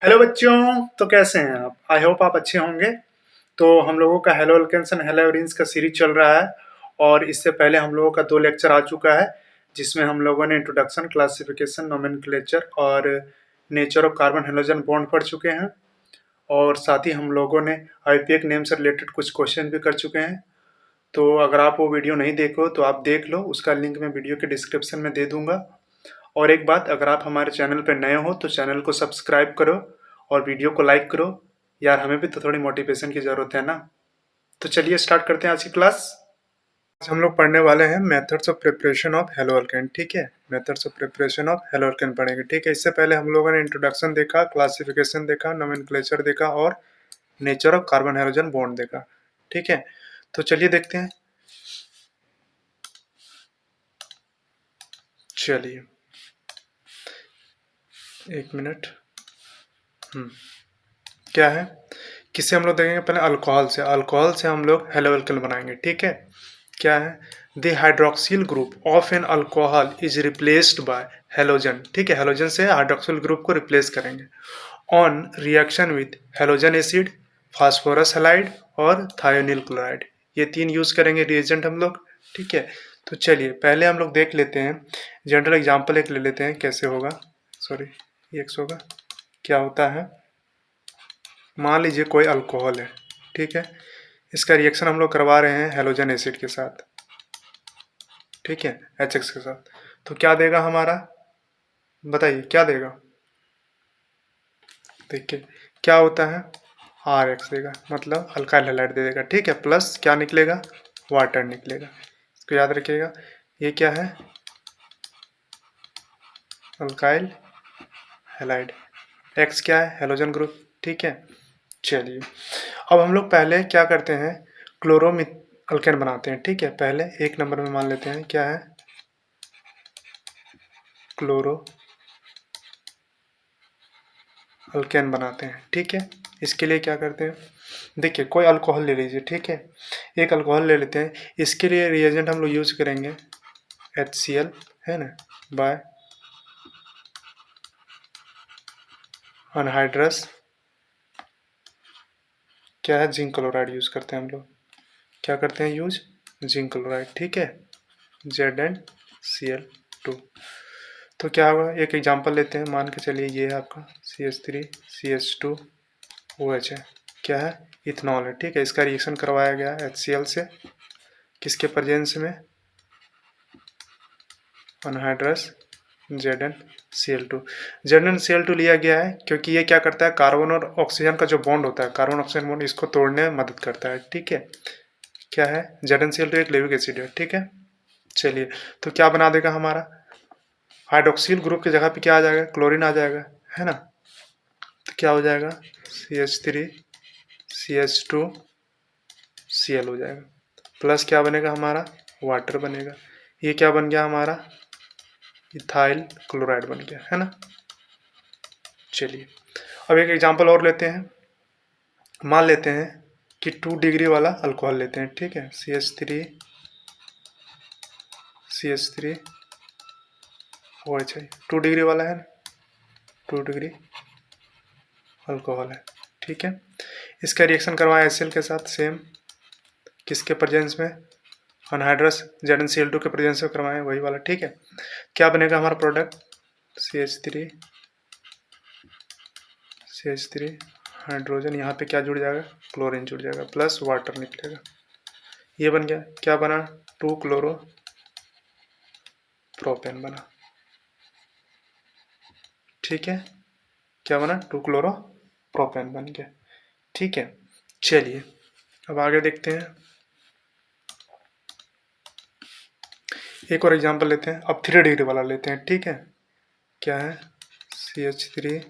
Hello बच्चों। तो कैसे हैं आप? आई होप आप अच्छे होंगे। तो हम लोगों का halo alkanes and halo arenes का सीरीज चल रहा है। और इससे पहले हम लोगों का 2 लेक्चर आ चुका है, जिसमें हम लोगों ने इंट्रोडक्शन, क्लासिफिकेशन, नोमेनक्लेचर और nature of carbon halogen bond पढ़ चुके हैं। और साथ ही हम लोगों ने आईपीएक नेम से रिलेटेड कुछ क्वेश्चन भी कर चुके हैं। तो अगर आप वो वीडियो नहीं देखो तो आप देख लो, उसका लिंक मैं वीडियो के डिस्क्रिप्शन में दे दूंगा। और एक बात, अगर आप हमारे चैनल पर नए हो तो चैनल को सब्सक्राइब करो और वीडियो को लाइक करो। यार, हमें भी तो थोड़ी मोटिवेशन की ज़रूरत है ना। तो चलिए स्टार्ट करते हैं आज की क्लास। आज हम लोग पढ़ने वाले हैं methods of preparation of hello alkane. ठीक है, methods of preparation of hello alkane पढ़ेंगे। ठीक है, इससे पहले हम लोगों ने इंट्रोडक्शन देखा, क्लासिफिकेशन देखा, नोमेनक्लेचर देखा और nature of carbon hydrogen bond देखा। ठीक है, तो चलिए देखते हैं। चलिए एक मिनट। क्या है, किससे हम लोग देखेंगे? पहले अल्कोहल से। अल्कोहल से हम लोग हेलो अल्केन बनाएंगे। ठीक है, क्या है? The hydroxyl group of an alcohol is replaced by halogen. ठीक है, हेलोजन से हाइड्रोक्सिल ग्रुप को रिप्लेस करेंगे on reaction with halogen acid, phosphorus halide और थायोनिल क्लोराइड। ये 3 यूज करेंगे रिएजेंट हम लोग। ठीक है, तो चलिए पहले हम लोग देख लेते हैं। जनरल एग्जांपल एक ले लेते हैं, कैसे होगा। सॉरी, ये एक्स होगा। क्या होता है, मान लीजिए कोई अल्कोहल है। ठीक है, इसका रिएक्शन हम लोग करवा रहे हैं हेलोजन एसिड के साथ। ठीक है, HX के साथ। तो क्या देगा हमारा, बताइए क्या देगा। देखिए क्या होता है, RX देगा, मतलब अल्काइल हैलाइड दे देगा। ठीक है, प्लस क्या निकलेगा, वाटर निकलेगा। इसको याद रखिएगा। ये क्या है, अल्काइल हैलाइड। X क्या है, हेलोजन ग्रुप। ठीक है, चलिए अब हम लोग पहले क्या करते हैं, क्लोरोमिथ अल्केन बनाते हैं। ठीक है, पहले 1 नंबर में मान लेते हैं क्या है, क्लोरो अल्केन बनाते हैं। ठीक है, इसके लिए क्या करते हैं, देखिए कोई अल्कोहल ले लीजिए। ठीक है, एक अल्कोहल ले लेते हैं। इसके लिए रिएजेंट हम लोग यूज करेंगे HCl, है ना, बाय अनहाइड्रस क्या है, जिंक क्लोराइड यूज करते हैं हम लोग। क्या करते हैं यूज, जिंक क्लोराइड। ठीक है, ZnCl2। तो क्या होगा, एक एग्जांपल लेते हैं। मान के चलिए ये है आपका CH3CH2OH है। क्या है, इथनॉल है। ठीक है, इसका रिएक्शन करवाया गया HCl से, किसके प्रेजेंस में, अनहाइड्रस ZnCl2। ZnCl2 लिया गया है क्योंकि ये क्या करता है, कार्बन और ऑक्सीजन का जो बॉन्ड होता है, कार्बन ऑक्सीजन बॉन्ड, इसको तोड़ने में मदद करता है। ठीक है, क्या है, ZnCl2 एक लेविक एसिड है। ठीक है, चलिए तो क्या बना देगा हमारा, हाइड्रोक्सिल ग्रुप की जगह पे क्या आ जाएगा, क्लोरीन आ जाएगा, है ना। तो क्या हो जाएगा, CH3CH2Cl हो जाएगा, प्लस क्या बनेगा हमारा, वाटर बनेगा। ये क्या बन गया हमारा, इथाइल क्लोराइड बन गया, है ना। चलिए अब एक एग्जांपल और लेते हैं। मान लेते हैं कि 2 डिग्री वाला अल्कोहल लेते हैं। ठीक है, CH3 OH है, 2 डिग्री वाला है ना, 2 डिग्री अल्कोहल है। ठीक है, इसका रिएक्शन करवाएं HCl के साथ, सेम किसके प्रेजेंस में, अनहाइड्रस ZnCl2 के प्रेजेंस में करवाएं, वही वाला। ठीक है, क्या बनेगा हमारा प्रोडक्ट, CH3 हाइड्रोजन, यहाँ पे क्या जुड़ जाएगा, क्लोरीन जुड़ जाएगा, प्लस वाटर निकलेगा। ये बन गया, क्या बना, 2 क्लोरो प्रोपेन बना। ठीक है, क्या बना, 2 क्लोरो प्रोपेन बन गया। ठीक है, चलिए अब आगे देखते हैं। एक और एग्जांपल लेते हैं, अब 3 डिग्री वाला लेते हैं। ठीक है, क्या है, CH3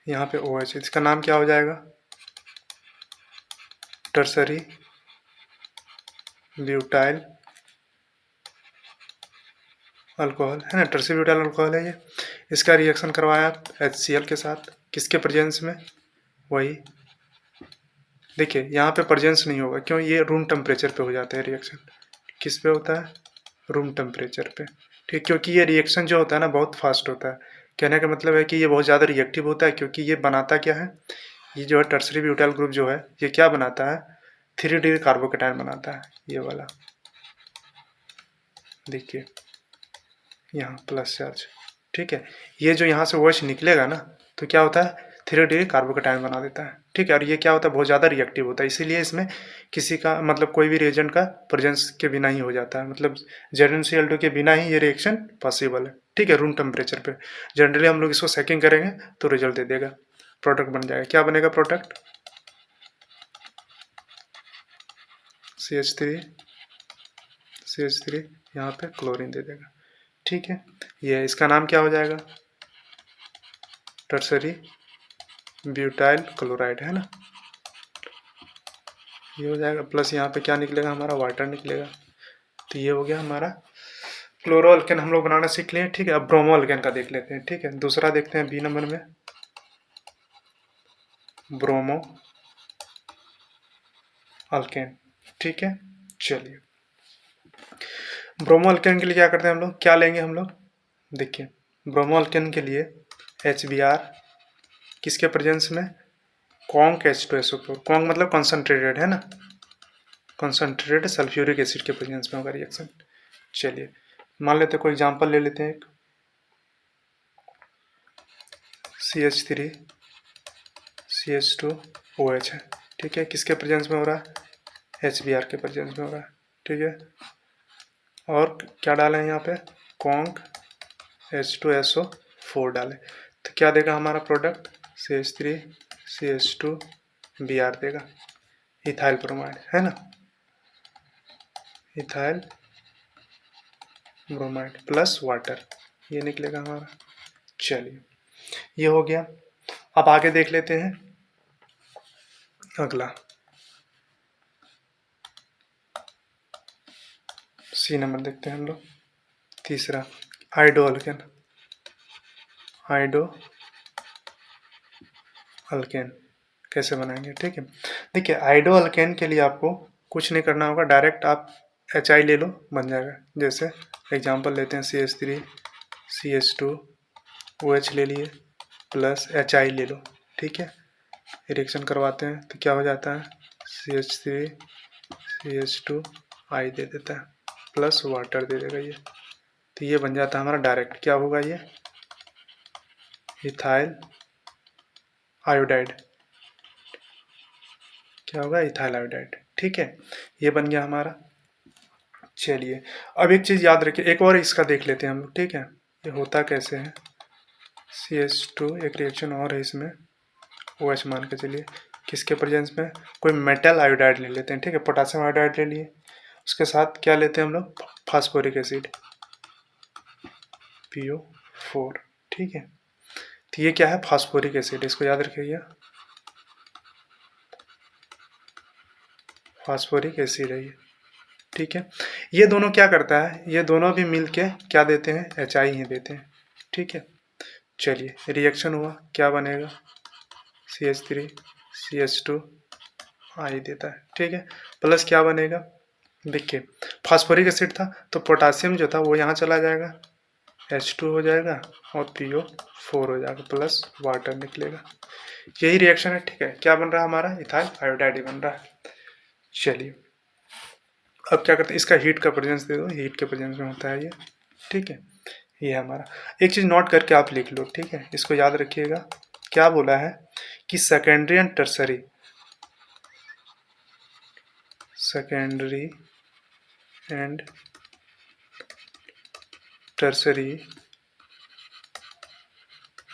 यहाँ पे OH, इसका नाम क्या हो जाएगा, टर्सरी ब्यूटाइल अल्कोहल, है ना, टर्सरी ब्यूटाइल अल्कोहल है ये। इसका रिएक्शन करवाया HCl के साथ, किसके प्रेजेंस में, वही। देखिए यहाँ पे प्रेजेंस नहीं होगा, क्यों, ये रूम टेम्परेचर पे हो जाता है रिएक्शन। किस पे होता है, रूम टेम्परेचर पे। ठीक, क्योंकि ये रिएक्शन जो होता है ना बहुत फास्ट होता है। कहने का मतलब है कि ये बहुत ज़्यादा रिएक्टिव होता है, क्योंकि ये बनाता क्या है, ये जो है टर्सरी ब्यूटाइल ग्रुप जो है ये क्या बनाता है, 3 कार्बोकेटायन बनाता है, ये वाला देखिए यहाँ प्लस चार्ज। ठीक है, ये जो यहाँ से OH निकलेगा ना तो क्या होता है, 3 कार्बोकेटायन बना देता है। ठीक है, और ये क्या होता है, बहुत ज़्यादा रिएक्टिव होता है, इसीलिए इसमें किसी का मतलब कोई भी रिएजेंट का प्रेजेंस के बिना ही हो जाता है, मतलब ZnCl2 के बिना ही ये रिएक्शन पॉसिबल है। ठीक है, रूम टेम्परेचर पे जनरली हम लोग इसको सेकिंग करेंगे तो रिजल्ट दे देगा, प्रोडक्ट बन जाएगा। क्या बनेगा प्रोडक्ट, CH3 यहाँ पे क्लोरीन दे देगा। ठीक है, ये इसका नाम क्या हो जाएगा, टर्सरी ब्यूटाइल क्लोराइड, है ना, ये हो जाएगा। प्लस यहाँ पे क्या निकलेगा, हमारा वाटर निकलेगा। तो ये हो गया हमारा क्लोरो अल्केन, हम लोग बनाना सीख लिए। ठीक है, अब ब्रोमो अल्केन का देख लेते हैं। ठीक है, दूसरा देखते हैं बी नंबर में ब्रोमो अल्केन। ठीक है, चलिए ब्रोमो अल्केन के लिए क्या करते हैं हम लोग, क्या लेंगे हम लोग, देखिए ब्रोमो अल्केन के लिए HBr किसके प्रेजेंस में, कॉन्क H2SO4, कॉन्क मतलब कॉन्सेंट्रेटेड है ना, कॉन्सेंट्रेटेड सल्फ्यूरिक एसिड के प्रेजेंस में होगा रिएक्शन। चलिए मान लेते हैं, कोई एग्जांपल ले लेते हैं, एक CH3 CH2OH है। ठीक है, किसके प्रेजेंस में हो रहा है, HBr के प्रेजेंस में हो रहा है। ठीक है, और क्या डालें यहाँ पे, कॉन्क H2SO4 डालें तो क्या देगा हमारा प्रोडक्ट, CH3 CH2Br देगा, इथाइल ब्रोमाइड, है ना, इथाइल ब्रोमाइड प्लस वाटर, ये निकलेगा हमारा। चलिए ये हो गया। अब आगे देख लेते हैं अगला, सी नंबर देखते हैं हम लोग, तीसरा आइडो अल्केन। आइडो अल्केन कैसे बनाएंगे, ठीक है, देखिए आइडो अल्केन के लिए आपको कुछ नहीं करना होगा, डायरेक्ट आप HI ले लो, बन जाएगा। जैसे एग्जांपल लेते हैं CH3 CH2OH ले लिए प्लस HI ले लो। ठीक है, रिएक्शन करवाते हैं तो क्या हो जाता है, CH3 CH2I दे देता है प्लस वाटर दे देगा ये, तो ये बन जाता है हमारा डायरेक्ट, क्या होगा ये, इथाइल आयोडाइड, क्या होगा, इथाइल आयोडाइड। ठीक है, ये बन गया हमारा। चलिए अब एक चीज़ याद रखिए, एक और इसका देख लेते हैं हम लोग। ठीक है, ये होता कैसे है, CH2 एक रिएक्शन और है इसमें, OH मान के चलिए, किसके प्रेजेंस में, कोई मेटल आयोडाइड ले लेते हैं। ठीक है, पोटासियम आयोडाइड ले लिए, उसके साथ क्या लेते हैं हम लोग, फास्फोरिक एसिड PO4। ठीक है, तो ये क्या है, फास्फोरिक एसिड, इसको याद रखिएगा, फास्फोरिक एसिड है ये। ठीक है, ये दोनों क्या करता है, ये दोनों भी मिलके क्या देते हैं, HI ही देते हैं। ठीक है, चलिए रिएक्शन हुआ, क्या बनेगा, CH3 CH2I देता है। ठीक है, प्लस क्या बनेगा, देखिए फास्फोरिक एसिड था तो पोटासियम जो था वो यहाँ चला जाएगा, H2 हो जाएगा और PO4 हो जाएगा प्लस वाटर निकलेगा, यही रिएक्शन है। ठीक है, क्या बन रहा है हमारा, इथाइल आयोडाइड बन रहा है। चलिए अब क्या करते हैं, इसका हीट का प्रेजेंस दे दो, हीट के प्रेजेंस में होता है ये। ठीक है, ये हमारा, एक चीज़ नोट करके आप लिख लो। ठीक है, इसको याद रखिएगा, क्या बोला है कि secondary and tertiary, secondary and tertiary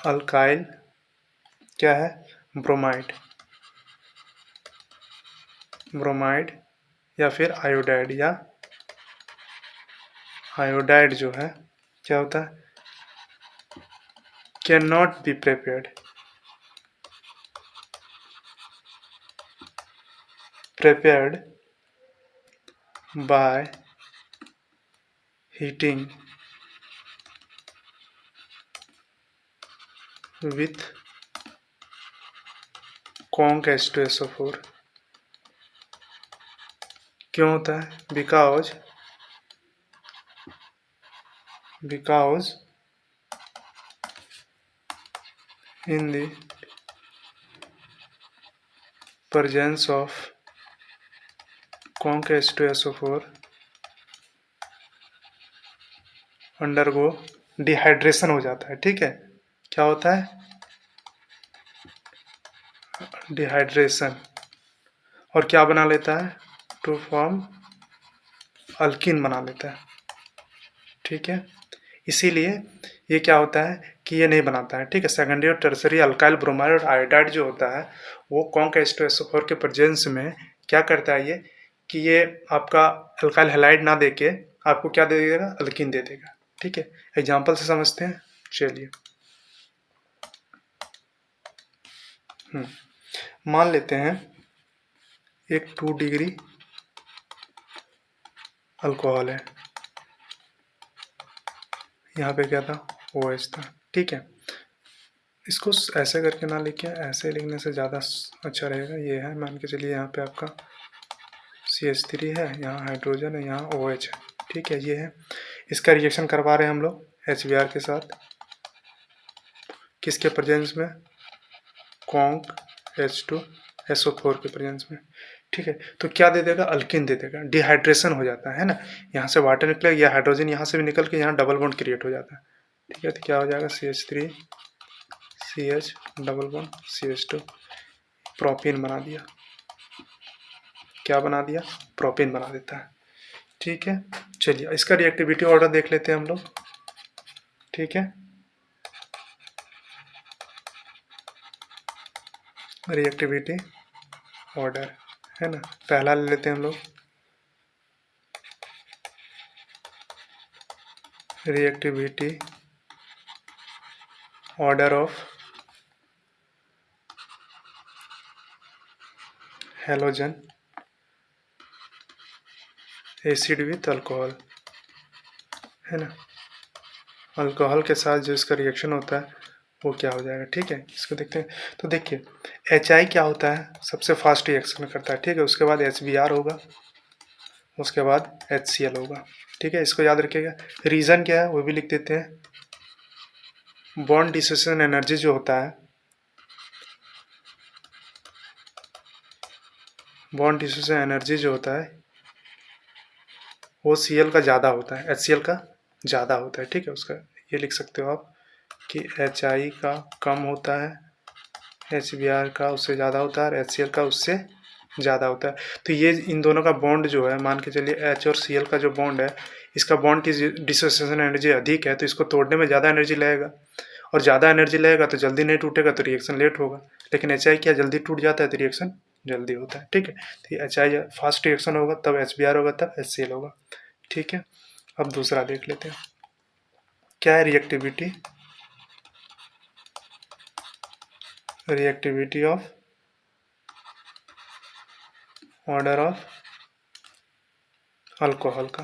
alkyl क्या है, ब्रोमाइड, ब्रोमाइड या फिर आयोडाइड, या आयोडाइड जो है क्या होता है, can not be prepared, prepared by heating with conc H2SO4। क्यों होता है, because because in the presence of conc H2SO4 undergo dehydration हो जाता है। ठीक है, क्या होता है? डिहाइड्रेशन। और क्या बना लेता है? टू फॉर्म अल्किन बना लेता है। ठीक है, इसीलिए ये क्या होता है कि ये नहीं बनाता है। ठीक है, सेकेंडरी और टर्सरी अल्काइल ब्रोमाइड और आयोडाइड जो होता है वो कॉन्क H2SO4 के प्रेजेंस में क्या करता है ये कि ये आपका अल्काइल हैलाइड ना देके आपको क्या दे देगा? अल्किन दे देगा। ठीक है, एग्जाम्पल से समझते हैं। चलिए, मान लेते हैं एक 2 डिग्री अल्कोहल है, यहाँ पे क्या था? OH था। ठीक है, इसको ऐसे करके ना लिखे, ऐसे लिखने से ज़्यादा अच्छा रहेगा। ये है, मान के चलिए यहाँ पे आपका CH3 है, यहाँ हाइड्रोजन है, यहाँ OH है। ठीक है, ये है। इसका रिएक्शन करवा रहे हैं हम लोग HBr के साथ, किसके प्रेजेंस में? कॉन्क H2SO4 के प्रेजेंस में। ठीक है, तो क्या दे देगा? अल्किन दे देगा। डिहाइड्रेशन हो जाता है ना, यहाँ से वाटर निकलेगा, या हाइड्रोजन यहाँ से भी निकल के यहाँ डबल बॉन्ड क्रिएट हो जाता है। ठीक है, तो क्या हो जाएगा? CH3 CH double bond CH2, propene बना दिया। क्या बना दिया? प्रोपीन बना देता है। ठीक है, चलिए इसका रिएक्टिविटी ऑर्डर देख लेते हैं हम लोग। ठीक है, रिएक्टिविटी ऑर्डर है ना, पहला ले लेते हैं हम लोग, reactivity order of halogen acid with alcohol, है ना। अल्कोहल के साथ जो इसका रिएक्शन होता है वो क्या हो जाएगा? ठीक है, इसको देखते हैं। तो देखिए HI क्या होता है? सबसे फास्ट रिएक्शन करता है। ठीक है, उसके बाद HBr होगा, उसके बाद HCl होगा। ठीक है, इसको याद रखिएगा। रीज़न क्या है वो भी लिख देते हैं। बॉन्ड डिसोसिएशन एनर्जी जो होता है, बॉन्ड डिसोसिएशन एनर्जी जो होता है वो Cl का ज़्यादा होता है, HCl का ज़्यादा होता है। ठीक है, उसका ये लिख सकते हो आप कि HI का कम होता है, HBr का उससे ज़्यादा होता है, और HCl का उससे ज़्यादा होता है। तो ये इन दोनों का बॉन्ड जो है, मान के चलिए H और Cl का जो बॉन्ड है, इसका बॉन्ड की डिसोसिएशन एनर्जी अधिक है, तो इसको तोड़ने में ज़्यादा एनर्जी लगेगा, और ज़्यादा एनर्जी लगेगा तो जल्दी नहीं टूटेगा, तो रिएक्शन लेट होगा। लेकिन HI क्या जल्दी टूट जाता है, तो रिएक्शन जल्दी होता है। ठीक है, तो HI फास्ट रिएक्शन होगा, तब HBr होगा, तब HCl होगा। ठीक है, अब दूसरा देख लेते हैं। क्या है? Reactivity of order of alcohol का,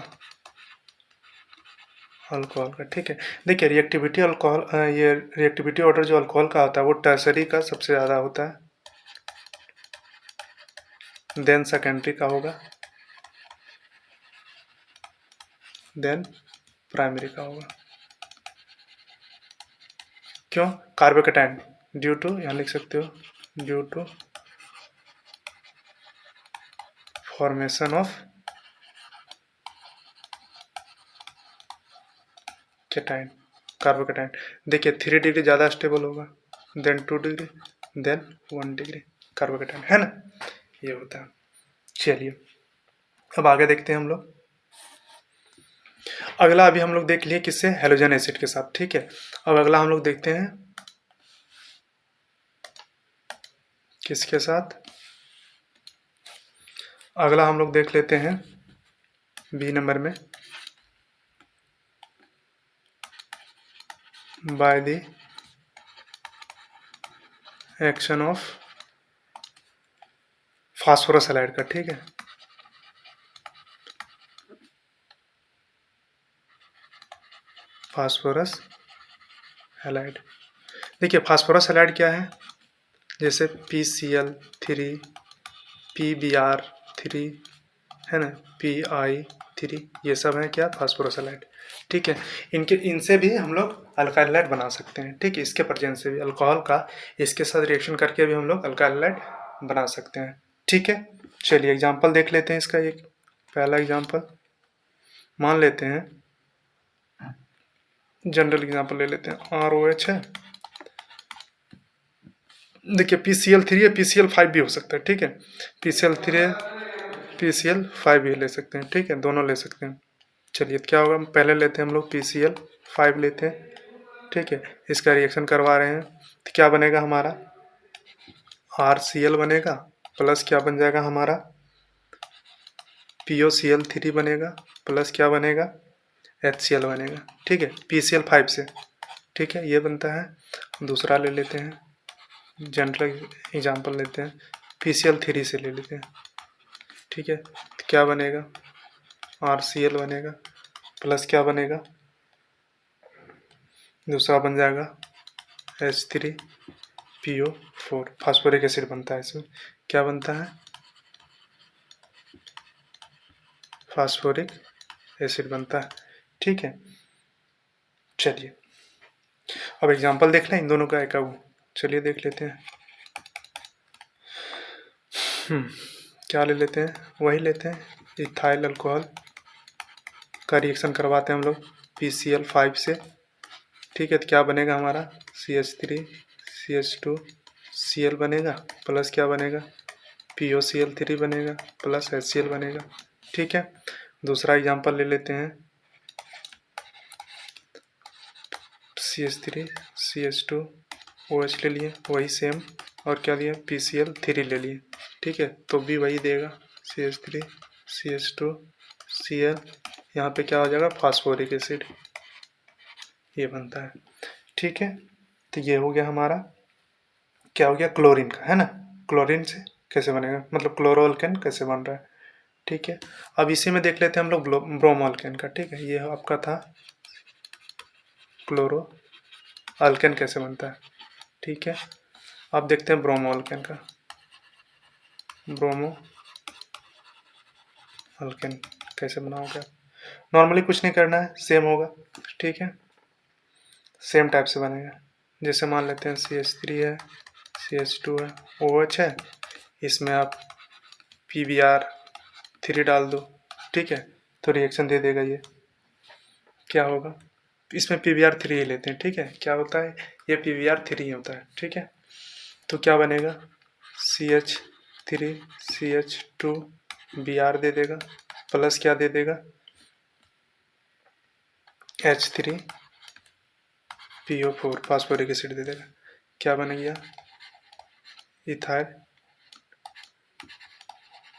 ठीक है। देखिए रिएक्टिविटी अल्कोहल, ये रिएक्टिविटी ऑर्डर जो अल्कोहल का होता है वो टर्सरी का सबसे ज़्यादा होता है, देन सेकेंडरी का होगा, देन प्राइमरी का होगा। क्यों? कार्बोकेटाइन ड्यू टू, यहाँ लिख सकते हो, due to formation of cation, carbocation. देखिए 3 डिग्री ज़्यादा स्टेबल होगा, then 2 degree, then 1 degree carbocation, है ना, ये होता है। चलिए अब आगे देखते हैं हम लोग। अगला अभी हम लोग देख लिए किससे? हेलोजन एसिड के साथ। ठीक है, अब अगला हम लोग देखते हैं किसके साथ? अगला हम लोग देख लेते हैं बी नंबर में, by the action of phosphorus halide का। ठीक है, फास्फोरस हैलाइड। देखिए फास्फोरस हैलाइड क्या है? जैसे PCl3, PBr3, है ना, PI3, ये सब है क्या? Phosphorus halide. ठीक है। इनसे भी हम लोग अल्काइल हैलाइड बना सकते हैं, ठीक है। इसके प्रेजेंस से भी अल्कोहल का इसके साथ रिएक्शन करके भी हम लोग अल्काइल हैलाइड बना सकते हैं, ठीक है। चलिए एग्जांपल देख लेते हैं इसका। एक पहला एग्जांपल मान लेते हैं, जनरल एग्जांपल ले लेते हैं। ROH है, देखिए PCl3 है, PCl5 भी हो सकता है, ठीक है। PCl3 है, PCl5 भी ले सकते हैं, ठीक है, दोनों ले सकते हैं। चलिए क्या होगा, पहले लेते हैं हम लोग PCl5 लेते हैं, ठीक है। इसका रिएक्शन करवा रहे हैं तो क्या बनेगा हमारा, RCl बनेगा, प्लस क्या बन जाएगा हमारा, POCl3 बनेगा, प्लस क्या बनेगा, HCl बनेगा, ठीक है, PCl5 से, ठीक है, ये बनता है। दूसरा ले लेते हैं, जनरल एग्जांपल लेते हैं, PCl3 से ले लेते हैं, ठीक है। तो क्या बनेगा, RCl बनेगा, प्लस क्या बनेगा, दूसरा बन जाएगा H3PO4, फास्फोरिक एसिड बनता है इसमें। क्या बनता है, फास्फोरिक एसिड बनता है, ठीक है। चलिए अब एग्जांपल देख लें इन दोनों का एक। चलिए देख लेते हैं। क्या ले लेते हैं, वही लेते हैं, इथाइल अल्कोहल का रिएक्शन करवाते हैं हम लोग PCl5 से, ठीक है। तो क्या बनेगा हमारा, CH3CH2Cl बनेगा, प्लस क्या बनेगा, POCl3 बनेगा, प्लस HCl बनेगा, ठीक है। दूसरा एग्जांपल ले लेते हैं, CH3CH2OH ले लिए, वही सेम, और क्या लिया, PCl3 ले लिए, ठीक है। तो भी वही देगा, CH3CH2Cl, यहाँ पे क्या हो जाएगा, फास्फोरिक एसिड, ये बनता है, ठीक है। तो ये हो गया हमारा, क्या हो गया, क्लोरीन का, है ना। क्लोरीन से कैसे बनेगा, मतलब क्लोरोअल्केन कैसे बन रहा है, ठीक है। अब इसी में देख लेते हैं हम लोग ब्रोमोअल्केन का, ठीक है। ये आपका था क्लोरो अल्केन कैसे बनता है, ठीक है। अब देखते हैं ब्रोमो अल्केन का, ब्रोमो अल्केन कैसे बनाओगे। नॉर्मली कुछ नहीं करना है, सेम होगा, ठीक है, सेम टाइप से बनेगा। जैसे मान लेते हैं CH3 है, CH2 है, OH है, इसमें आप PBr3 डाल दो, ठीक है, तो रिएक्शन दे देगा। ये क्या होगा, इसमें PBr3 ही लेते हैं, ठीक है। क्या होता है, ये PBr3 ही होता है, ठीक है। तो क्या बनेगा, CH3CH2Br दे देगा, प्लस क्या दे देगा, H3PO4 फास्फोरिक एसिड दे देगा। क्या बन गया, इथाइल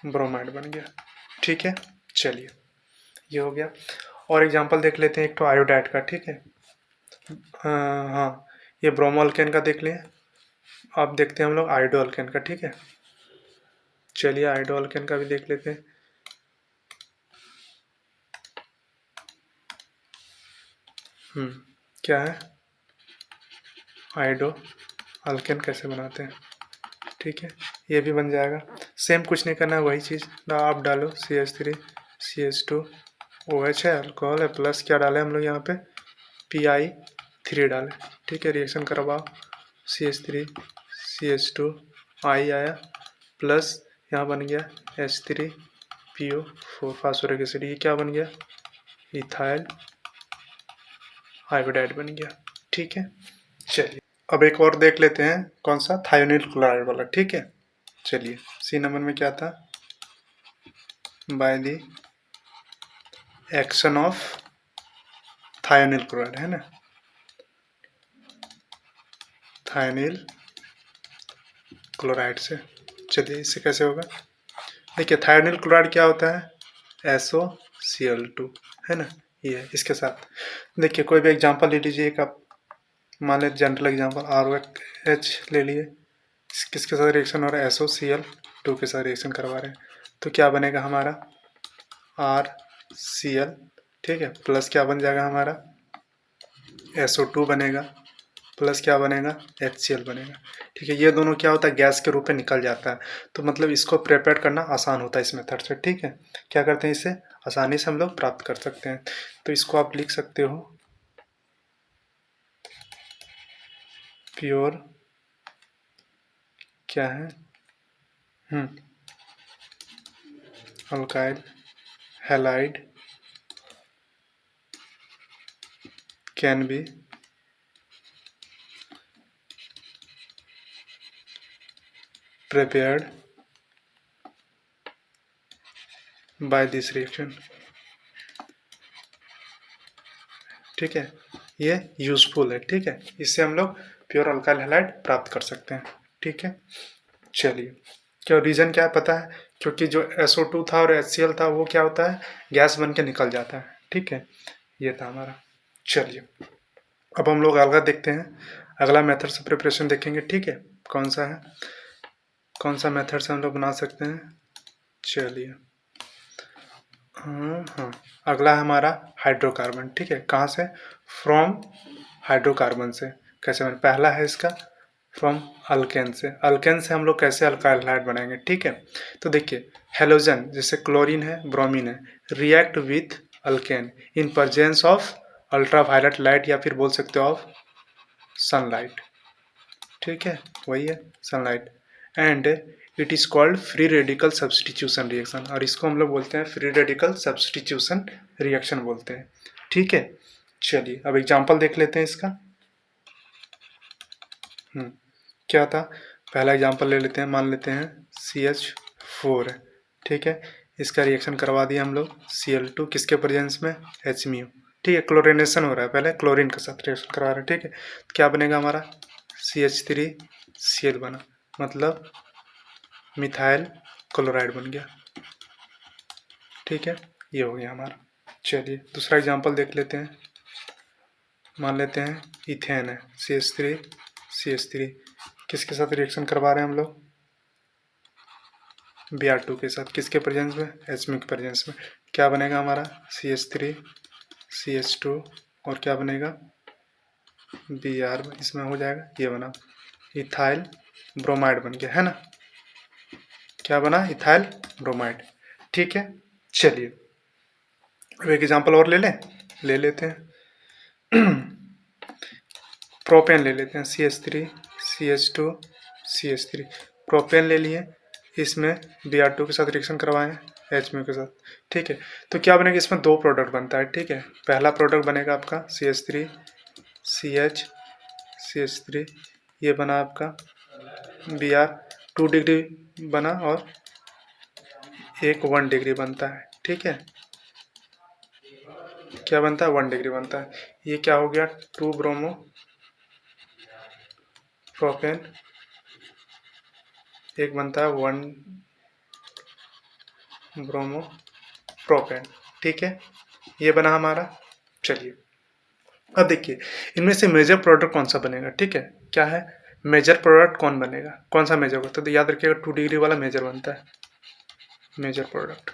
ब्रोमाइड बन गया, ठीक है। चलिए ये हो गया। और एग्जांपल देख लेते हैं एक तो आयोडाइड का, ठीक है। हाँ, ये ब्रोमो अल्केन का देख लें। अब देखते हैं हम लोग आयोडो अल्केन का, ठीक है। चलिए आयोडो अल्केन का भी देख लेते हैं। क्या है, आयोडो अल्केन कैसे बनाते हैं, ठीक है, ये भी बन जाएगा। सेम कुछ नहीं करना है, वही चीज़ आप डालो, CH3CH2OH है, अल्कोहल है, प्लस क्या डालें हम लोग यहाँ पे, Pi3 डालें, ठीक है। रिएक्शन करवाओ, CH3CH2I आया, प्लस यहाँ बन गया H3PO4 फास्फोरिक एसिड, ये क्या बन गया, इथाइल आयोडाइड बन गया, ठीक है। चलिए अब एक और देख लेते हैं, कौन सा, थायोनिल क्लोराइड वाला, ठीक है। चलिए C नंबर में क्या था, by the action of thionyl chloride, है ना, थायोनिल क्लोराइड से। चलिए इससे कैसे होगा, देखिए थायोनिल क्लोराइड क्या होता है, SOCl2, है ना, ये है इसके साथ। देखिए कोई भी एग्जांपल ले लीजिए एक आप, मान लें जनरल एग्जांपल ROH ले लिए, किसके साथ रिएक्शन हो रहा है, SOCl2 के साथ रिएक्शन करवा रहे हैं, तो क्या बनेगा हमारा, RCl, ठीक है, प्लस क्या बन जाएगा हमारा, SO2 बनेगा, प्लस क्या बनेगा, HCl बनेगा, ठीक है। ये दोनों क्या होता है, गैस के रूप में निकल जाता है, तो मतलब इसको प्रिपेयर करना आसान होता है इस मेथड से, ठीक है। क्या करते हैं, इसे आसानी से हम लोग प्राप्त कर सकते हैं। तो इसको आप लिख सकते हो प्योर क्या है alkyl halide can be prepared by this reaction। ठीक है, ये यूजफुल है। ठीक है, इससे हम लोग प्योर अल्काइल हैलाइड प्राप्त कर सकते हैं। ठीक है, चलिए, क्या रीज़न क्या है पता है? क्योंकि जो SO2 था और HCl था वो क्या होता है, गैस बन के निकल जाता है। ठीक है, ये था हमारा। चलिए, अब हम लोग अगला देखते हैं, अगला मेथड से प्रिपरेशन देखेंगे। ठीक है, कौन सा है, कौन सा मेथड से हम लोग बना सकते हैं। चलिए, हाँ, अगला है हमारा हाइड्रोकार्बन। ठीक है, कहाँ से, फ्रॉम हाइड्रोकार्बन से। कैसे बने, पहला है इसका फ्रॉम अल्केन से। अल्केन से हम लोग कैसे अल्काइल हैलाइड बनाएंगे। ठीक है, तो देखिए, हेलोजन जैसे क्लोरीन है, ब्रोमीन है, react with alkane in presence of ultraviolet light, या फिर बोल सकते हो ऑफ सनलाइट। ठीक है, वही है sunlight. And it is called free radical substitution reaction, और इसको हम लोग बोलते हैं फ्री रेडिकल सब्सटीट्यूशन रिएक्शन बोलते हैं। ठीक है, चलिए अब एग्जांपल देख लेते हैं इसका। क्या था, पहला एग्जांपल ले लेते हैं, मान लेते हैं CH4 है। ठीक है, इसका रिएक्शन करवा दिया हम लोग Cl2 किसके प्रेजेंस में, HMU। ठीक है, क्लोरिनेशन हो रहा है, पहले क्लोरीन के साथ रिएक्शन करवा रहे हैं। ठीक है, तो क्या बनेगा हमारा CH3Cl बना, मतलब मिथाइल क्लोराइड बन गया। ठीक है, ये हो गया हमारा। चलिए दूसरा एग्जांपल देख लेते हैं, मान लेते हैं इथेन है, CH3 किसके साथ रिएक्शन करवा रहे हैं हम लोग, Br2 के साथ, किसके प्रेजेंस में, HMU के प्रेजेंस में। क्या बनेगा हमारा CH3CH2 और क्या बनेगा Br, इसमें हो जाएगा, ये बना इथाइल ब्रोमाइड बन गया है ना, क्या बना, इथाइल ब्रोमाइड। ठीक है, चलिए अब एक एग्जांपल और ले लेते हैं प्रोपेन ले लेते हैं, CH3CH2CH3 प्रोपेन ले लिए, इसमें Br2 के साथ रिएक्शन करवाएं HMU के साथ। ठीक है, तो क्या बनेगा, इसमें दो प्रोडक्ट बनता है। ठीक है, पहला प्रोडक्ट बनेगा आपका CH3 ये बना आपका Br 2 डिग्री बना, और एक 1 डिग्री बनता है। ठीक है, क्या बनता है, 1 डिग्री बनता है। ये क्या हो गया, 2 ब्रोमो प्रोपेन, एक बनता है 1 ब्रोमो प्रोपेन। ठीक है, ये बना हमारा। चलिए अब देखिए, इनमें से मेजर प्रोडक्ट कौन सा बनेगा। ठीक है, क्या है, मेजर प्रोडक्ट कौन बनेगा, कौन सा मेजर होता है, तो याद रखिएगा 2 डिग्री वाला मेजर बनता है, मेजर प्रोडक्ट।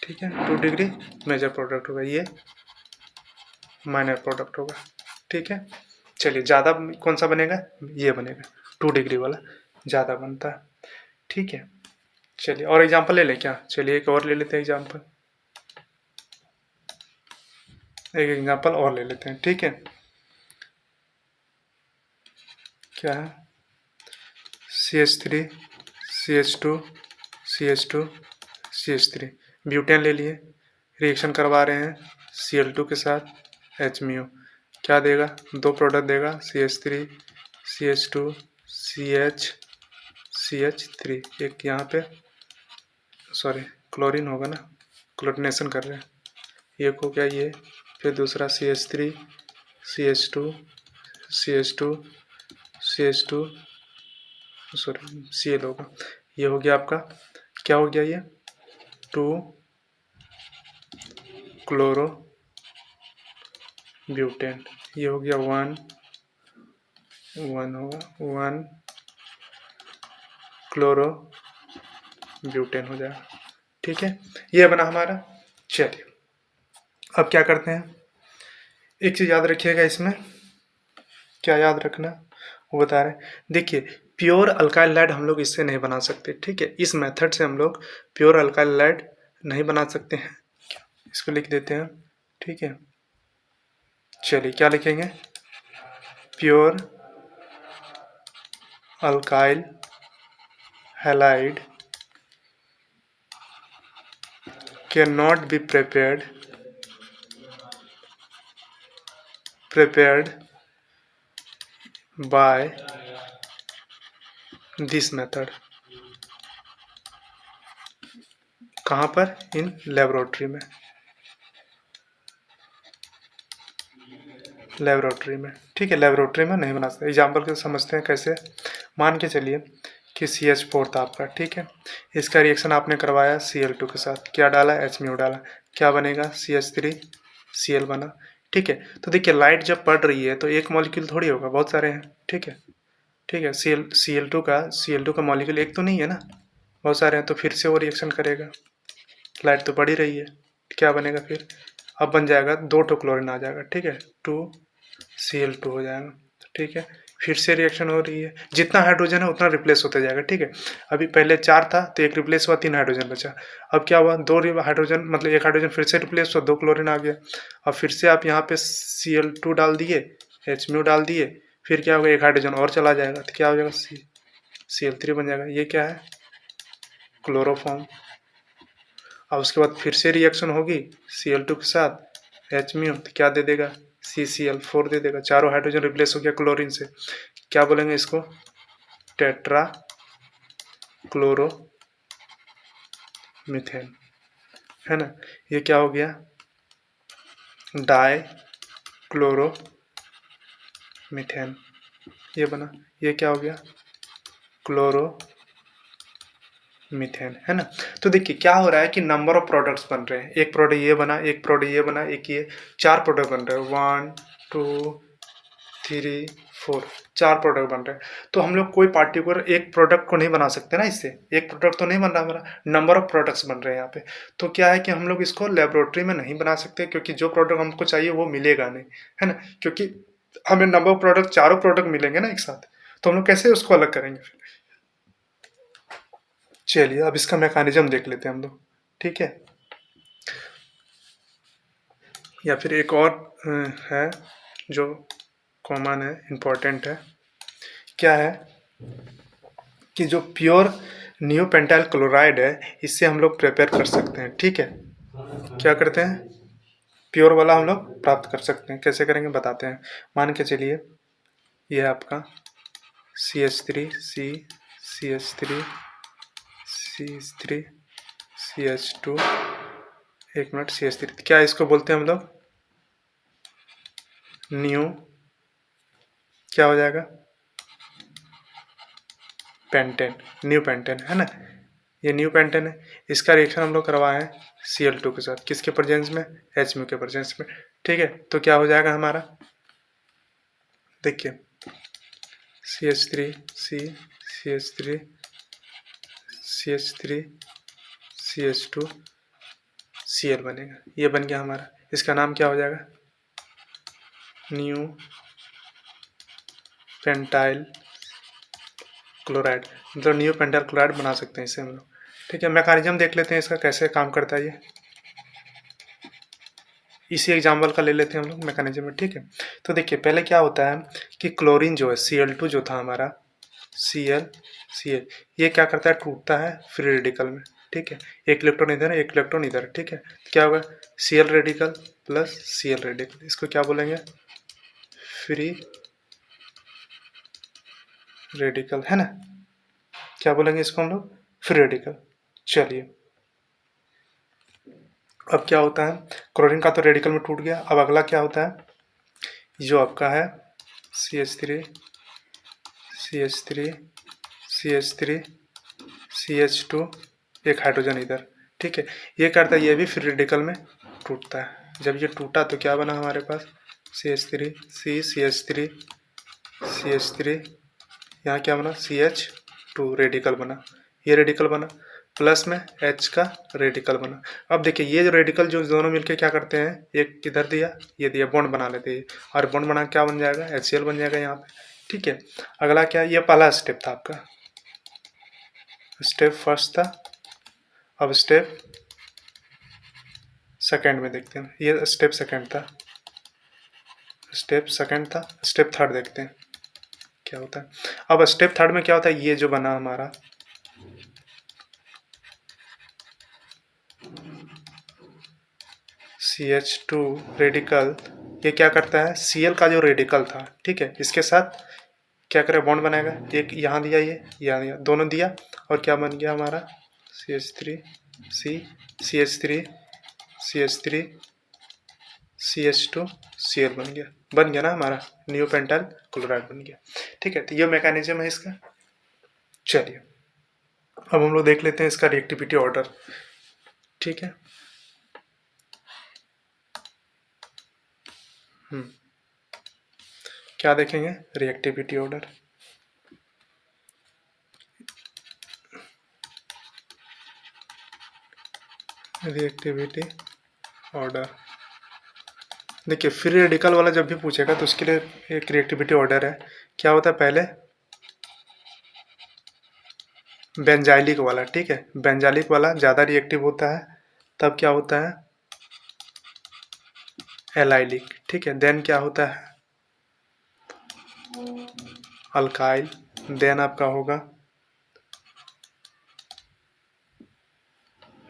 ठीक है, 2 डिग्री मेजर प्रोडक्ट होगा, ये माइनर प्रोडक्ट होगा। ठीक है, चलिए ज़्यादा कौन सा बनेगा, ये बनेगा 2 डिग्री वाला, ज़्यादा बनता है। ठीक है, चलिए और एग्जांपल ले लें क्या, चलिए एक और ले लेते हैं एग्जांपल, एक एग्जांपल और ले लेते हैं। ठीक है, क्या है, CH3CH2CH3 ब्यूटेन ले लिए, रिएक्शन करवा रहे हैं Cl2 के साथ HMU, क्या देगा, दो प्रोडक्ट देगा CH3CH2CH3, एक यहाँ पे सॉरी क्लोरीन होगा ना, क्लोरिनेशन कर रहे हैं, एक हो गया ये, फिर दूसरा CH3CH2CH2 सॉरी Cl होगा, ये हो गया आपका, क्या हो गया ये 2 क्लोरो ब्यूटेन, ये हो गया 1 होगा 1 क्लोरो ब्यूटेन हो जाएगा। ठीक है, ये बना हमारा। चलिए अब क्या करते हैं, एक चीज़ याद रखिएगा इसमें, क्या याद रखना वो बता रहे हैं। देखिए, प्योर अल्काइल हैलाइड हम लोग इससे नहीं बना सकते। ठीक है, इस मेथड से हम लोग प्योर अल्काइल हैलाइड नहीं बना सकते हैं। इसको लिख देते हैं, ठीक है। चलिए क्या लिखेंगे, pure alkyl halide can not B prepared by this method। कहाँ पर, इन लेबोरेटरी में, लेबोरेटरी में, ठीक है। लेबोरेटरी में नहीं बना सकते। एग्जाम्पल के समझते हैं कैसे। मान के चलिए कि CH4 था आपका, ठीक है। इसका रिएक्शन आपने करवाया Cl2 के साथ, क्या डाला, H डाला, क्या बनेगा, CH3 Cl बना, ठीक है। तो देखिए लाइट जब पड़ रही है तो एक मॉलिक्यूल थोड़ी होगा, बहुत सारे हैं, ठीक है, ठीक है। Cl2 का मॉलिक्यूल एक तो नहीं है ना, बहुत सारे हैं, तो फिर से वो रिएक्शन करेगा, लाइट तो बढ़ ही रही है, क्या बनेगा फिर, अब बन जाएगा 2 ठो क्लोरीन आ जाएगा, ठीक है, 2Cl2 हो जाएगा, ठीक है। फिर से रिएक्शन हो रही है, जितना हाइड्रोजन है उतना रिप्लेस होता जाएगा, ठीक है। अभी पहले 4 था तो एक रिप्लेस हुआ, 3 हाइड्रोजन बचा। अब क्या हुआ, 2 हाइड्रोजन, मतलब एक हाइड्रोजन फिर से रिप्लेस हुआ, 2 क्लोरीन आ गया। अब फिर से आप यहाँ पे Cl2 डाल दिए, H डाल दिए, फिर क्या होगा, एक हाइड्रोजन और चला जाएगा, तो क्या हो जाएगा, Cl3 बन जाएगा। ये क्या है, क्लोरोफॉर्म। अब उसके बाद फिर से रिएक्शन होगी Cl2 के साथ H तो क्या दे देगा, CCl4 दे देगा। चारों हाइड्रोजन रिप्लेस हो गया क्लोरीन से, क्या बोलेंगे इसको, टेट्रा क्लोरो मिथेन, है ना। ये क्या हो गया, डाई क्लोरो मिथेन, ये बना। ये क्या हो गया, क्लोरो मिथेन, है ना। तो देखिए क्या हो रहा है कि नंबर ऑफ प्रोडक्ट्स बन रहे हैं, एक प्रोडक्ट ये बना, एक प्रोडक्ट ये बना, एक ये, 4 प्रोडक्ट बन रहे हैं, 1 2 3 4, 4 प्रोडक्ट बन रहे हैं। तो हम लोग कोई पार्टिकुलर एक प्रोडक्ट को नहीं बना सकते ना, इससे एक प्रोडक्ट तो नहीं बन रहा हमारा, नंबर ऑफ प्रोडक्ट्स बन रहे हैं यहाँ पे। तो क्या है कि हम लोग इसको लेबोरेटरी में नहीं बना सकते, क्योंकि जो प्रोडक्ट हमको चाहिए वो मिलेगा नहीं, है ना, क्योंकि हमें नंबर ऑफ प्रोडक्ट, चारों प्रोडक्ट मिलेंगे ना एक साथ, तो हम लोग कैसे उसको अलग करेंगे फिर। चलिए अब इसका मैकेनिज्म देख लेते हैं हम लोग, ठीक है। या फिर एक और है जो कॉमन है, इम्पोर्टेंट है, क्या है कि जो प्योर नियोपेंटाइल क्लोराइड है, इससे हम लोग प्रिपेयर कर सकते हैं, ठीक है। क्या करते हैं, प्योर वाला हम लोग प्राप्त कर सकते हैं, कैसे करेंगे बताते हैं। मान के चलिए ये है आपका CH3 CH3 CH3 CH2, एक मिनट, CH3, क्या इसको बोलते हैं हम लोग, न्यू, क्या हो जाएगा, पेंटेन, न्यू पेंटेन, है ना। ये न्यू पेंटेन है, इसका रिएक्शन हम लोग करवाए हैं Cl2 के साथ, किसके प्रेजेंस में, H के प्रेजेंस में, ठीक है। तो क्या हो जाएगा हमारा, देखिए CH3 CH3 CH3 CH2 Cl बनेगा, ये बन गया हमारा। इसका नाम क्या हो जाएगा, न्यू पेंटाइल क्लोराइड, मतलब न्यू पेंटाइल क्लोराइड बना सकते हैं इससे हम लोग, ठीक है। मैकेनिज्म देख लेते हैं इसका कैसे काम करता है ये, इसी एग्जाम्पल का ले लेते हैं हम लोग मैकेनिज्म में, ठीक है। तो देखिए पहले क्या होता है कि क्लोरीन जो है, Cl2 जो था हमारा, Cl ये क्या करता है, टूटता है फ्री रेडिकल में, ठीक है। एक इलेक्ट्रॉन इधर है, एक इलेक्ट्रॉन इधर है, ठीक है। क्या होगा, Cl radical plus Cl radical, इसको क्या बोलेंगे, फ्री रेडिकल, है ना। क्या बोलेंगे इसको हम लोग, फ्री रेडिकल। चलिए अब क्या होता है, क्लोरीन का तो रेडिकल में टूट गया, अब अगला क्या होता है, जो आपका है CH3 CH3 CH3 CH2, एक हाइड्रोजन इधर, ठीक है। ये करता है, ये भी फ्री रेडिकल में टूटता है। जब ये टूटा तो क्या बना हमारे पास, CH3 CH3 CH3, यहाँ क्या बना, CH2 रेडिकल बना, ये रेडिकल बना, प्लस में H का रेडिकल बना। अब देखिए ये जो रेडिकल जो दोनों मिलके क्या करते हैं, एक इधर दिया, ये दिया, बॉन्ड बना लेते हैं, और बॉन्ड बना क्या बन जाएगा, HCl बन जाएगा यहाँ पे, ठीक है। अगला क्या, ये पहला स्टेप था आपका, स्टेप फर्स्ट था। अब स्टेप सेकंड में देखते हैं, ये स्टेप सेकंड था, स्टेप थर्ड देखते हैं क्या होता है। अब स्टेप थर्ड में क्या होता है, ये जो बना हमारा CH2 रेडिकल, ये क्या करता है, Cl का जो रेडिकल था, ठीक है, इसके साथ क्या करे, बॉन्ड बनाएगा, एक यहाँ दिया, ये यहाँ दिया, दोनों दिया, और क्या बन गया हमारा CH3 C CH3 CH3 CH2 Cl बन गया ना हमारा न्यू पेंटाइल क्लोराइड बन गया। ठीक है, तो ये मैकेनिज्म है इसका। चलिए अब हम लोग देख लेते हैं इसका रिएक्टिविटी ऑर्डर। ठीक है, क्या देखेंगे, रिएक्टिविटी ऑर्डर। रिएक्टिविटी ऑर्डर देखिए, फ्री रेडिकल वाला जब भी पूछेगा तो उसके लिए एक रिएक्टिविटी ऑर्डर है। क्या होता है, पहले बेंजाइलिक वाला, ठीक है, बेंजाइलिक वाला ज़्यादा रिएक्टिव होता है, तब क्या होता है एलाइलिक, ठीक है, देन क्या होता है अल्काइल, देन आपका होगा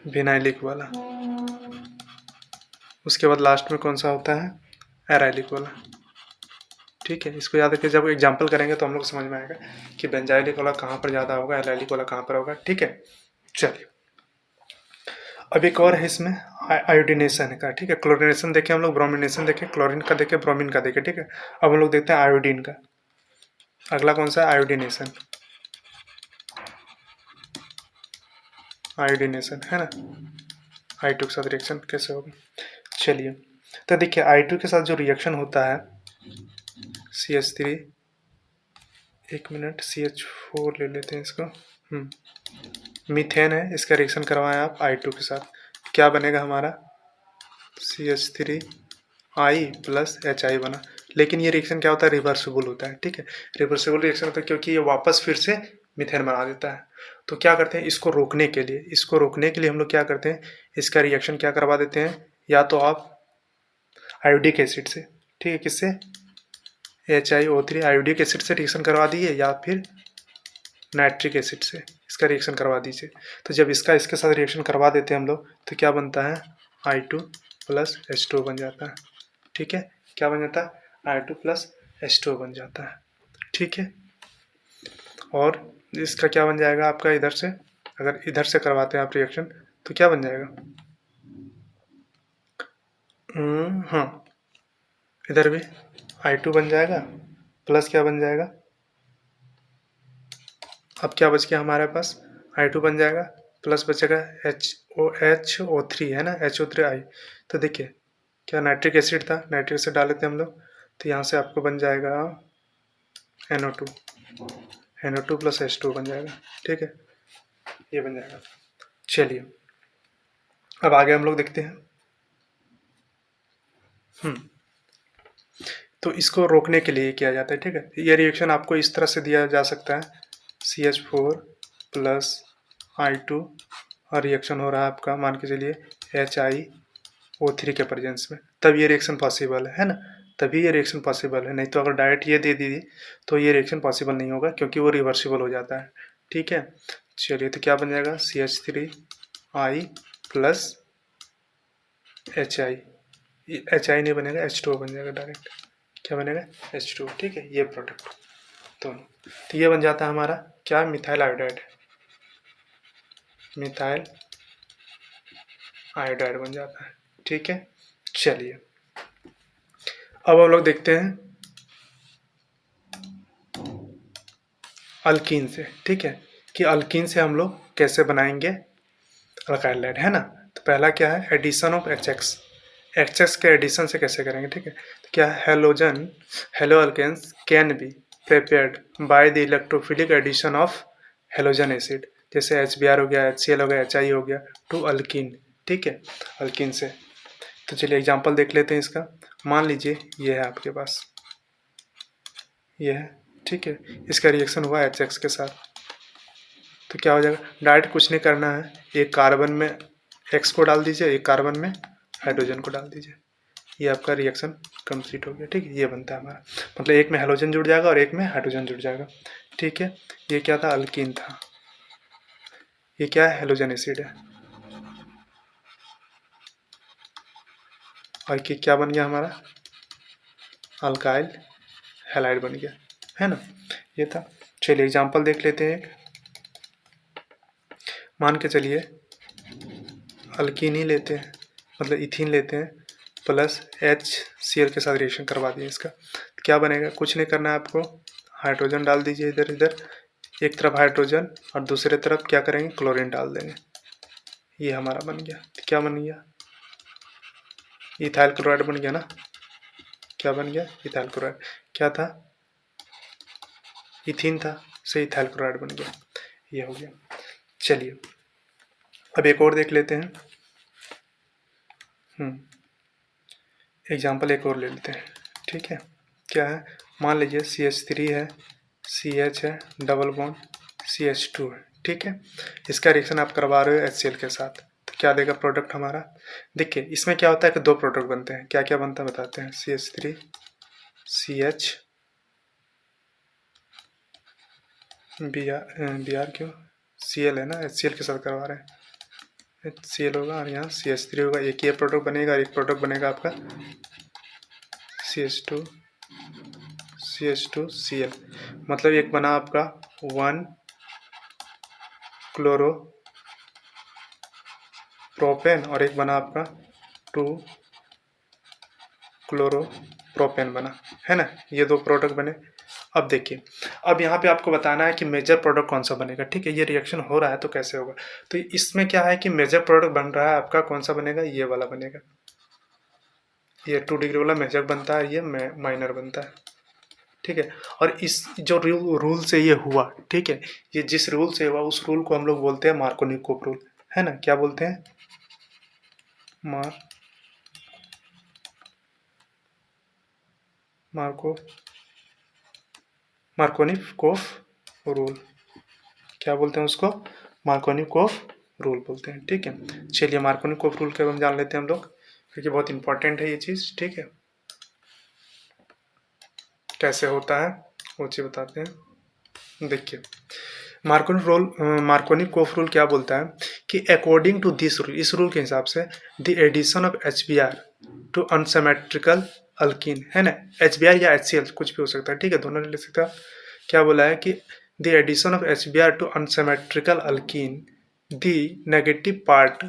विनाइलिक वाला, उसके बाद लास्ट में कौन सा होता है एराइलिक वाला। ठीक है, इसको याद रखिए, जब एग्जाम्पल करेंगे तो हम लोग समझ में आएगा कि बेंजाइलिक वाला कहाँ पर ज़्यादा होगा, एराइलिक वाला कहाँ पर होगा। ठीक है, चलिए अब एक और है इसमें आयोडीनेशन का। ठीक है, क्लोरीनेशन देखे हम लोग, ब्रोमिनेशन देखे, क्लोरीन का देखे, ब्रोमीन का देखे। ठीक है, अब हम लोग देखते हैं आयोडीन का। अगला कौन सा है, आयोडीनेशन। आयोडीनेशन है ना, I2 के साथ रिएक्शन कैसे होगा। चलिए तो देखिए I2 के साथ जो रिएक्शन होता है CH3, एक मिनट CH4 ले लेते हैं इसको, मीथेन है, इसका रिएक्शन करवाएं आप I2 के साथ, क्या बनेगा हमारा CH3I प्लस HI बना। लेकिन ये रिएक्शन क्या होता है, रिवर्सिबल होता है। ठीक है, रिवर्सिबल रिएक्शन होता है क्योंकि ये वापस फिर से मीथेन बना देता है। तो क्या करते हैं, इसको रोकने के लिए हम लोग क्या करते हैं, इसका रिएक्शन क्या करवा देते हैं, या तो आप आयोडिक एसिड से, ठीक है, किससे HiO3 आयोडिक एसिड से रिएक्शन करवा दीजिए, या फिर नाइट्रिक एसिड से इसका रिएक्शन करवा दीजिए। तो जब इसके साथ रिएक्शन करवा देते हैं हम लोग, तो क्या बनता है I2 प्लस H2 बन जाता है। ठीक है, क्या बन जाता है I2 प्लस H2 बन जाता है। ठीक है, और इसका क्या बन जाएगा आपका, इधर से अगर इधर से करवाते हैं आप रिएक्शन तो क्या बन जाएगा, हाँ इधर भी I2 बन जाएगा, प्लस क्या बन जाएगा, अब क्या बच गया हमारे पास I2 बन जाएगा, प्लस बचेगा HO3 है ना, HO3I। तो देखिए क्या नाइट्रिक एसिड था, नाइट्रिक एसिड डाल लेते हैं हम लोग, तो यहाँ से आपको बन जाएगा NO2 प्लस H2 बन जाएगा। ठीक है, ये बन जाएगा। चलिए अब आगे हम लोग देखते हैं। तो इसको रोकने के लिए किया जाता है। ठीक है, ये रिएक्शन आपको इस तरह से दिया जा सकता है, CH4 प्लस I2 और रिएक्शन हो रहा है आपका, मान के चलिए HiO3 के प्रेजेंस में, तब ये रिएक्शन पॉसिबल है ना, तभी ये रिएक्शन पॉसिबल है। नहीं तो अगर डायरेक्ट ये दे दी तो ये रिएक्शन पॉसिबल नहीं होगा, क्योंकि वो रिवर्सिबल हो जाता है। ठीक है, चलिए तो क्या बन जाएगा CH3I प्लस HI, HI नहीं बनेगा, H2O बन जाएगा डायरेक्ट। क्या बनेगा H2। ठीक है, ये प्रोडक्ट दोनों, तो ये बन जाता है हमारा क्या, मिथाइल आयोडाइड, मिथाइल आयोडाइड बन जाता है। ठीक है, चलिए अब हम लोग देखते हैं अल्कीन से। ठीक है, कि अल्कीन से हम लोग कैसे बनाएंगे अल्काइल, है ना। तो पहला क्या है, एडिशन ऑफ HX के एडिशन से कैसे करेंगे। ठीक है, तो क्या halo alkanes can be prepared by the electrophilic addition of halogen acid, जैसे HBr हो गया, HCl हो गया, HI हो गया, टू अल्कीन। ठीक है, अल्कीन से। तो चलिए एग्जांपल देख लेते हैं इसका। मान लीजिए ये है आपके पास, ये है, ठीक है, इसका रिएक्शन हुआ HX के साथ, तो क्या हो जाएगा, डायरेक्ट कुछ नहीं करना है, एक कार्बन में X को डाल दीजिए, एक कार्बन में हाइड्रोजन को डाल दीजिए, ये आपका रिएक्शन कंप्लीट हो गया। ठीक है, ये बनता है हमारा, मतलब एक में हैलोजन जुड़ जाएगा और एक में हाइड्रोजन जुड़ जाएगा। ठीक है, ये क्या था, अल्कीन था। ये क्या है, हैलोजन एसिड है। और ये क्या बन गया हमारा, अल्काइल हैलाइड बन गया, है ना। ये था। चलिए एग्जांपल देख लेते हैं एक। मान के चलिए अल्कीन ही लेते हैं, मतलब इथीन लेते हैं, प्लस HCl के साथ रिएक्शन करवा दिए इसका, तो क्या बनेगा, कुछ नहीं करना है आपको, हाइड्रोजन डाल दीजिए इधर इधर, एक तरफ हाइड्रोजन और दूसरे तरफ क्या करेंगे, क्लोरीन डाल देंगे। ये हमारा बन गया, तो क्या बन गया, इथाइल क्लोराइड बन गया ना। क्या बन गया, इथाइल क्लोराइड। क्या था, इथीन था, से इथाइल क्लोराइड बन गया, ये हो गया। चलिए अब एक और देख लेते हैं। एग्जाम्पल एक और ले लेते हैं। ठीक है, क्या है, मान लीजिए CH3 है, CH है, डबल बॉन्ड CH2 है। ठीक है, इसका रिएक्शन आप करवा रहे हो HCl के साथ, तो क्या देगा प्रोडक्ट हमारा। देखिए इसमें क्या होता है कि दो प्रोडक्ट बनते हैं, क्या क्या बनता है बताते हैं। CH3 CH Br क्यों, Cl है ना, HCl के साथ करवा रहे हैं, HCl होगा और यहाँ CH3 होगा, एक ये प्रोडक्ट बनेगा और एक प्रोडक्ट बनेगा आपका CH2Cl, मतलब एक बना आपका 1 क्लोरो प्रोपेन और एक बना आपका 2 क्लोरो प्रोपेन बना, है ना। ये दो प्रोडक्ट बने। अब देखिए, अब यहाँ पे आपको बताना है कि मेजर प्रोडक्ट कौन सा बनेगा। ठीक है, ये रिएक्शन हो रहा है तो कैसे होगा, तो इसमें क्या है कि मेजर प्रोडक्ट बन रहा है आपका, कौन सा बनेगा, ये वाला बनेगा। ये 2 डिग्री वाला मेजर बनता है, ये माइनर बनता है। ठीक है, और इस जो रूल से ये हुआ, ठीक है, ये जिस रूल से हुआ उस रूल को हम लोग बोलते हैं मार्कोनिकोव रूल, है ना। क्या बोलते हैं, मार्कोनिकोव रूल, क्या बोलते हैं उसको, मार्कोनिकोव रूल बोलते हैं। ठीक है, चलिए मार्कोनिकोव रूल के बारे में जान लेते हैं हम लोग, क्योंकि बहुत इंपॉर्टेंट है ये चीज़। ठीक है, कैसे होता है वो चीज़ बताते हैं। देखिए मार्कोनिकोव रूल क्या बोलता है कि अकॉर्डिंग टू दिस रूल, इस रूल के हिसाब से, the addition of HBr to unsymmetrical alkene, है ना, HBr या HCl कुछ भी हो सकता है। ठीक है, दोनों ले सकते हैं। क्या बोला है कि the addition of HBr to unsymmetrical alkene, the negative part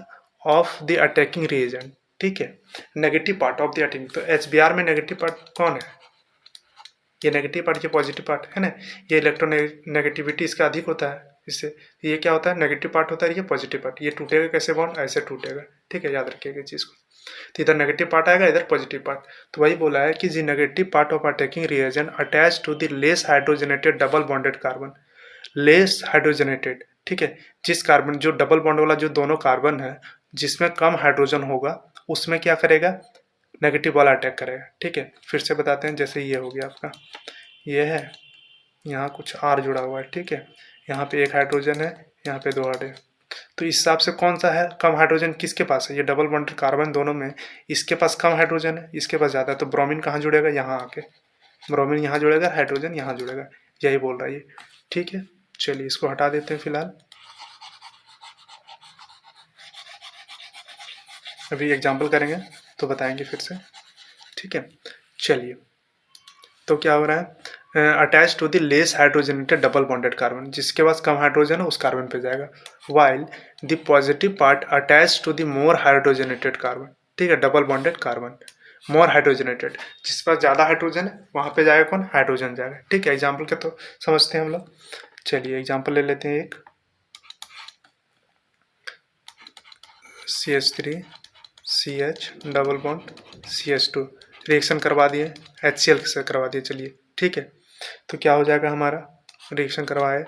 of the attacking reagent. ठीक है, negative part of the attacking, तो HBr में नेगेटिव पार्ट कौन है, ये नेगेटिव पार्ट, ये पॉजिटिव पार्ट, है ना। ये इलेक्ट्रोनेगेटिविटी इसका अधिक होता है इससे, ये क्या होता है, नेगेटिव पार्ट होता है, ये पॉजिटिव पार्ट। ये टूटेगा कैसे बॉन्ड, ऐसे टूटेगा। ठीक है, याद रखिएगा चीज़ को, तो इधर नेगेटिव पार्ट आएगा, इधर पॉजिटिव पार्ट। तो वही बोला है कि the negative part of attacking reagent attach to the less hydrogenated double bonded carbon, less hydrogenated. ठीक है, जिस कार्बन, जो डबल बॉन्ड वाला जो दोनों कार्बन है जिसमें कम हाइड्रोजन होगा, उसमें क्या करेगा, नेगेटिव वाला अटैक करेगा। ठीक है, फिर से बताते हैं, जैसे ये हो गया आपका, ये है, यहाँ कुछ R जुड़ा हुआ है। ठीक है, यहाँ पे एक हाइड्रोजन है, यहाँ पे 2 R है, तो इस हिसाब से कौन सा है कम हाइड्रोजन, किसके पास है, ये डबल बॉन्डेड कार्बन दोनों में इसके पास कम हाइड्रोजन है, इसके पास ज़्यादा है, तो ब्रोमीन कहाँ जुड़ेगा, यहाँ आके ब्रोमीन यहाँ जुड़ेगा, हाइड्रोजन यहाँ जुड़ेगा, यही बोल रहा है ये। ठीक है, चलिए इसको हटा देते हैं फिलहाल, अभी एग्जाम्पल करेंगे तो बताएंगे फिर से। ठीक है, चलिए, तो क्या हो रहा है, attach to the less hydrogenated double bonded carbon, जिसके पास कम हाइड्रोजन है उस कार्बन पे जाएगा, while the positive part attach to the more hydrogenated carbon. ठीक है, double bonded carbon more hydrogenated, जिसके पास ज़्यादा हाइड्रोजन है वहाँ पे जाएगा कौन, हाइड्रोजन जाएगा। ठीक है, एग्जाम्पल के तो समझते हैं हम लोग। चलिए एग्जाम्पल ले लेते हैं एक, CH3 CH double bond CH2 reaction करवा दिए, HCl से करवा दिए। चलिए ठीक है, तो क्या हो जाएगा हमारा, रिएक्शन करवाए।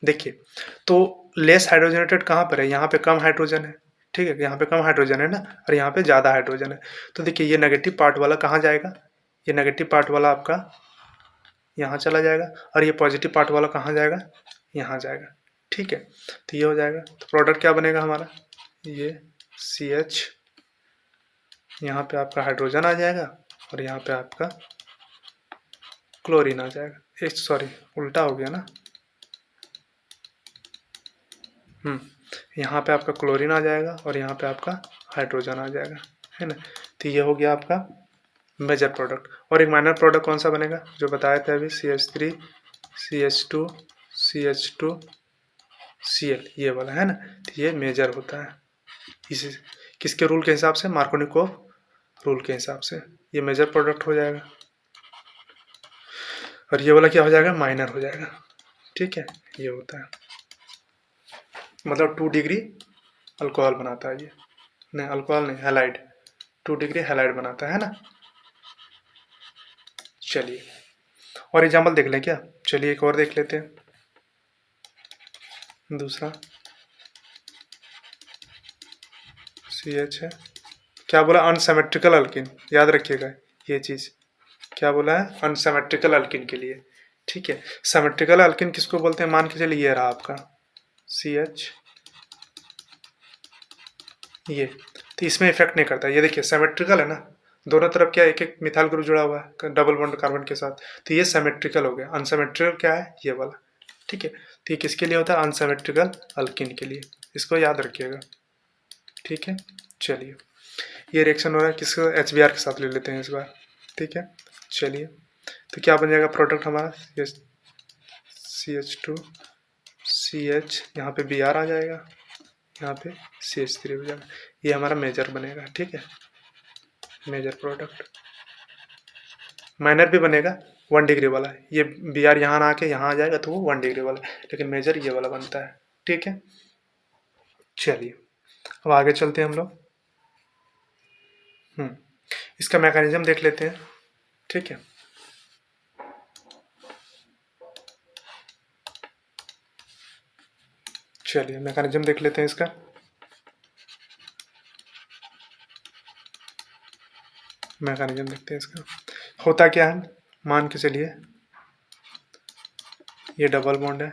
देखिए तो लेस हाइड्रोजनेटेड कहाँ पर है, यहाँ पे कम हाइड्रोजन है। ठीक है, यहाँ पे कम हाइड्रोजन है ना, और यहाँ पे ज़्यादा हाइड्रोजन है। तो देखिए ये नेगेटिव पार्ट वाला कहाँ जाएगा, ये नेगेटिव पार्ट वाला आपका यहाँ चला जाएगा, और ये पॉजिटिव पार्ट वाला कहाँ जाएगा, यहाँ जाएगा। ठीक है, तो ये हो जाएगा, तो प्रोडक्ट क्या बनेगा हमारा, ये CH यहाँ पे आपका हाइड्रोजन आ जाएगा और यहाँ पे आपका क्लोरीन आ जाएगा। सॉरी, उल्टा हो गया ना। यहाँ पे आपका क्लोरीन आ जाएगा और यहाँ पे आपका हाइड्रोजन आ जाएगा, है ना। तो ये हो गया आपका मेजर प्रोडक्ट। और एक माइनर प्रोडक्ट कौन सा बनेगा, जो बताया था अभी, CH3 CH2 CH2 Cl, ये वाला, है ना। तो ये मेजर होता है इसी किसके रूल के हिसाब से, मार्कोनिकोव रूल के हिसाब से ये मेजर प्रोडक्ट हो जाएगा। और ये वाला क्या हो जाएगा, माइनर हो जाएगा। ठीक है, ये होता है, मतलब 2 डिग्री अल्कोहल बनाता है ये, नहीं अल्कोहल नहीं, हैलाइड, 2 डिग्री हैलाइड बनाता है ना। चलिए और एग्जाम्पल देख लें क्या, चलिए एक और देख लेते हैं। दूसरा CH है, क्या बोला, अनसिमेट्रिकल अल्किन, याद रखिएगा ये चीज़, क्या बोला है, अनसिमेट्रिकल अल्किन के लिए। ठीक है, सिमेट्रिकल अल्किन किसको बोलते हैं, मान के चलिए ये रहा आपका CH, ये, तो इसमें इफेक्ट नहीं करता। ये देखिए सिमेट्रिकल है ना, दोनों तरफ क्या एक एक मिथाइल ग्रुप जुड़ा हुआ है डबल बॉन्ड कार्बन के साथ, तो ये सिमेट्रिकल हो गया। अनसिमेट्रिकल क्या है, ये वाला। ठीक है, तो ये किसके लिए होता है, अनसिमेट्रिकल अल्किन के लिए, इसको याद रखिएगा। ठीक है, चलिए ये रिएक्शन हो रहा है किसको, HBr के साथ ले लेते हैं इस बार। ठीक है, चलिए तो क्या बन जाएगा प्रोडक्ट हमारा, ये CH2 CH, यहाँ पे Br आ जाएगा, यहाँ पे CH3 हो जाएगा, ये हमारा मेजर बनेगा। ठीक है, मेजर प्रोडक्ट। माइनर भी बनेगा 1 डिग्री वाला, ये Br यहाँ ना आके यहाँ आ जाएगा तो वो 1 डिग्री वाला, लेकिन मेजर ये वाला बनता है। ठीक है, चलिए अब आगे चलते हैं हम लोग। इसका मैकेनिज्म देख लेते हैं। ठीक है, चलिए मैकेनिज्म देख लेते हैं इसका। मैकेनिज्म देखते हैं इसका, होता क्या है, मान के चलिए ये डबल बॉन्ड है।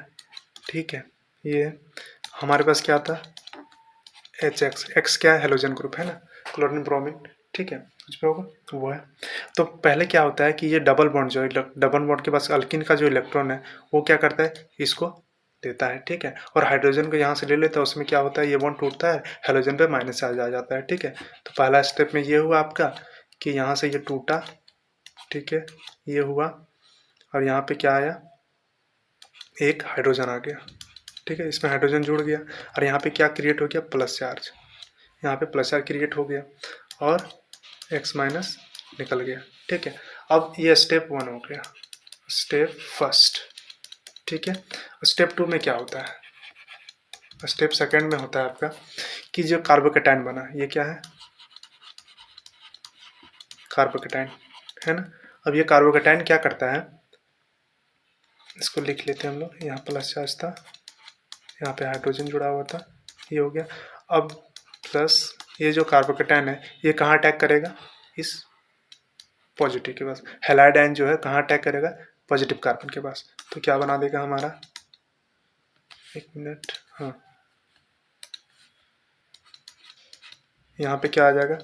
ठीक है, ये हमारे पास क्या था, HX, X क्या है, हेलोजन ग्रुप है ना, क्लोरीन ब्रोमीन। ठीक है, कुछ पे होगा वो है। तो पहले क्या होता है कि ये डबल बॉन्ड जो है, डबल बॉन्ड के पास अल्किन का जो इलेक्ट्रॉन है वो क्या करता है, इसको देता है। ठीक है, और हाइड्रोजन को यहाँ से ले लेता है, उसमें क्या होता है, ये बॉन्ड टूटता है, हेलोजन पे माइनस आ जाता है। ठीक है, तो पहला स्टेप में ये हुआ आपका कि यहाँ से ये टूटा, ठीक है, ये हुआ, और यहाँ पे क्या आया, एक हाइड्रोजन आ गया। ठीक है, इसमें हाइड्रोजन जुड़ गया, और यहाँ पे क्या क्रिएट हो गया, प्लस चार्ज, यहाँ पे प्लस चार्ज क्रिएट हो गया, और X माइनस निकल गया। ठीक है, अब ये स्टेप 1 हो गया, स्टेप फर्स्ट। ठीक है, स्टेप 2 में क्या होता है, स्टेप सेकंड में होता है आपका कि जो कार्बोकेटाइन बना, ये क्या है, कार्बोकेटाइन, है ना। अब ये कार्बोकेटाइन क्या करता है, इसको लिख लेते हैं हम लोग, यहाँ प्लस चार्ज था, यहाँ पे हाइड्रोजन जुड़ा हुआ था, ये हो गया। अब प्लस ये जो कार्बोकेटाइन है ये कहाँ अटैक करेगा, इस पॉजिटिव के पास। हैलाइड आयन जो है कहाँ अटैक करेगा, पॉजिटिव कार्बन के पास। तो क्या बना देगा हमारा, एक मिनट, हाँ, यहाँ पे क्या आ जाएगा,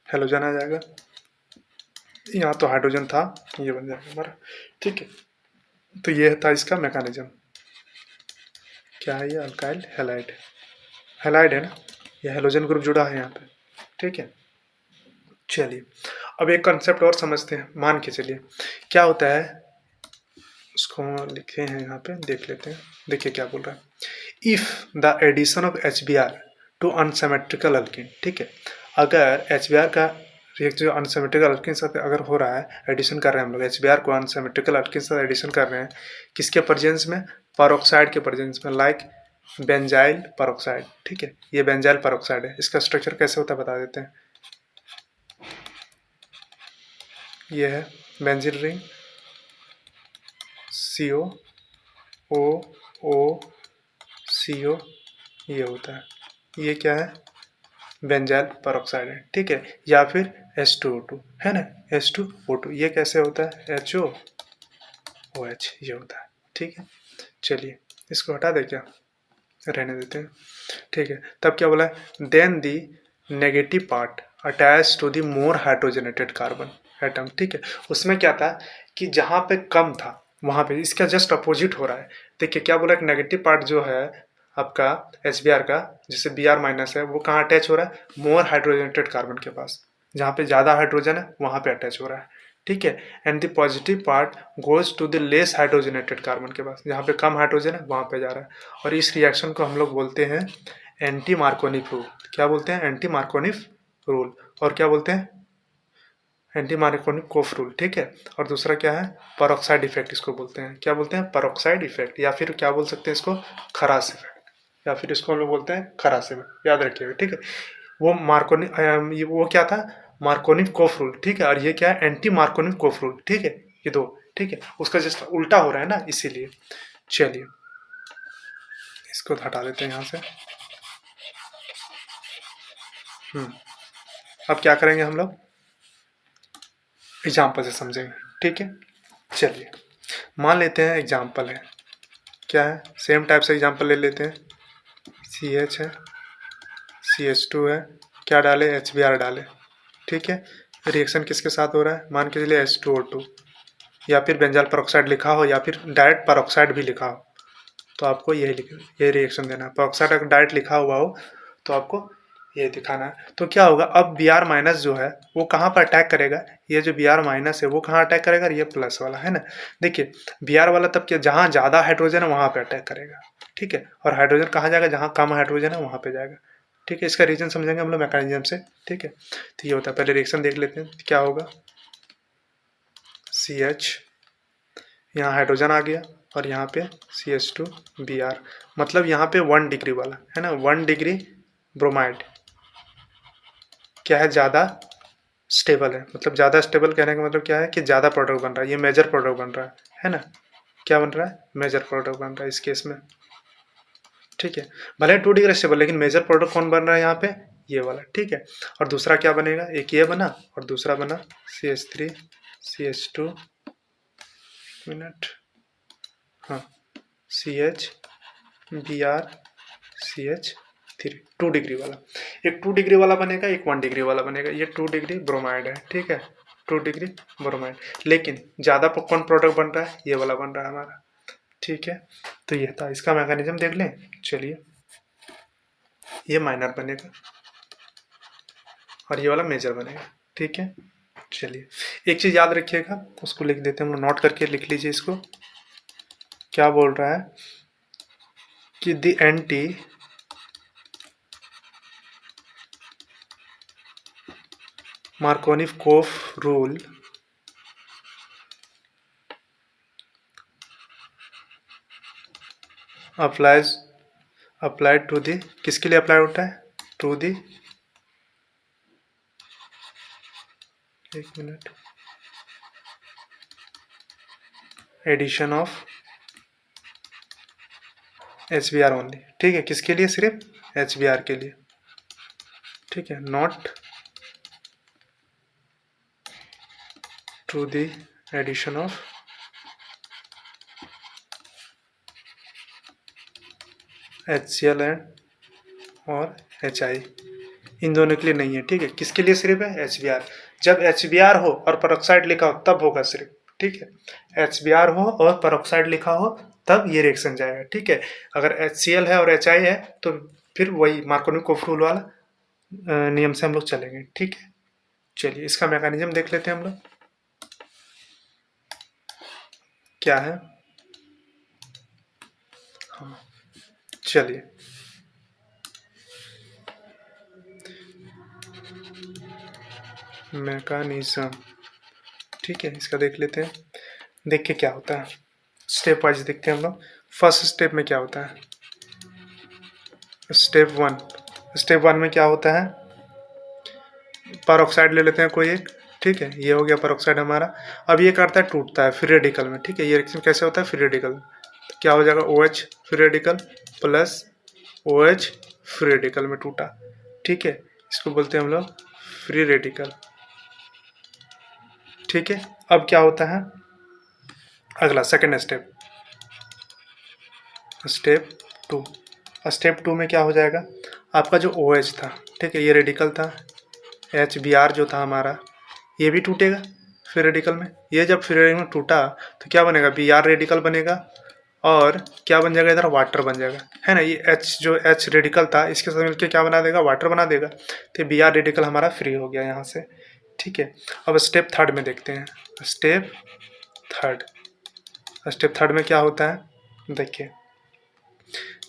हेलोजन आ जाएगा, यहाँ तो हाइड्रोजन था, ये बन जाएगा हमारा। ठीक है, तो ये था इसका मैकेनिज्म। क्या है ये, अल्काइल हैलाइड, हैलाइड है ना, ये हेलोजन ग्रुप जुड़ा है यहाँ पे। ठीक है, चलिए अब एक कंसेप्ट और समझते हैं। मान के चलिए क्या होता है, उसको लिखे हैं यहाँ पे, देख लेते हैं। देखिए क्या बोल रहा है, if the addition of HBr to unsymmetrical alkene. ठीक है, अगर HBr का रिएक्शन जो अनसिमेट्रिकल अल्किन साथ अगर हो रहा है, एडिशन कर रहे हैं हम लोग, HBr को अनसिमेट्रिकल अल्किन साथ एडिशन कर रहे हैं, किसके प्रेजेंस में, पेरोक्साइड के प्रेजेंस में, लाइक बेंजाइल पेरोक्साइड। ठीक है, ये बेंजाइल पेरोक्साइड है, इसका स्ट्रक्चर कैसे होता है बता देते हैं। ये है benzene ring, CO O O CO, ये होता है, ये क्या है, बेंजाइल पेरोक्साइड है। ठीक है, या फिर H2O2 है ना, H2O2, ये कैसे होता है, HOOH, ये होता है। ठीक है, चलिए इसको हटा दे, क्या रहने देते हैं। ठीक है, तब क्या बोला है, then the negative part attach to the more hydrogenated carbon atom, ठीक है। उसमें क्या था कि जहाँ पे कम था वहाँ पे इसका जस्ट अपोजिट हो रहा है। देखिए क्या बोला, एक नेगेटिव पार्ट जो है आपका एच बी आर का, जैसे बी आर माइनस है, वो कहाँ अटैच हो रहा है, मोर हाइड्रोजनेटेड कार्बन के पास, जहाँ पे ज़्यादा हाइड्रोजन है वहाँ पे अटैच हो रहा है, ठीक है। And the positive part goes to the less hydrogenated carbon के पास, जहाँ पे कम हाइड्रोजन है वहाँ पे जा रहा है। और इस रिएक्शन को हम लोग बोलते हैं एंटी मार्कोनिक रूल। क्या बोलते हैं, एंटी मार्कोनिक रूल। और क्या बोलते हैं, एंटी मार्कोनिक कोफ रूल, ठीक है। और दूसरा क्या है, परऑक्साइड इफेक्ट इसको बोलते हैं। क्या बोलते हैं, परऑक्साइड इफेक्ट, या फिर क्या बोल सकते हैं इसको, खरास इफेक्ट, या फिर इसको हम लोग बोलते हैं खरास इफेक्ट, याद रखिएगा, ठीक है। वो मार्कोनिक, वो क्या था, मार्कोनिक कोफ रूल, ठीक है। और ये क्या है, एंटी मार्कोनिक कोफ रूल, ठीक है। ये दो, ठीक है, उसका जस्ट उल्टा हो रहा है ना, इसीलिए। चलिए इसको हटा देते हैं यहाँ से। अब क्या करेंगे हम लोग, एग्जाम्पल से समझेंगे, ठीक है। चलिए मान लेते हैं एग्जाम्पल है, क्या है, सेम टाइप से एग्जाम्पल ले लेते हैं। सी एच है, सी एच टू है, क्या डाले, एच बी आर डाले, ठीक है। रिएक्शन किसके साथ हो रहा है, मान के चलिए एच टू ओ टू, या फिर बेंजाल पेरोक्साइड लिखा हो, या फिर डायरेक्ट पेरोक्साइड भी लिखा हो, तो आपको ये रिएक्शन देना है। पेरोक्साइड अगर डायरेक्ट लिखा हुआ हो तो आपको ये दिखाना है। तो क्या होगा, अब बी आर माइनस जो है वो कहाँ पर अटैक करेगा, ये जो बी आर माइनस है वो कहाँ अटैक करेगा, ये प्लस वाला है ना। देखिए बी आर वाला तब क्या, जहाँ ज़्यादा हाइड्रोजन है वहाँ पे अटैक करेगा, ठीक है। और हाइड्रोजन कहाँ जाएगा, जहाँ कम हाइड्रोजन है वहाँ पे जाएगा, ठीक है। इसका रीजन समझेंगे हम लोग मैकेनिज्म से, ठीक है। तो ये होता है, पहले रिएक्शन देख लेते हैं क्या होगा। सी एच, यहाँ हाइड्रोजन आ गया, और यहाँ पे C H two B R, मतलब यहाँ पे 1 डिग्री वाला है ना, 1 डिग्री ब्रोमाइड क्या है, ज़्यादा स्टेबल है। मतलब ज़्यादा स्टेबल कहने का मतलब क्या है कि ज़्यादा प्रोडक्ट बन रहा है, ये मेजर प्रोडक्ट बन रहा है ना। क्या बन रहा है, मेजर प्रोडक्ट बन रहा है इस केस में, ठीक है। भले 2 डिग्री स्टेबल, लेकिन मेजर प्रोडक्ट कौन बन रहा है यहाँ पे, ये वाला, ठीक है। और दूसरा क्या बनेगा, एक ये बना और दूसरा बना C H three C H two, minute, हाँ, C H B R C H three, 2 degree वाला। एक 2 डिग्री वाला बनेगा, एक 1 डिग्री वाला बनेगा। ये 2 डिग्री ब्रोमाइड है, ठीक है, 2 डिग्री ब्रोमाइड। लेकिन ज़्यादा कौन प्रोडक्ट बन रहा है, ये वाला बन रहा है हमारा, ठीक है। तो ये था, इसका मैकेनिज्म देख लें। चलिए ये माइनर बनेगा और ये वाला मेजर बनेगा, ठीक है। चलिए एक चीज़ याद रखिएगा, उसको लिख देते हैं हम लोग, नोट करके लिख लीजिए इसको। क्या बोल रहा है कि the anti Markovnikov rule applied to the, किसके लिए अप्लाई होता है, टू दी, एक minute, addition of H B R only, ठीक है। किसके लिए, सिर्फ एच बी आर के लिए, ठीक है। Not to the addition of H C L and और एच आई, इन दोनों के लिए नहीं है, ठीक है। किसके लिए सिर्फ है, एच बी आर। जब एच बी आर हो और पेरोक्साइड लिखा हो तब होगा सिर्फ, ठीक है। एच बी आर हो और पेरोक्साइड लिखा हो तब ये रिएक्शन जाएगा, ठीक है। अगर एच सी एल है और एच आई है तो फिर वही मार्कोनिक-कोफ रूल वाला नियम से हम लोग चलेंगे, ठीक है। चलिए इसका मैकेनिज्म देख लेते हैं हम लोग, क्या है। हाँ चलिए, मैकेनिज्म, ठीक है, इसका देख लेते हैं। देख के क्या होता है, स्टेप वाइज देखते हैं हम लोग। फर्स्ट स्टेप में क्या होता है, स्टेप वन में क्या होता है, पेरोक्साइड ले लेते हैं कोई एक, ठीक है। ये हो गया पेरोक्साइड हमारा। अब ये करता है, टूटता है फ्री रेडिकल में, ठीक है। ये रिएक्शन कैसे होता है, फ्री रेडिकल, तो क्या हो जाएगा, O H free radical plus O H free radical में टूटा, ठीक है। इसको बोलते हैं हम लोग फ्री रेडिकल, ठीक है। अब क्या होता है, अगला second step, step two. Step two में क्या हो जाएगा, आपका जो ओ एच था, ठीक है, ये रेडिकल था, एच बी आर जो था हमारा, ये भी टूटेगा फ्री रेडिकल में। ये जब फ्री रेडिकल में टूटा तो क्या बनेगा, बी आर रेडिकल बनेगा और क्या बन जाएगा, इधर वाटर बन जाएगा, है ना। ये एच जो एच रेडिकल था इसके साथ मिलकर क्या बना देगा, वाटर बना देगा। तो बी आर रेडिकल हमारा फ्री हो गया यहाँ से, ठीक है। अब स्टेप थर्ड में देखते हैं। स्टेप थर्ड में क्या होता है, देखिए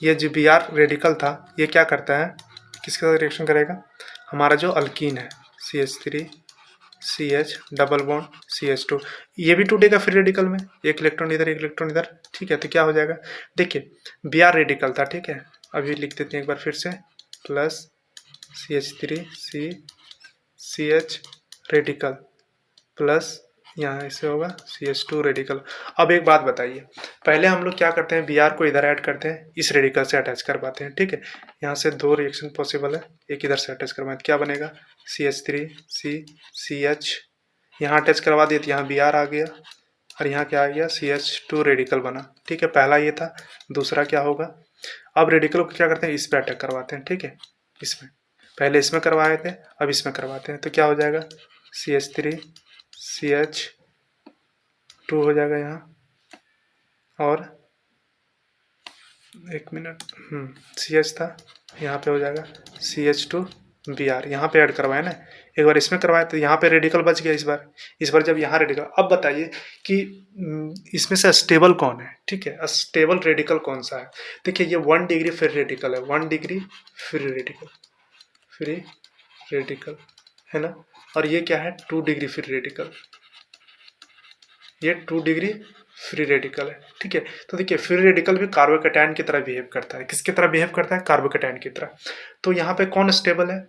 ये जो बी आर रेडिकल था ये क्या करता है, किसके साथ रिएक्शन करेगा, हमारा जो अल्कीन है CH3 CH double bond CH2, ये भी टूटेगा फ्री रेडिकल में, एक इलेक्ट्रॉन इधर एक इलेक्ट्रॉन इधर, ठीक है। तो क्या हो जाएगा, देखिए बी आर रेडिकल था, ठीक है। अभी लिख देते हैं एक बार फिर से, plus CH3 CH radical plus यहाँ ऐसे होगा CH2 रेडिकल। अब एक बात बताइए, पहले हम लोग क्या करते हैं, बी आर को इधर ऐड करते हैं, इस रेडिकल से अटैच करवाते हैं, ठीक है। यहाँ से दो रिएक्शन पॉसिबल है, एक इधर से अटैच करवाएं, क्या बनेगा CH3 CH, यहाँ अटैच करवा दिए तो यहाँ बी आर आ गया और यहाँ क्या आ गया CH2 रेडिकल बना, ठीक है। पहला ये था, दूसरा क्या होगा, अब रेडिकल को क्या करते हैं, इस पर अटैक करवाते हैं, ठीक है। इसमें पहले इसमें करवाए थे, अब इसमें करवाते हैं, तो क्या हो जाएगा CH3 CH2 हो जाएगा यहाँ, और एक मिनट CH था, यहाँ पे हो जाएगा CH2 Br, यहाँ पे ऐड करवाए ना, एक बार इसमें करवाए तो यहाँ पे रेडिकल बच गया, इस बार जब यहाँ रेडिकल। अब बताइए कि इसमें से स्टेबल कौन है, ठीक है, स्टेबल रेडिकल कौन सा है। देखिए ये 1 डिग्री फ्री रेडिकल है, 1 डिग्री फ्री रेडिकल है ना, और ये क्या है 2 डिग्री फ्री रेडिकल, ये 2 डिग्री फ्री रेडिकल है, ठीक है। तो देखिए फ्री रेडिकल भी कार्बोकैटायन की तरह बिहेव करता है, किसकी तरह बिहेव करता है, कार्बोकैटायन की तरह। तो यहाँ पे कौन स्टेबल है,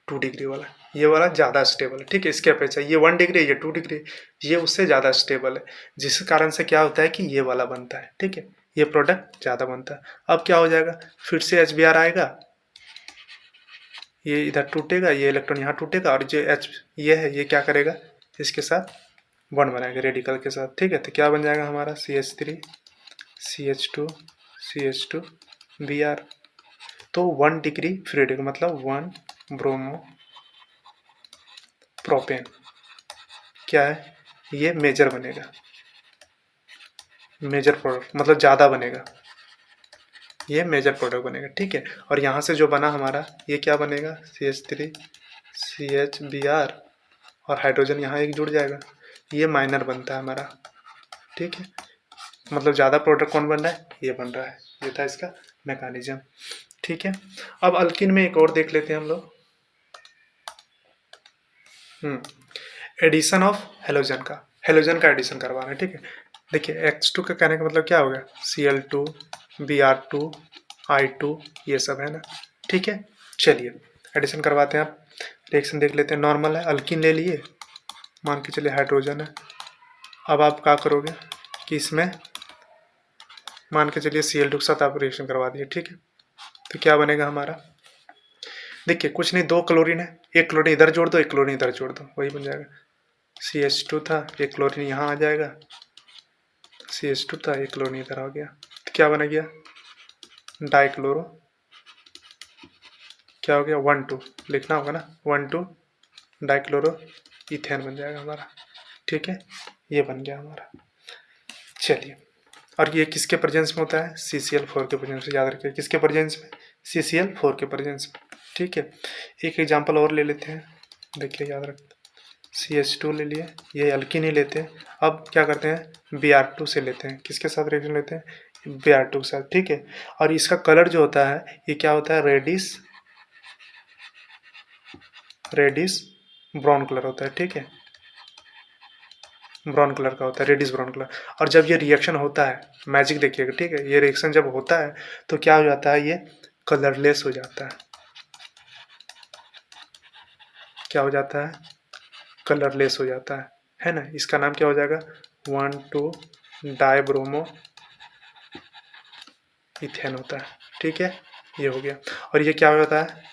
2 डिग्री वाला, ये वाला ज़्यादा स्टेबल है, ठीक है। इसके अपेक्षा ये 1 डिग्री, ये 2 डिग्री, ये उससे ज़्यादा स्टेबल है, जिस कारण से क्या होता है कि ये वाला बनता है, ठीक है, ये प्रोडक्ट ज़्यादा बनता है। अब क्या हो जाएगा, फिर से HBr आएगा, ये इधर टूटेगा, ये इलेक्ट्रॉन यहाँ टूटेगा, और जो H ये है ये क्या करेगा, इसके साथ बॉन्ड बनाएगा रेडिकल के साथ, ठीक है। तो क्या बन जाएगा हमारा CH3 CH2 Br। तो 1 डिग्री फ्री रेडिकल मतलब 1 ब्रोमो प्रोपेन क्या है, ये मेजर बनेगा, मेजर प्रोडक्ट मतलब ज़्यादा बनेगा, ये मेजर प्रोडक्ट बनेगा, ठीक है। और यहाँ से जो बना हमारा ये क्या बनेगा, CH3 CH Br, और हाइड्रोजन यहाँ एक जुड़ जाएगा, ये माइनर बनता है हमारा, ठीक है। मतलब ज़्यादा प्रोडक्ट कौन बन रहा है, ये बन रहा है, ये था इसका मैकेनिज्म, ठीक है। अब अल्किन में एक और देख लेते हैं हम लोग, एडिशन ऑफ हेलोजन का एडिशन करवाना है, ठीक है। देखिए X2 का कहने का मतलब क्या हो गया, Cl2 Br2 I2 ये सब है ना, ठीक है। चलिए एडिशन करवाते हैं, आप रिएक्शन देख लेते हैं। नॉर्मल है, अल्किन ले लिए, मान के चलिए हाइड्रोजन है। अब आप क्या करोगे कि इसमें मान के चलिए Cl2 के साथ आप रिएक्शन करवा दिए, ठीक है। तो क्या बनेगा हमारा, देखिए कुछ नहीं, 2 क्लोरीन है, एक क्लोरीन इधर जोड़ दो, एक क्लोरीन इधर जोड़ दो, वही बन जाएगा। CH2 था, एक क्लोरीन यहाँ आ जाएगा, CH2 था, एक क्लोरीन इधर आ गया, तो क्या बन गया, डाइक्लोरो, क्या हो गया 1,2 लिखना होगा ना, 1,2 डाइक्लोरो इथेन बन जाएगा हमारा, ठीक है। ये बन गया हमारा। चलिए, और ये किसके प्रेजेंस में होता है, CCl4 के प्रेजेंस में, याद रखिए किसके प्रेजेंस में, CCl4 के प्रेजेंस में, ठीक है। एक एग्जांपल और ले लेते हैं, देखिए याद रख, CH2 ले लिए, ये अल्किन ही लेते हैं। अब क्या करते हैं, Br2 से लेते हैं, किसके साथ रिएक्शन लेते हैं, Br2 के साथ, ठीक है। और इसका कलर जो होता है ये क्या होता है, रेडिश ब्राउन कलर होता है, ठीक है, ब्राउन कलर का होता है, रेडिश ब्राउन कलर। और जब ये रिएक्शन होता है, मैजिक देखिएगा, ठीक है, ये रिएक्शन जब होता है तो क्या हो जाता है, ये कलरलेस हो जाता है, क्या हो जाता है, कलरलेस हो जाता है ना। इसका नाम क्या हो जाएगा, 1,2 डाइब्रोमो इथेन होता है, ठीक है, ये हो गया। और ये क्या हो जाता है,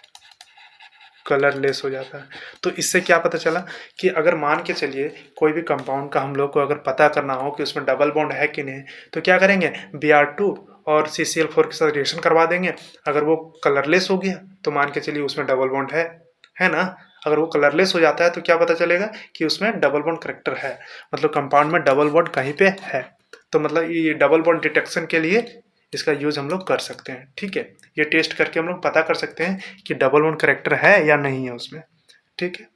कलरलेस हो जाता है। तो इससे क्या पता चला कि अगर मान के चलिए कोई भी कंपाउंड का हम लोग को अगर पता करना हो कि उसमें डबल बॉन्ड है कि नहीं, तो क्या करेंगे, Br2 और CCl4 के साथ रिएक्शन करवा देंगे, अगर वो कलरलेस हो गया तो मान के चलिए उसमें डबल बॉन्ड है ना। अगर वो कलरलेस हो जाता है तो क्या पता चलेगा कि उसमें डबल बॉन्ड करेक्टर है, मतलब कंपाउंड में डबल बॉन्ड कहीं पे है। तो मतलब ये डबल बॉन्ड डिटेक्शन के लिए इसका यूज हम लोग कर सकते हैं। ठीक है, ये टेस्ट करके हम लोग पता कर सकते हैं कि डबल बॉन्ड करेक्टर है या नहीं है उसमें। ठीक है,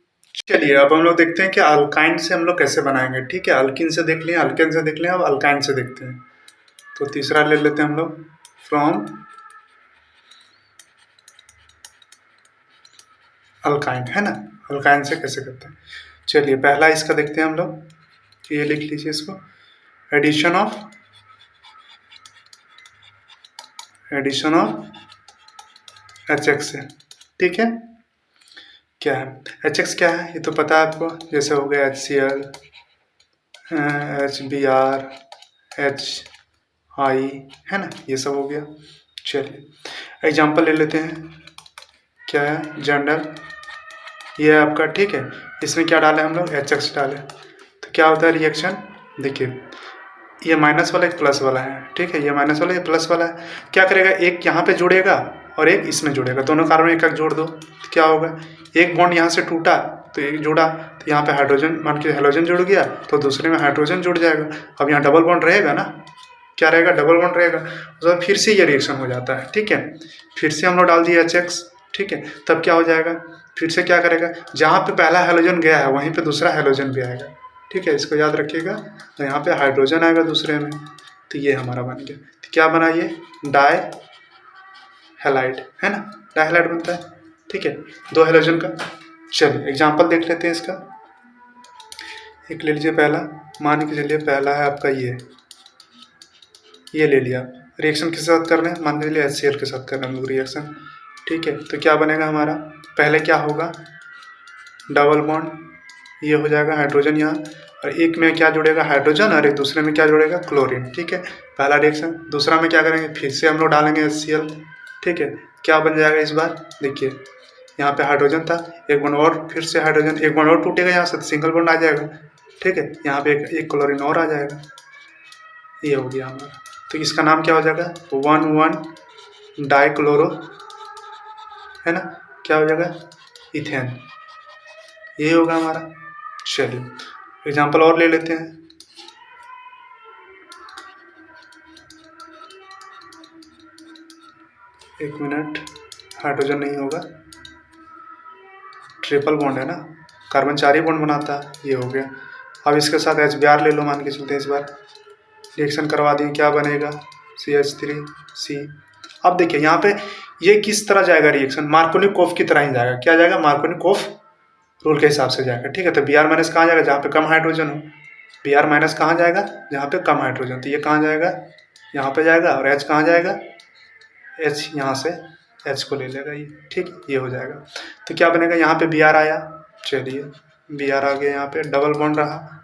चलिए अब हम लोग देखते हैं कि अल्काइन से हम लोग कैसे बनाएंगे। ठीक है, अल्किन से देख लिए, अल्केन से देख लिए, अब अल्काइन से देखते हैं। तो तीसरा ले लेते हैं हम लोग, फ्रॉम अल्काइन, है ना। अल्काइन से कैसे करते हैं, चलिए पहला इसका देखते हैं हम लोग। ये लिख लीजिए इसको, एडिशन ऑफ HX से। ठीक है, क्या है HX, क्या है ये तो पता है आपको, जैसे हो गया HCl, HBr, HI, है ना, ये सब हो गया। चलिए एग्जांपल ले लेते हैं, क्या है जनरल, ये है आपका। ठीक है, इसमें क्या डाले हम लोग, HX डाले, तो क्या होता है रिएक्शन, देखिए ये माइनस वाला एक प्लस वाला है। ठीक है, ये माइनस वाला ये प्लस वाला है, क्या करेगा, एक यहाँ पे जुड़ेगा और एक इसमें जुड़ेगा, दोनों कार्बन एक एक जोड़ दो, तो क्या होगा, एक बॉन्ड यहाँ से टूटा तो एक जुड़ा, तो यहाँ पे हाइड्रोजन, मान के हेलोजन जुड़ गया तो दूसरे में हाइड्रोजन जुड़ जाएगा। अब यहाँ डबल बॉन्ड रहेगा ना, क्या रहेगा, डबल बॉन्ड रहेगा, तो फिर से ये रिएक्शन हो जाता है। ठीक है, फिर से हम लोग डाल दिए HX। ठीक है, तब क्या हो जाएगा, फिर से क्या करेगा, जहाँ पे पहला हेलोजन गया है वहीं पे दूसरा हेलोजन भी आएगा। ठीक है, इसको याद रखिएगा, तो यहाँ पे हाइड्रोजन आएगा दूसरे में, तो ये हमारा बन गया। तो क्या बना ये, डाई हैलाइड, है ना, डाई हैलाइड बनता है। ठीक है, दो हेलोजन का। चलिए एग्जांपल देख लेते हैं इसका, एक ले लीजिए पहला, मान के चलिए पहला है आपका ये ले लिया, रिएक्शन किसके साथ कर रहे हैं, मान लीजिए HCl के साथ कर रहे हैं हम लोग रिएक्शन। ठीक है, तो क्या बनेगा हमारा, पहले क्या होगा, डबल बॉन्ड, ये हो जाएगा हाइड्रोजन यहाँ, और एक में क्या जुड़ेगा, हाइड्रोजन, और एक दूसरे में क्या जुड़ेगा, क्लोरीन। ठीक है, पहला रिएक्शन। दूसरा में क्या करेंगे, फिर से हम लोग डालेंगे HCl। ठीक है, क्या बन जाएगा इस बार, देखिए यहाँ पे हाइड्रोजन था, एक बॉन्ड और, फिर से हाइड्रोजन, एक बॉन्ड और टूटेगा यहाँ से, सिंगल बॉन्ड आ जाएगा। ठीक है, यहाँ पे एक क्लोरीन और आ जाएगा, ये हो गया हमारा। तो इसका नाम क्या हो जाएगा, 1,1 डाइक्लोरो, है ना, क्या हो जाएगा, इथेन, ये होगा हमारा। चलिए एग्जाम्पल और ले लेते हैं, एक मिनट, हाइड्रोजन नहीं होगा, ट्रिपल बॉन्ड है ना, कार्बन 4 ही बॉन्ड बनाता है, ये हो गया। अब इसके साथ HBr ले लो, मान के चलते हैं, इस बार रिएक्शन करवा दिए, क्या बनेगा, CH3C। अब देखिए यहाँ पे ये किस तरह जाएगा रिएक्शन, मार्कोनिकोफ की तरह ही जाएगा, क्या जाएगा, मार्कोनिकोफ रूल के हिसाब से जाएगा। ठीक है, तो Br माइनस कहाँ जाएगा, जहाँ पे कम हाइड्रोजन हो, Br माइनस कहाँ जाएगा, जहाँ पे कम हाइड्रोजन, तो ये कहाँ जाएगा, यहाँ पे जाएगा, और H कहाँ जाएगा, H यहाँ से H को ले लेगा ये। ठीक, ये हो जाएगा। तो क्या बनेगा, यहाँ पे Br आया, चलिए Br आ गया, यहाँ पे डबल बॉन्ड रहा,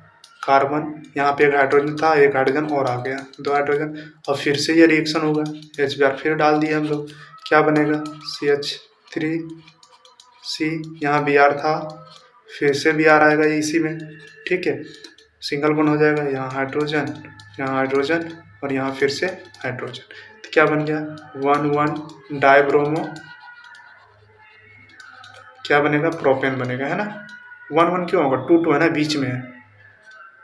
कार्बन, यहाँ पे एक हाइड्रोजन था, एक हाइड्रोजन और आ गया, 2 हाइड्रोजन, और फिर से ये रिएक्शन होगा, HBr फिर डाल दिए हम लोग, क्या बनेगा, CH3C, यहाँ Br था, फिर से Br आएगा ये इसी में। ठीक है, सिंगल बॉन्ड हो जाएगा, यहाँ हाइड्रोजन, और यहाँ फिर से हाइड्रोजन, तो क्या बन गया, 1,1 डाइब्रोमो, क्या बनेगा, प्रोपेन बनेगा, है ना। 1,1 क्यों होगा, 2,2 है ना, बीच में है,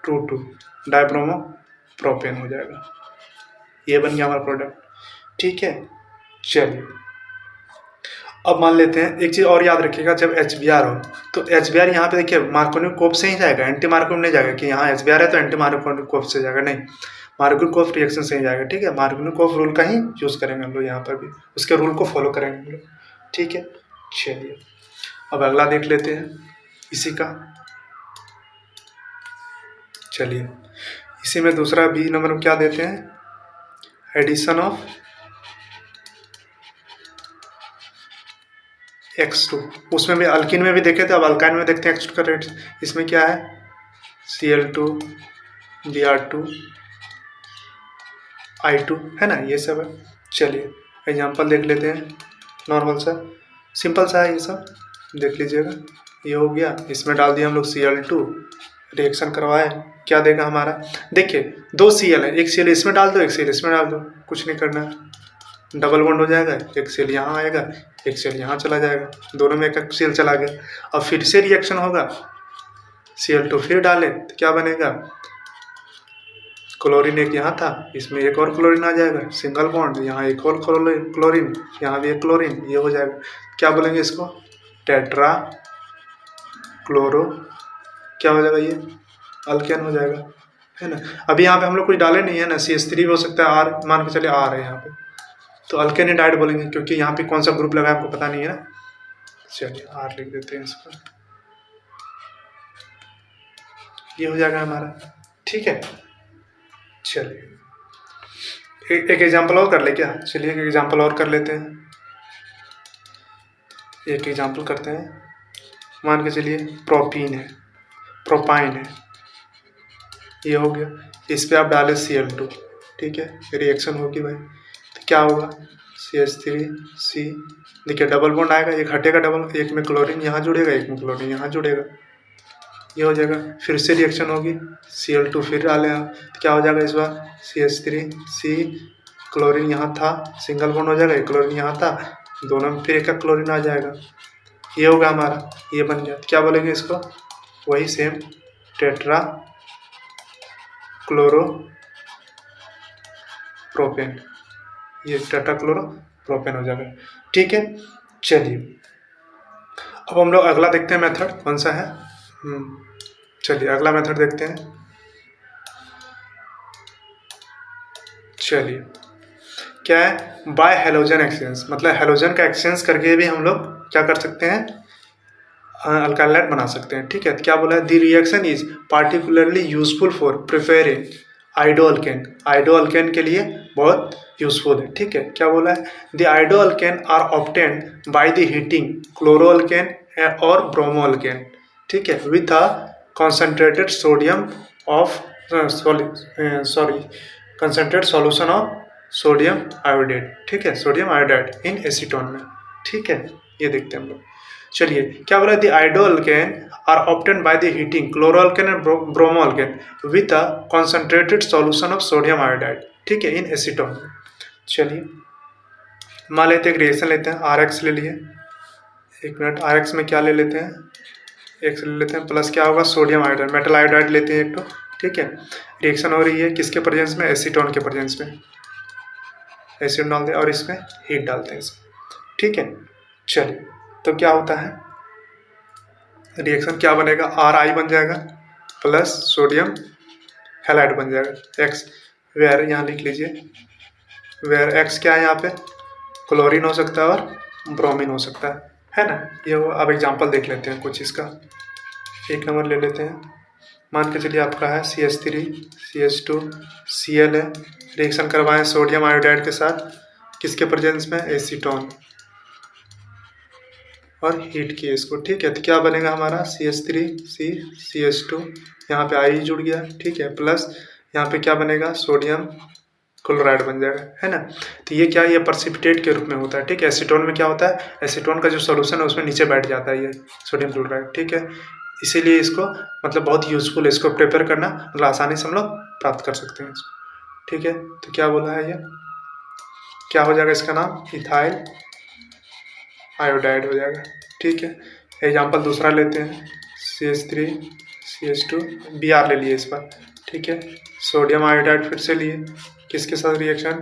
2,2 डाइब्रोमो प्रोपेन हो जाएगा, ये बन गया हमारा प्रोडक्ट। ठीक है, चलिए अब मान लेते हैं, एक चीज़ और याद रखिएगा, जब HBr हो तो HBr यहाँ पे देखिए मार्कोनिकोफ से ही जाएगा, एंटी मार्कोनिक नहीं जाएगा कि यहाँ HBr है तो एंटी मार्कोनिकोफ से जाएगा, नहीं, मार्कोनिकोफ रिएक्शन से ही जाएगा। ठीक है, मार्कोनिकोफ रूल का ही यूज़ करेंगे हम लोग यहाँ पर भी, उसके रूल को फॉलो करेंगे हम लोग। ठीक है, चलिए अब अगला देख लेते हैं इसी का, चलिए इसी में दूसरा B नंबर में क्या देते हैं, एडिशन ऑफ X2, उसमें भी अल्किन में भी देखे थे, अब अल्काइन में देखते हैं X2 का रेट। इसमें क्या है, Cl2 Br2 I2, है ना, ये सब है। चलिए एग्जांपल देख लेते हैं, नॉर्मल सा सिंपल सा है, ये सब देख लीजिएगा, ये हो गया, इसमें डाल दिया हम लोग Cl2, रिएक्शन करवाए, क्या देगा हमारा, देखिए 2 Cl है, एक Cl इसमें डाल दो, एक Cl इसमें डाल दो, कुछ नहीं करना है, डबल बॉन्ड हो जाएगा, एक Cl यहाँ आएगा, एक सेल यहाँ चला जाएगा, दोनों में एक सेल चला गया। अब फिर से रिएक्शन होगा, Cl2 फिर डालें तो क्या बनेगा, क्लोरीन एक यहाँ था, इसमें एक और क्लोरीन आ जाएगा, सिंगल बॉन्ड, यहाँ एक और क्लोरीन, यहाँ भी एक क्लोरीन, ये हो जाएगा। क्या बोलेंगे इसको, टेट्रा क्लोरो, क्या हो जाएगा, ये अल्केन हो जाएगा, है ना। अभी यहाँ पे हम लोग कुछ डाले नहीं है ना, CH3 भी हो सकता है, R मान के चलिए R है यहाँ पे, तो अल्केनिडाइड बोलेंगे, क्योंकि यहाँ पे कौन सा ग्रुप लगा है हमको पता नहीं है ना। चलिए R लिख देते हैं इसको, ये हो जाएगा हमारा, ठीक है। चलिए एक एग्जांपल और कर ले क्या, चलिए एक एग्जांपल और कर लेते हैं, एक एग्जांपल करते हैं। मान के चलिए प्रोपीन है, प्रोपाइन है, ये हो गया, इस पे आप डालें Cl2, ठीक है, रिएक्शन होगी भाई, तो क्या होगा, CH3C, देखिए डबल बॉन्ड आएगा, एक हटेगा डबल, एक में क्लोरीन यहाँ जुड़ेगा, एक में क्लोरीन यहाँ जुड़ेगा, ये हो जाएगा। फिर से रिएक्शन होगी, Cl2 फिर डालें आप, तो क्या हो जाएगा इस बार, CH3C, क्लोरीन यहाँ था, सिंगल बॉन्ड हो जाएगा, एक क्लोरीन यहाँ था, दोनों में फिर एक का क्लोरीन आ जाएगा, ये होगा हमारा, ये बन गया। क्या बोलेंगे इसको, वही सेम टेट्रा क्लोरो प्रोपेन, ये टेट्रा क्लोरो प्रोपेन हो जाएगा, ठीक है। चलिए अब हम लोग अगला देखते हैं मेथड, कौन सा है, चलिए अगला मेथड देखते हैं। चलिए क्या है, बाय हेलोजन एक्सचेंज, मतलब हेलोजन का एक्सचेंज करके भी हम लोग क्या कर सकते हैं, अल्काइलाइड बना सकते हैं, ठीक है। तो क्या बोला है, the reaction is particularly useful for preparing iodoalkane, iodoalkane के लिए बहुत यूजफुल है, ठीक है। क्या बोला है, the iodoalkane are obtained by the heating chloroalkane और ब्रोमोअल्केन, ठीक है, with a concentrated sodium of concentrated solution of sodium iodide, ठीक है, सोडियम आयोडाइड इन एसीटोन में, ठीक है। ये देखते हैं हम लोग, चलिए क्या बोला, the iodoalkane are obtained by the heating chloroalkane and bromoalkane with a concentrated solution of sodium iodide, ठीक है, इन एसीटोन में। चलिए मान लेते हैं, रिएक्शन लेते हैं, RX ले लिए, एक मिनट, RX में क्या ले लेते हैं, एक्स ले लेते हैं, प्लस क्या होगा, सोडियम आयोडाइड, मेटल आयोडाइड लेते हैं एक तो, ठीक है। रिएक्शन हो रही है किसके प्रेजेंस में, एसीटोन के प्रेजेंस में, एसिड डालते हैं और इसमें हीट डालते हैं इसमें, ठीक है। चलिए तो क्या होता है, रिएक्शन क्या बनेगा, RI बन जाएगा प्लस सोडियम हैलाइड बन जाएगा, X वेयर, यहाँ लिख लीजिए, वेयर X क्या है यहाँ पे, क्लोरीन हो सकता है और ब्रोमीन हो सकता है ना। ये वो, अब एग्जांपल देख लेते हैं कुछ इसका, एक नंबर ले लेते हैं, मान के चलिए आपका है CH3 CH2 Cl है, रिएक्शन करवाएं सोडियम आयोडाइड के साथ, किसके प्रेजेंस में, एसीटोन, और हीट किए इसको, ठीक है। तो क्या बनेगा हमारा, CH3C CH2, यहाँ पे I जुड़ गया, ठीक है, प्लस यहाँ पे क्या बनेगा, सोडियम क्लोराइड बन जाएगा, है ना। तो ये क्या, ये प्रेसिपिटेट के रूप में होता है, ठीक है। एसीटोन में क्या होता है, एसीटोन का जो सॉल्यूशन है उसमें नीचे बैठ जाता है ये सोडियम क्लोराइड, ठीक है। इसीलिए इसको मतलब बहुत यूजफुल है, इसको प्रिपेयर करना मतलब आसानी से हम लोग प्राप्त कर सकते हैं इसको, ठीक है। तो क्या बोला है, ये क्या हो जाएगा, इसका नाम इथाइल आयोडाइड हो जाएगा, ठीक है। एग्जाम्पल दूसरा लेते हैं, CH3 CH2 Br ले लिए इस बार, ठीक है, सोडियम आयोडाइड फिर से लिए, किसके साथ रिएक्शन,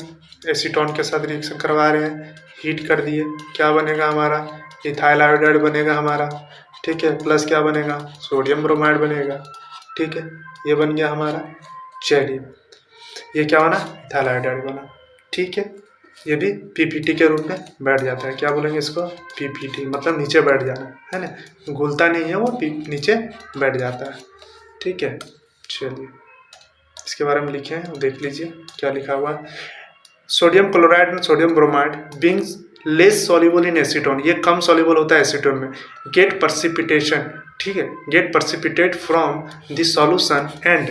एसीटोन के साथ रिएक्शन करवा रहे हैं, हीट कर दिए, क्या बनेगा हमारा, इथाइल आयोडाइड बनेगा हमारा, ठीक है, प्लस क्या बनेगा, सोडियम ब्रोमाइड बनेगा, ठीक है, ये बन गया हमारा। चलिए ये क्या बना, इथाइल आयोडाइड बना, ठीक है। ये भी PPT के रूप में बैठ जाता है, क्या बोलेंगे इसको, PPT, मतलब नीचे बैठ जाना, है ना, घुलता नहीं है वो, नीचे बैठ जाता है, ठीक है। चलिए इसके बारे में लिखे हैं, देख लीजिए क्या लिखा हुआ है, sodium chloride and sodium bromide being less soluble in acetone, ये कम सॉल्युबल होता है एसीटोन में, गेट प्रेसिपिटेशन, ठीक है, get precipitate from the solution and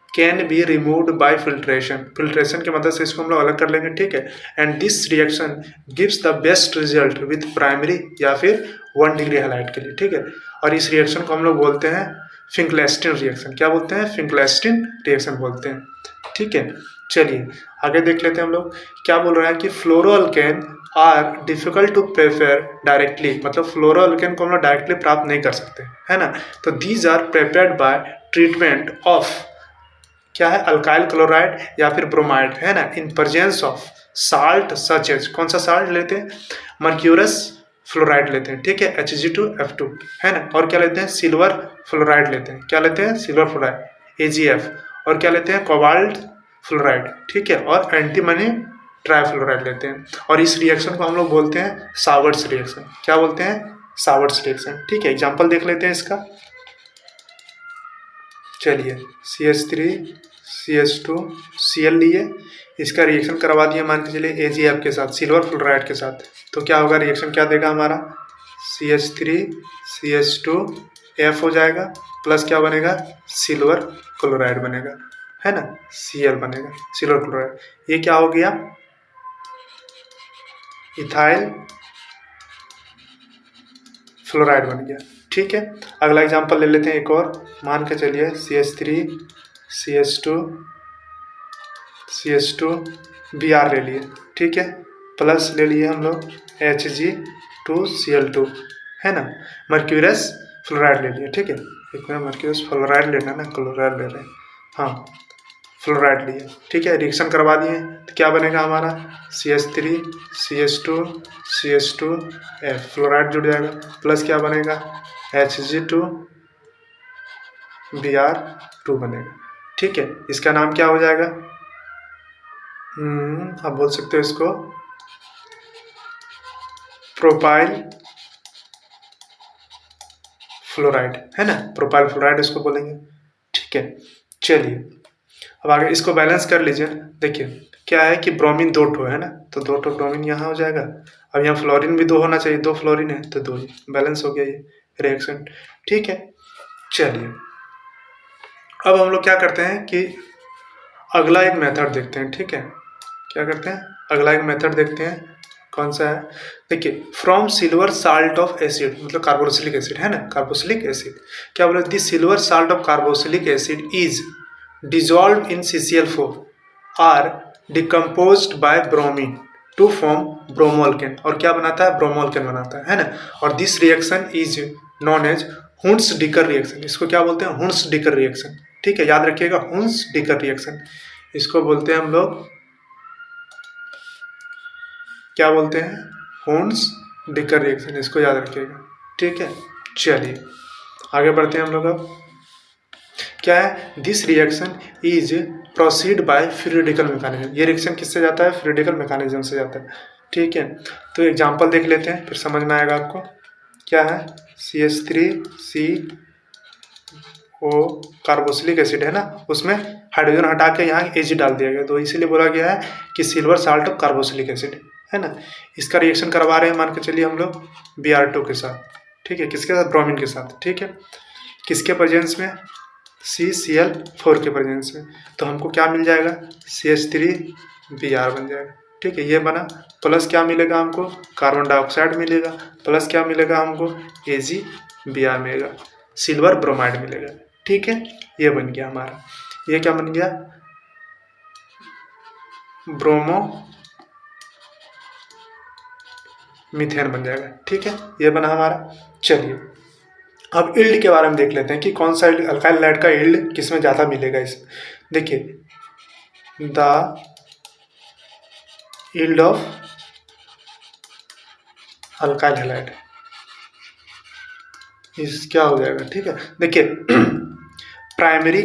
can be removed by filtration, filtration की मदद से इसको हम लोग अलग कर लेंगे, ठीक है। And this reaction gives the best result with primary या फिर 1 डिग्री हैलाइड के लिए, ठीक है। और इस रिएक्शन को हम लोग बोलते हैं फिंकलेस्टीन रिएक्शन, क्या बोलते हैं, फिंकलेस्टीन रिएक्शन बोलते हैं, ठीक है। चलिए आगे देख लेते हैं हम लोग। क्या बोल रहा है कि fluoroalkane are difficult to prepare directly, मतलब फ्लोरोअल्केन को हम लोग डायरेक्टली प्राप्त नहीं कर सकते, है ना। तो these are prepared by treatment of क्या है, अल्काइल क्लोराइड या फिर ब्रोमाइड, है ना, in presence of salt such as, कौन सा साल्ट लेते हैं, मर्क्यूरस फ्लोराइड लेते हैं, ठीक है, Hg2F2, है ना। और क्या लेते हैं, सिल्वर फ्लोराइड लेते हैं, क्या लेते हैं, सिल्वर फ्लोराइड AgF। और क्या लेते हैं, कोबाल्ट फ्लोराइड, ठीक है, और एंटीमनी ट्राइफ्लोराइड लेते हैं। और इस रिएक्शन को हम लोग बोलते हैं सावर्ट्स रिएक्शन। क्या बोलते हैं, सावर्ट्स रिएक्शन, ठीक है। एग्जाम्पल देख लेते हैं इसका। चलिए CH3 CH2 Cl लिए, इसका रिएक्शन करवा दिए मान के चलिए AgF के साथ, सिल्वर फ्लोराइड के साथ। तो क्या होगा, रिएक्शन क्या देगा हमारा, CH3 CH2 F हो जाएगा, प्लस क्या बनेगा, सिल्वर क्लोराइड बनेगा, है ना, Cl बनेगा, सिल्वर क्लोराइड। ये क्या हो गया, इथाइल फ्लोराइड बन गया, ठीक है। अगला एग्जांपल ले लेते हैं एक और, मान के चलिए CH3 CH2 Br ले लिए, ठीक है, प्लस ले लिए हम लोग Hg2Cl2, है ना, मर्क्यूरस फ्लोराइड ले लिए, ठीक है। एक में मर्क्यूरस फ्लोराइड लेना ना, क्लोराइड ले रहे हैं, हाँ फ्लोराइड लिए, ठीक है। रिएक्शन करवा दिए तो क्या बनेगा हमारा, CH3 CH2 फ्लोराइड जुड़ जाएगा, प्लस क्या बनेगा, Hg2Br2 बनेगा, ठीक है। इसका नाम क्या हो जाएगा, आप बोल सकते हो इसको प्रोपाइल फ्लोराइड, है ना, प्रोपाइल फ्लोराइड इसको बोलेंगे, ठीक है। चलिए अब आगे इसको बैलेंस कर लीजिए। देखिए क्या है कि ब्रोमीन 2 ठो है ना, तो 2 ठो ब्रोमीन यहाँ हो जाएगा। अब यहाँ फ्लोरीन भी 2 होना चाहिए, 2 फ्लोरीन है तो 2 बैलेंस हो गया ये रिएक्शन, ठीक है। चलिए अब हम लोग क्या करते हैं कि अगला एक मेथड देखते हैं, ठीक है। क्या करते हैं, अगला एक मेथड देखते हैं, कौन सा है, देखिए from silver salt of acid, मतलब कार्बोक्सिलिक एसिड, है ना, कार्बोक्सिलिक एसिड। क्या बोले, this silver salt of carboxylic acid is dissolved in CCl4 are decomposed by bromine to form bromoalkane, और क्या बनाता है, ब्रोमोअल्केन बनाता है ना। और this reaction is known as Hunsdiecker reaction, इसको क्या बोलते हैं, हुंस डिकर रिएक्शन, ठीक है, याद रखिएगा, हुंस डिकर रिएक्शन इसको बोलते हैं हम लोग, क्या बोलते हैं, हुंस डिकर रिएक्शन, इसको याद रखिएगा, ठीक है। चलिए आगे बढ़ते हैं हम लोग। अब क्या है, this reaction is proceed by free radical mechanism, ये रिएक्शन किससे जाता है, फ्री रेडिकल मैकेनिज्म से जाता है, ठीक है। तो एग्जांपल देख लेते हैं फिर समझ में आएगा आपको। क्या है, CH3CO कार्बोक्सिलिक एसिड है ना, उसमें हाइड्रोजन हटा के यहाँ Ag डाल दिया गया, तो इसीलिए बोला गया है कि silver salt of carboxylic acid, है ना। इसका रिएक्शन करवा रहे हैं मान के चलिए हम लोग Br2 के साथ, ठीक है, किसके साथ, ब्रोमीन के साथ, ठीक है, किसके प्रेजेंस में, CCl4 के प्रेजेंस में। तो हमको क्या मिल जाएगा, CH3Br बन जाएगा, ठीक है, ये बना, प्लस क्या मिलेगा हमको, कार्बन डाइऑक्साइड मिलेगा, प्लस क्या मिलेगा हमको, AgBr मिलेगा, सिल्वर ब्रोमाइड मिलेगा, ठीक है। ये बन गया हमारा, ये क्या बन गया, ब्रोमो मीथेन बन जाएगा, ठीक है, ये बना हमारा। चलिए अब इल्ड के बारे में देख लेते हैं कि कौन सा अल्काइल हैलाइड का इल्ड किसमें ज़्यादा मिलेगा। इस देखिए the yield of alkyl halide इस क्या हो जाएगा, ठीक है। देखिए प्राइमरी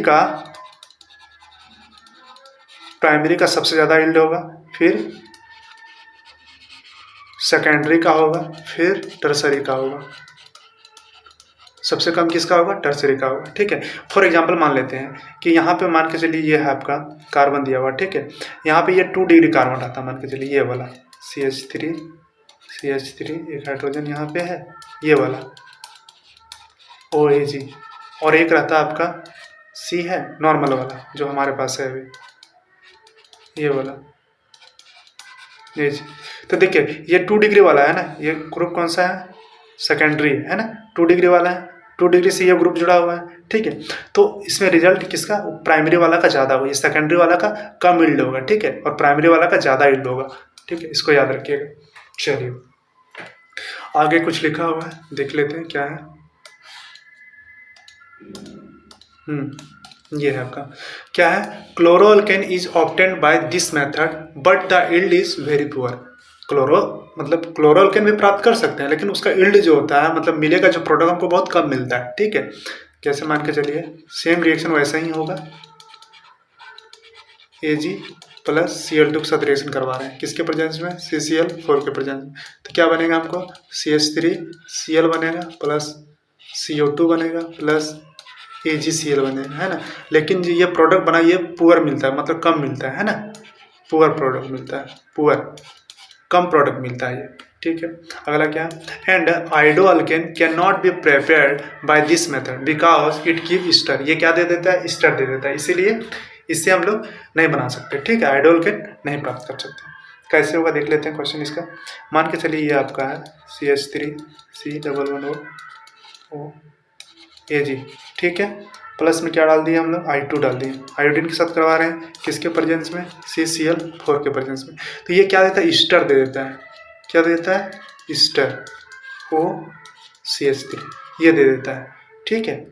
का सबसे ज़्यादा इल्ड होगा, फिर सेकेंडरी का होगा, फिर टर्सरी का होगा, सबसे कम किसका होगा, टर्सरी का होगा, ठीक है। फॉर एग्जांपल मान लेते हैं कि यहाँ पे मान के चलिए ये है आपका कार्बन दिया हुआ, ठीक है, यहाँ पे ये 2 डिग्री कार्बन रहता है, मान के चलिए ये वाला CH3 एक हाइड्रोजन यहाँ पे है, ये वाला OAG, और एक रहता है आपका C है नॉर्मल वाला जो हमारे पास है अभी, ये वाला एज। तो देखिए ये 2 डिग्री वाला है ना, ये ग्रुप कौन सा है, सेकेंडरी है ना, 2 डिग्री वाला है, 2 डिग्री से ये ग्रुप जुड़ा हुआ है, ठीक है। तो इसमें रिजल्ट किसका, प्राइमरी वाला का ज़्यादा होगा, सेकेंडरी वाला का कम यील्ड होगा, ठीक है, और प्राइमरी वाला का ज़्यादा यील्ड होगा, ठीक है, इसको याद रखिएगा। चलिए आगे कुछ लिखा हुआ है, देख लेते हैं क्या है। ये है आपका, क्या है, chloroalkane is obtained by this method but the yield is very poor. मतलब क्लोरोअल्केन भी प्राप्त कर सकते हैं, लेकिन उसका यील्ड जो होता है, मतलब मिलेगा जो प्रोडक्ट, हमको बहुत कम मिलता है, ठीक है। कैसे मान के चलिए, सेम रिएक्शन वैसा ही होगा, Ag प्लस Cl2 के साथ रिएक्शन करवा रहे हैं, किसके प्रेजेंस में, CCl4 के प्रेजेंस में। तो क्या बनेगा हमको, CH3Cl बनेगा प्लस CO2 बनेगा प्लस AgCl बनेगा, है ना। लेकिन ये प्रोडक्ट बना, ये पुअर मिलता है, मतलब कम मिलता है ना, पुअर प्रोडक्ट मिलता है, पुअर कम प्रोडक्ट मिलता है ये, ठीक है। अगला क्या, and iodoalkane can not be prepared by this method because it give ester. ये क्या दे देता है, स्टर दे देता है, इसीलिए इससे हम लोग नहीं बना सकते, ठीक है, आइडोअल्केन नहीं प्राप्त कर सकते। कैसे होगा देख लेते हैं क्वेश्चन इसका। मान के चलिए ये आपका है CH3C11O Ag, ठीक है, प्लस में क्या डाल दिया हम लोग, I2 डाल दिए, आयोडीन के साथ करवा रहे हैं, किसके प्रेजेंस में, CCl4 के प्रेजेंस में। तो ये क्या देता है, ईस्टर दे देता है, क्या देता है, ईस्टर OCH3 ये दे देता है, ठीक है।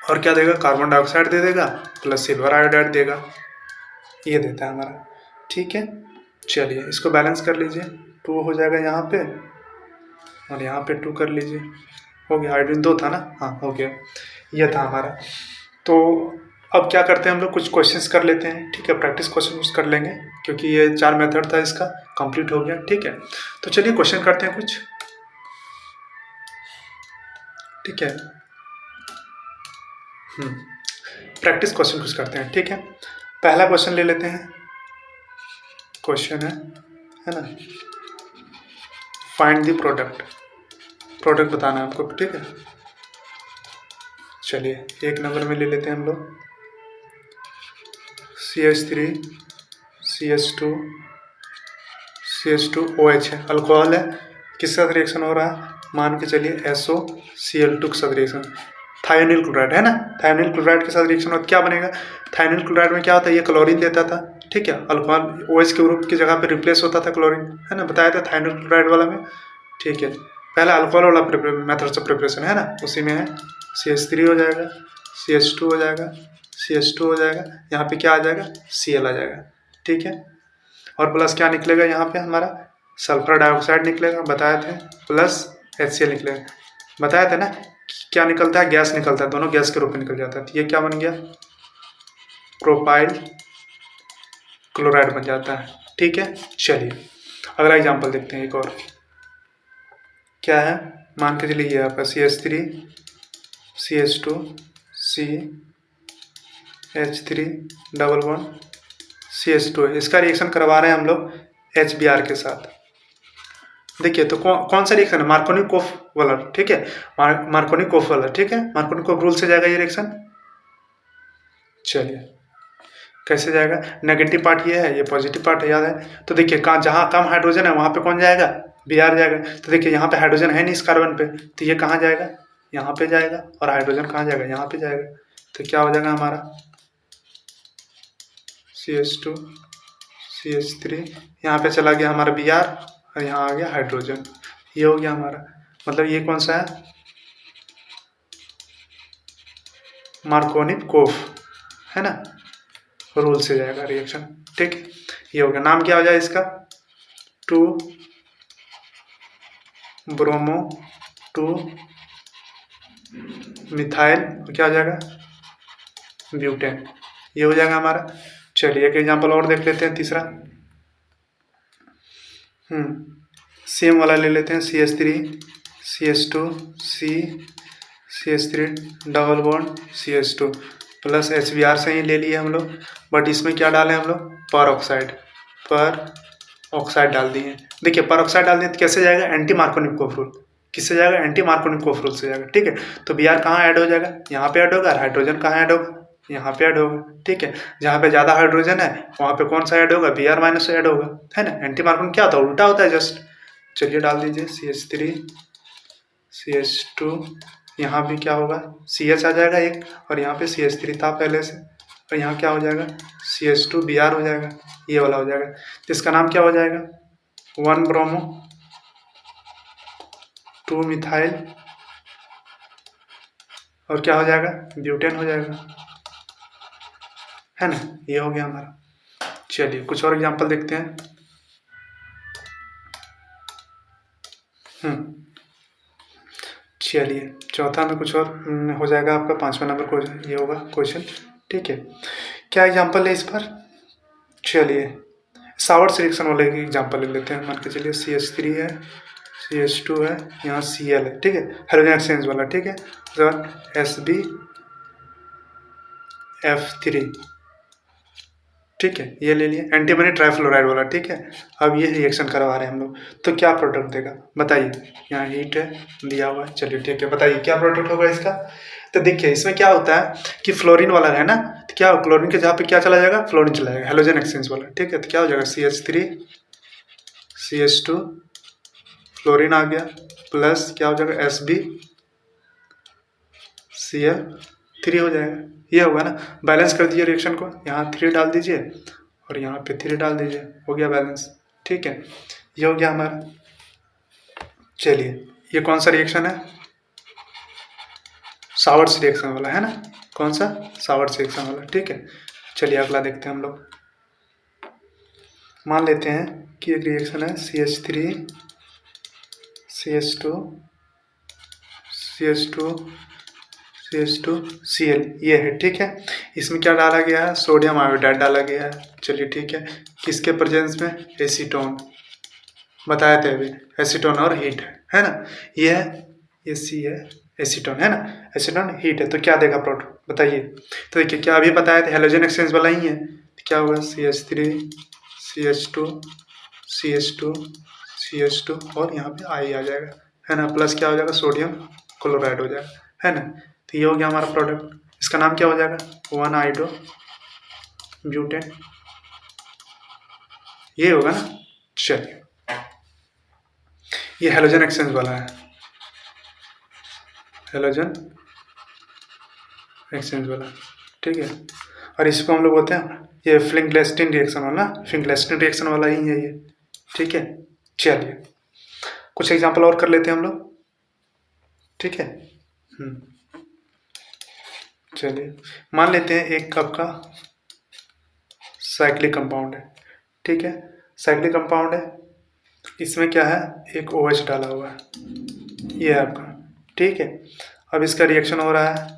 और क्या देगा, कार्बन डाइऑक्साइड दे देगा प्लस सिल्वर आयोडाइड देगा, ये देता है हमारा, ठीक है। चलिए इसको बैलेंस कर लीजिए, 2 हो जाएगा यहाँ पे और यहाँ पे 2 कर लीजिए, हो गया। आयोडीन 2 था ना, हाँ हो गया, ये था हमारा। तो अब क्या करते हैं हम लोग, कुछ क्वेश्चंस कर लेते हैं, ठीक है, प्रैक्टिस क्वेश्चन कर लेंगे, क्योंकि ये 4 मेथड था, इसका कंप्लीट हो गया, ठीक है। तो चलिए क्वेश्चन करते हैं कुछ, ठीक है। प्रैक्टिस क्वेश्चन कुछ करते हैं, ठीक है। पहला क्वेश्चन ले लेते हैं, क्वेश्चन है ना, फाइंड द प्रोडक्ट बताना है आपको, ठीक है। चलिए 1 नंबर में ले लेते हैं हम लोग, CH3 CH2OH है, अल्कोहल है, किसके साथ रिएक्शन हो रहा है, मान के चलिए SOCl2 के साथ रिएक्शन, थायोनिल क्लोराइड है ना, थायोनिल क्लोराइड के साथ रिएक्शन होता है, क्या बनेगा, थायोनिल क्लोराइड में क्या होता है, ये क्लोरीन देता था, ठीक है, अल्कोहल OH के ग्रुप की जगह पे रिप्लेस होता था क्लोरीन, है ना, बताया था थायोनिल क्लोराइड वाला में, ठीक है। पहला अल्कोहल वाला मेथड से प्रिपरेशन है ना, उसी में है, CH3 हो जाएगा, CH2 हो जाएगा, CH2 हो जाएगा, यहाँ पे क्या आ जाएगा, Cl आ जाएगा, ठीक है। और प्लस क्या निकलेगा, यहाँ पे हमारा सल्फर डाइऑक्साइड निकलेगा, बताए थे, प्लस HCl निकलेगा, बताया था ना, क्या निकलता है, गैस निकलता है, दोनों गैस के रूप में निकल जाता है, तो ये क्या बन गया, प्रोपाइल क्लोराइड बन जाता है, ठीक है। चलिए अगला एग्जाम्पल देखते हैं, एक और क्या है, मान के चलिए ये आपका CH3 CH2 CH3 double bond CH2 है, इसका रिएक्शन करवा रहे हैं हम लोग HBr के साथ। देखिए तो कौन सा रिएक्शन है, मार्कोनिकोफ वाला, ठीक है, मार्कोनिकोफ वाला, ठीक है, मार्कोनिकोफ रूल से जाएगा ये रिएक्शन। चलिए कैसे जाएगा, नेगेटिव पार्ट ये है, ये पॉजिटिव पार्ट है, याद है। तो देखिए जहाँ कम हाइड्रोजन है वहाँ पे कौन जाएगा, Br जाएगा। तो देखिए यहाँ पे हाइड्रोजन है नहीं इस कार्बन पे, तो ये कहाँ जाएगा, यहाँ पे जाएगा, और हाइड्रोजन कहाँ जाएगा, यहाँ पे जाएगा। तो क्या हो जाएगा हमारा CH2 CH3, यहाँ पे चला गया हमारा Br और यहाँ आ गया हाइड्रोजन, ये हो गया हमारा, मतलब ये कौन सा है, मार्कोनिकोफ है ना, रूल से जाएगा रिएक्शन, ठीक, ये हो गया। नाम क्या हो जाए इसका, 2 ब्रोमो 2 मिथाइल, क्या हो जाएगा, ब्यूटेन, ये हो जाएगा हमारा। चलिए एक एग्जांपल और देख लेते हैं, तीसरा सेम वाला ले लेते हैं, CH3 CH2 CH3 double bond CH2 plus HBr से ही ले लिए हम लोग, बट इसमें क्या डालें हम लोग, पर ऑक्साइड डाल दिए। देखिए पर ऑक्साइड डाल दिए तो कैसे जाएगा, एंटी मार्कोनिकोफ रूल, किससे जाएगा, एंटी मार्कोनिकोफ रूल से जाएगा, ठीक है। तो Br कहाँ ऐड हो जाएगा, यहाँ पे ऐड होगा, और हाइड्रोजन कहाँ ऐड होगा, यहाँ पे ऐड होगा, ठीक है। जहाँ पे ज़्यादा हाइड्रोजन है वहाँ पे कौन सा ऐड होगा, Br माइनस ऐड होगा, है ना। एंटी मार्कोन क्या होता है, उल्टा होता है जस्ट। चलिए डाल दीजिए CH3 CH2 यहाँ भी क्या होगा, CH आ जाएगा एक, और यहाँ पे CH3 था पहले से, और यहाँ क्या हो जाएगा, CH2Br हो जाएगा, ये वाला हो जाएगा। तो इसका नाम क्या हो जाएगा, 1 ब्रोमो 2 मिथाइल, और क्या हो जाएगा, ब्यूटेन हो जाएगा, है ना। ये हो गया हमारा। चलिए कुछ और एग्जांपल देखते हैं। चलिए चौथा में कुछ और हो जाएगा आपका, 5वां नंबर को ये होगा क्वेश्चन, ठीक है। क्या एग्जांपल है इस पर, चलिए सावर्ट्स रिएक्शन वाले की एग्जांपल ले लेते हैं। मान के चलिए CH3 है, CH2 है, यहाँ Cl है, ठीक है, हाइड्रोजन एक्सचेंज वाला, ठीक है। SbF3, ठीक है, ये ले लिए, एंटीमनी ट्राइफ्लोराइड वाला, ठीक है। अब ये रिएक्शन करवा रहे हैं हम लोग, तो क्या प्रोडक्ट देगा बताइए। यहाँ हीट है दिया हुआ है, चलिए ठीक है, बताइए क्या प्रोडक्ट होगा इसका। तो देखिए इसमें क्या होता है कि फ्लोरीन वाला है ना, तो क्या क्लोरीन के जहाँ पे क्या चला जाएगा, फ्लोरीन चला जाएगा, हेलोजन एक्सचेंज वाला, ठीक है। तो क्या हो जाएगा, CH3 CH2 फ्लोरीन आ गया, प्लस क्या हो जाएगा, SbCl3 हो जाएगा, ये होगा ना। बैलेंस कर दीजिए रिएक्शन को, यहाँ 3 डाल दीजिए और यहाँ पे 3 डाल दीजिए, हो गया बैलेंस, ठीक है। ये हो गया हमारा। चलिए ये कौन सा रिएक्शन है, सावर्ट्स रिएक्शन वाला है ना, कौन सा, सावर्ट्स रिएक्शन वाला, ठीक है। चलिए अगला देखते हैं हम लोग। मान लेते हैं कि एक रिएक्शन है CH3 CH2 CH2 CH2 Cl, ये है, ठीक है। इसमें क्या डाला गया है, सोडियम आयोडाइड डाला गया है, चलिए ठीक है। किसके प्रेजेंस में, एसीटोन, बताए थे अभी, एसीटोन और हीट है ना, ये है, ये C है, एसीटोन है ना, एसीटोन हीट है, तो क्या देगा प्रोडक्ट बताइए। तो देखिए क्या अभी बताए थे, हेलोजन एक्सचेंज वाला ही है, तो क्या होगा, CH3 CH2 CH2 CH2 और यहाँ पे I आ जाएगा, है ना, प्लस क्या हो जाएगा, सोडियम क्लोराइड हो जाएगा, है ना। तो ये हो गया हमारा प्रोडक्ट, इसका नाम क्या हो जाएगा, 1-आइडो ब्यूटेन, ये होगा ना। चलिए ये हेलोजन एक्सचेंज वाला है, हेलोजन एक्सचेंज वाला, ठीक है। और इसको हम लोग बोलते हैं ये फिंकलेस्टीन रिएक्शन वाला, फिंकलेस्टीन रिएक्शन वाला ही है ये, ठीक है। चलिए कुछ एग्जांपल और कर लेते हैं हम लोग, ठीक है। चलिए मान लेते हैं एक कप का साइक्लिक कंपाउंड है, ठीक है, साइक्लिक कंपाउंड है, इसमें क्या है, एक OH डाला हुआ है, ये है आपका, ठीक है। अब इसका रिएक्शन हो रहा है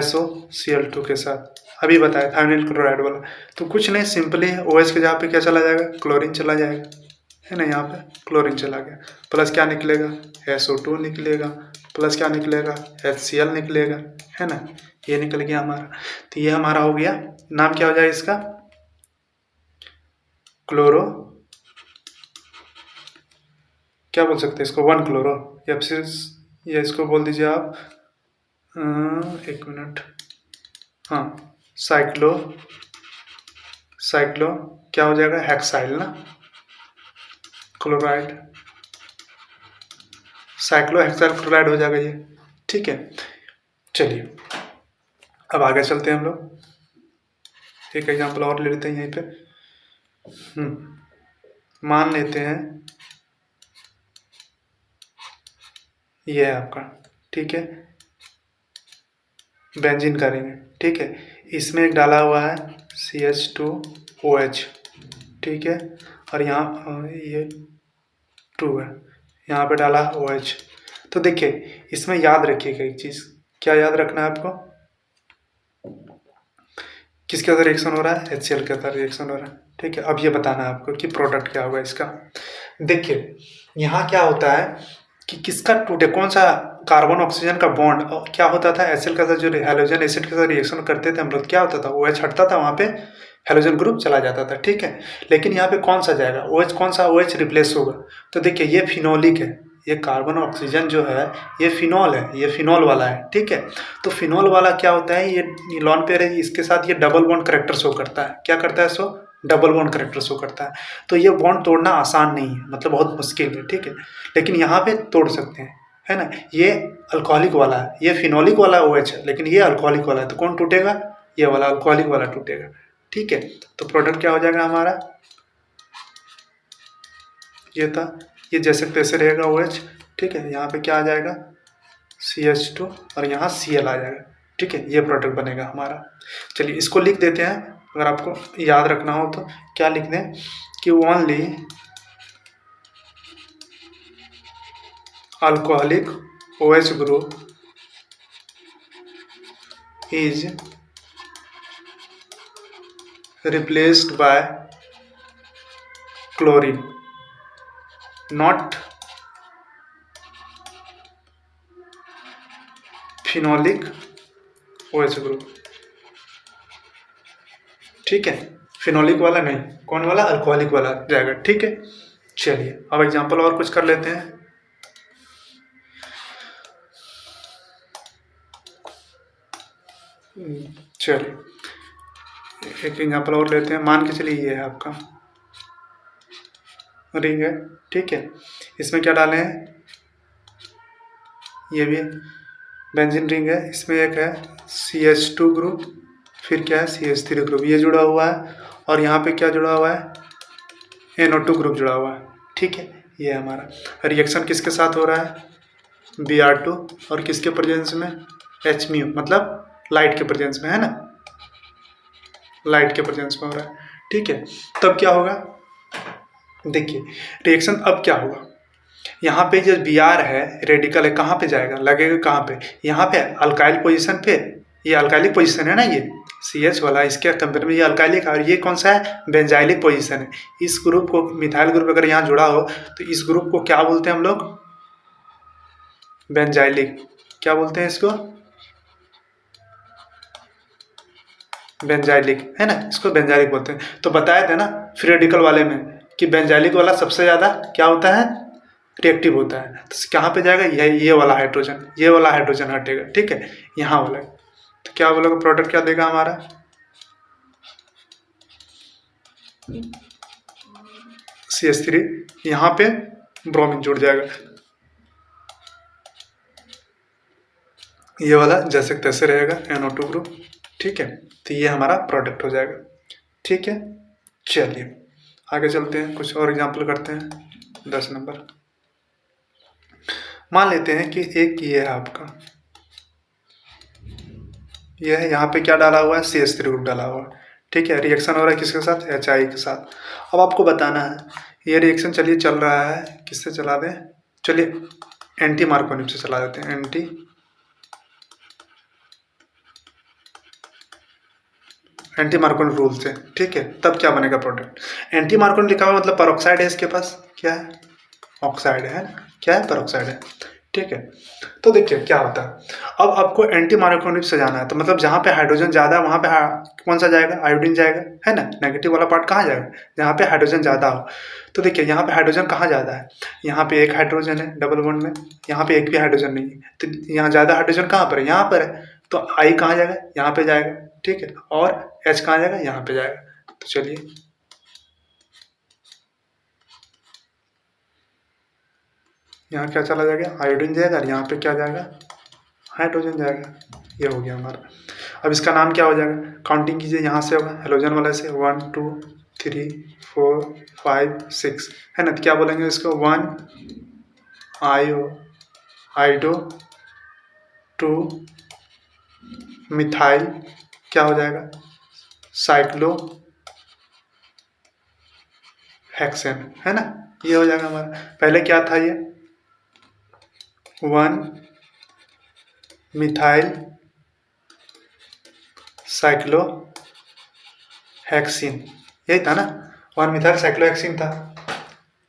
SOCl2 के साथ, अभी बताया थायमिल क्लोराइड वाला। तो कुछ नहीं, सिंपली OH के जहाँ पे क्या चला जाएगा, क्लोरीन चला जाएगा, है ना, यहाँ पे क्लोरीन चला गया, प्लस क्या निकलेगा, SO2 निकलेगा, प्लस क्या निकलेगा, HCl निकलेगा, है ना, ये निकल गया हमारा। तो ये हमारा हो गया, नाम क्या हो जाएगा इसका, क्लोरो, क्या बोल सकते हैं इसको, 1 क्लोरो, या फिर ये इसको बोल दीजिए आप, एक मिनट, हाँ, साइक्लो क्या हो जाएगा, हेक्साइल ना, क्लोराइड, साइक्लो हेक्साइल क्लोराइड हो जाएगा ये, ठीक है। चलिए अब आगे चलते हैं हम लोग, एक एग्जांपल और ले लेते हैं यहीं पे। मान लेते हैं ये है आपका, ठीक है, बेंजीन का रिंग है, ठीक है, इसमें एक डाला हुआ है CH2OH, ठीक है, और यहाँ ये 2 है, यहाँ पे डाला OH। तो देखिए इसमें याद रखिएगा एक चीज़, क्या याद रखना है आपको, किसके साथ रिएक्शन हो रहा है, HCl के साथ रिएक्शन हो रहा है, ठीक है। अब ये बताना है आपको कि प्रोडक्ट क्या होगा इसका। देखिए यहाँ क्या होता है कि किसका टूटे, कौन सा कार्बन ऑक्सीजन का बॉन्ड क्या होता था, HCl के साथ जो हेलोजन एसिड के साथ रिएक्शन करते थे हम लोग, क्या होता था, OH हटता था, वहाँ पे हेलोजन ग्रुप चला जाता था, ठीक है। लेकिन यहाँ पे कौन सा जाएगा, OH, कौन सा OH रिप्लेस होगा। तो देखिए ये फिनोलिक है, ये कार्बन ऑक्सीजन जो है ये फिनॉल है, ये फिनॉल वाला है, ठीक है। तो फिनॉल वाला क्या होता है, ये लॉन पेयर है, इसके साथ ये डबल बॉन्ड करेक्टर शो करता है, क्या करता है, सो डबल बॉन्ड करेक्टर शो करता है। तो ये बॉन्ड तोड़ना आसान नहीं है, मतलब बहुत मुश्किल है, ठीक है, लेकिन यहाँ पे तोड़ सकते हैं, है ना। ये अल्कोहलिक वाला है, ये फिनोलिक वाला OH है, लेकिन ये अल्कोहलिक वाला है, तो कौन टूटेगा? ये वाला अल्कोहलिक वाला टूटेगा। ठीक है, तो प्रोडक्ट क्या हो जाएगा हमारा? ये था, ये जैसे तैसे रहेगा OH। ठीक है, यहाँ पे क्या आ जाएगा? CH2 और यहाँ Cl आ जाएगा। ठीक है, ये प्रोडक्ट बनेगा हमारा। चलिए इसको लिख देते हैं, अगर आपको याद रखना हो तो क्या लिख दें कि only alcoholic OH group is replaced by chlorine, not phenolic OH group. ठीक है, फिनोलिक वाला नहीं, कौन वाला? अल्कोहलिक वाला जाएगा। ठीक है, चलिए अब एग्जांपल और कुछ कर लेते हैं। चलिए एक एग्जांपल और लेते हैं। मान के चलिए ये है आपका रिंग है। ठीक है, इसमें क्या डाले हैं? ये भी बेंजीन रिंग है, इसमें एक है CH2 ग्रुप, फिर क्या है CH3 ग्रुप, ये जुड़ा हुआ है, और यहाँ पे क्या जुड़ा हुआ है? NO2 ग्रुप जुड़ा हुआ है। ठीक है, ये हमारा रिएक्शन किसके साथ हो रहा है? Br2 और किसके प्रेजेंस में? Hmu, मतलब लाइट के प्रेजेंस में, है ना? लाइट के प्रेजेंस में हो रहा है। ठीक है, तब क्या होगा? देखिए रिएक्शन अब क्या होगा? यहाँ पे जो Br है रेडिकल है, कहाँ पे जाएगा? लगेगा कहाँ पे? यहाँ पे अल्काइल पोजीशन पे। ये अल्काइलिक पोजीशन है ना, ये CH वाला, इसके कंपेयर में ये अल्काइलिक है, और ये कौन सा है? बेंजाइलिक पोजीशन है। इस ग्रुप को, मिथाइल ग्रुप अगर यहाँ जुड़ा हो तो इस ग्रुप को क्या बोलते हैं हम लोग? बेंजाइलिक। क्या बोलते हैं इसको? बेंजाइलिक, है ना, इसको बेंजाइलिक बोलते हैं। तो बताए थे ना फ्री रेडिकल वाले में कि बेंजाइलिक वाला सबसे ज़्यादा क्या होता है? रिएक्टिव होता है। तो कहाँ पे जाएगा? ये वाला हाइड्रोजन, ये वाला हाइड्रोजन हटेगा। ठीक है, यहाँ वाला। तो क्या बोलोगे? प्रोडक्ट क्या देगा हमारा? CH3, यहाँ पे ब्रोमीन जुड़ जाएगा, ये वाला जैसे तैसे रहेगा NO2 ग्रुप। ठीक है, तो ये हमारा प्रोडक्ट हो जाएगा। ठीक है, चलिए आगे चलते हैं, कुछ और एग्जांपल करते हैं। 10 नंबर मान लेते हैं कि एक ये है आपका, ये है, यहाँ पे क्या डाला हुआ है? CH3 ग्रुप डाला हुआ है। ठीक है, रिएक्शन हो रहा है किसके साथ? HI के साथ। अब आपको बताना है ये रिएक्शन, चलिए चल रहा है, किससे चला दें? चलिए एंटी मार्कोनिक से चला देते हैं, एंटी मार्कोनिक रूल से। ठीक है, तब क्या बनेगा प्रोडक्ट? एंटी मार्कोनिक लिखा हुआ मतलब पेरोक्साइड है, इसके पास क्या है? ऑक्साइड है ना, क्या है? पेरोक्साइड है। ठीक है, तो देखिए क्या होता है। अब आपको एंटी मार्कोनिक से जाना है, तो मतलब जहाँ पे हाइड्रोजन ज़्यादा है वहाँ पे कौन सा जाएगा? आयोडीन जाएगा, है ना। नेगेटिव वाला पार्ट कहाँ जाएगा? जहाँ पे हाइड्रोजन ज़्यादा हो। तो देखिए यहाँ पे हाइड्रोजन कहाँ ज़्यादा है? यहाँ पे एक हाइड्रोजन है डबल बॉन्ड में, यहाँ पे एक भी हाइड्रोजन नहीं है, तो यहाँ ज़्यादा हाइड्रोजन कहाँ पर है? यहाँ पर है। तो आई कहाँ जाएगा? यहाँ पे जाएगा। ठीक है, और एच कहाँ जाएगा? यहाँ पे जाएगा। तो चलिए यहाँ क्या चला जाएगा? आयोडीन जाएगा, और यहाँ पे क्या जाएगा? हाइड्रोजन जाएगा। ये हो गया हमारा। अब इसका नाम क्या हो जाएगा? काउंटिंग कीजिए, यहाँ से होगा हेलोजन वाला से 1 2 3 4 5 6, है ना। तो क्या बोलेंगे इसको? 1 आयो हाइड्रो 2 मिथाइल, क्या हो जाएगा? साइक्लो हेक्सेन, है ना। ये हो जाएगा हमारा। पहले क्या था ये? 1 मिथाइल साइक्लो हेक्सिन, यही था ना, 1 मिथाइल साइक्लो हेक्सिन था।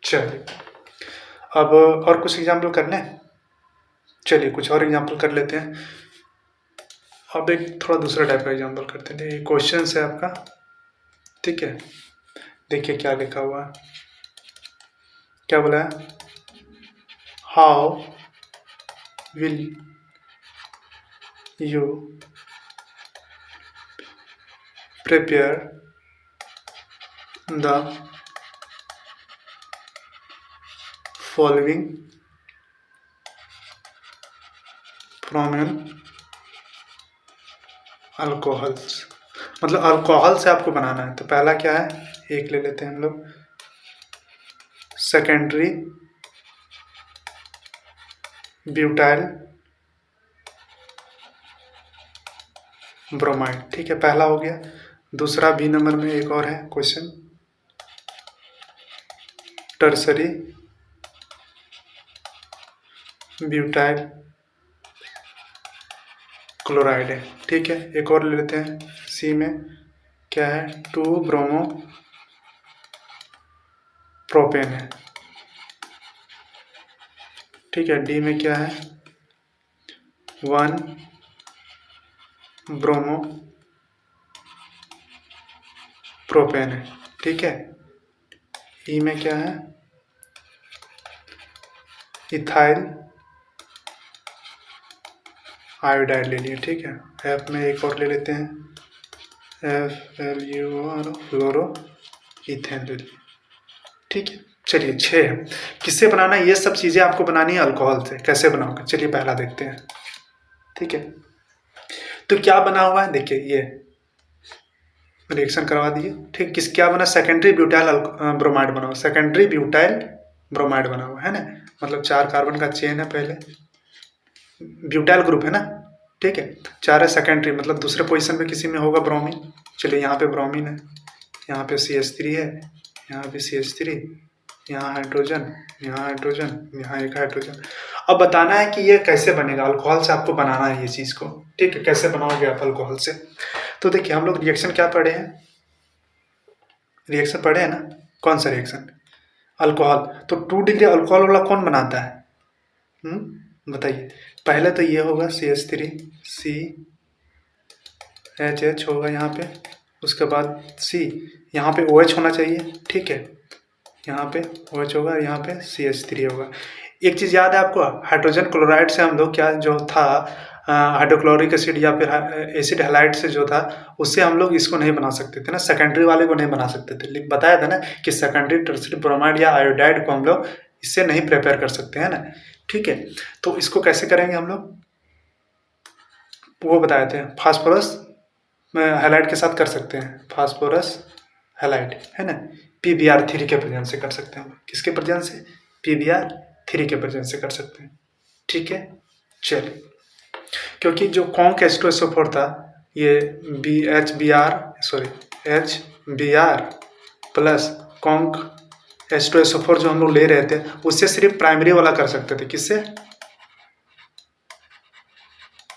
चलिए अब और कुछ एग्जाम्पल करने हैं। चलिए कुछ और एग्जाम्पल कर लेते हैं। अब एक थोड़ा दूसरा टाइप का एग्जाम्पल करते हैं। ये क्वेश्चन है आपका, ठीक है। देखिए क्या लिखा हुआ है, क्या बोला है? How will you prepare the following bromine alcohols, मतलब अल्कोहल से आपको बनाना है। तो पहला क्या है, एक ले लेते हैं हम लोग, सेकेंडरी ब्यूटाइल ब्रोमाइड, ठीक है, पहला हो गया। दूसरा बी नंबर में एक और है क्वेश्चन, टर्सरी ब्यूटाइल क्लोराइड है, ठीक है। एक और ले लेते हैं, सी में क्या है, 2 ब्रोमो प्रोपेन है, ठीक है। डी में क्या है, 1 ब्रोमो प्रोपेन है, ठीक है। ई में क्या है, इथाइल आयोडाइड ले लिए, ठीक है। एफ में एक और ले लेते हैं, FLUR फ्लोरो इथेन ले लिए, ठीक है। चलिए 6 है, किससे बनाना है, ये सब चीज़ें आपको बनानी है अल्कोहल से। कैसे बनाओगे, चलिए पहला देखते हैं, ठीक है। तो क्या बना हुआ है, देखिए ये रिएक्शन करवा दिए, ठीक। किस क्या बना, सेकेंडरी ब्यूटाइल ब्रोमाइड बना हुआ, सेकेंडरी ब्यूटाइल ब्रोमाइड बना हुआ है ना, मतलब 4 कार्बन का चेन है, पहले ब्यूटाइल ग्रुप है ना, ठीक है। 4 है, सेकेंडरी मतलब दूसरे पोजीशन पे किसी में होगा ब्रोमीन। चलिए यहाँ पे ब्रोमीन है, यहाँ पे CH3 है, यहाँ पे CH3, यहाँ हाइड्रोजन, यहाँ हाइड्रोजन, यहाँ एक हाइड्रोजन। अब बताना है कि ये कैसे बनेगा, अल्कोहल से आपको बनाना है ये चीज़ को, ठीक है। कैसे बनाओगे आप अल्कोहल से, तो देखिए हम लोग रिएक्शन क्या पढ़े हैं, रिएक्शन पढ़े हैं ना, कौन सा रिएक्शन, अल्कोहल। तो 2 डिग्री अल्कोहल वाला कौन बनाता है, बताइए। पहले तो ये होगा CH3 CHH होगा यहाँ पे, उसके बाद C, यहाँ पे OH होना चाहिए, ठीक है। यहाँ पे OH होगा, यहाँ पे CH3 होगा। एक चीज़ याद है आपको, हाइड्रोजन क्लोराइड से हम लोग क्या जो था, हाइड्रोक्लोरिक एसिड या फिर एसिड हैलाइड से जो था, उससे हम लोग इसको नहीं बना सकते थे ना, सेकेंडरी वाले को नहीं बना सकते थे। लेकिन बताया था ना कि सेकेंडरी टर्सरी ब्रोमाइड या आयोडाइड को हम लोग इससे नहीं प्रिपेयर कर सकते हैं ना, ठीक है। तो इसको कैसे करेंगे हम लोग, वो बताए थे, फास्फोरस हैलाइड के साथ कर सकते हैं, फास्फोरस हैलाइड है ना, PbR3 के प्रेजेंस से कर सकते हैं हम। किसके प्रेजेंस से, PbR3 के प्रेजेंस से कर सकते हैं, ठीक है। चलिए, क्योंकि जो कॉन्क H2SO4 था, ये HBr प्लस कॉन्क H2SO4 जो हम लोग ले रहे थे, उससे सिर्फ प्राइमरी वाला कर सकते थे। किससे,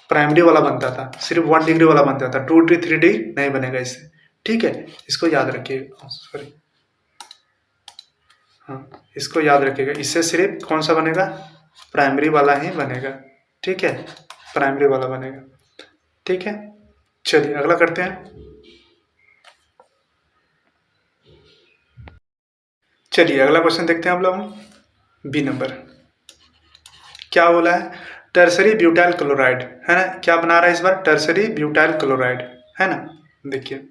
प्राइमरी वाला बनता था, सिर्फ 1 डिग्री वाला बनता था, 2 डिग्री 3 डिग्री नहीं बनेगा इससे, ठीक है। इसको याद रखिएगा, सॉरी, हाँ इसको याद रखिएगा, इससे सिर्फ कौन सा बनेगा, प्राइमरी वाला ही बनेगा, ठीक है, प्राइमरी वाला बनेगा, ठीक है। चलिए अगला करते हैं, चलिए अगला क्वेश्चन देखते हैं हम लोग। बी नंबर क्या बोला है, टर्सरी ब्यूटाइल क्लोराइड है ना, क्या बना रहा है इस बार, टर्सरी ब्यूटाइल क्लोराइड है ना। देखिए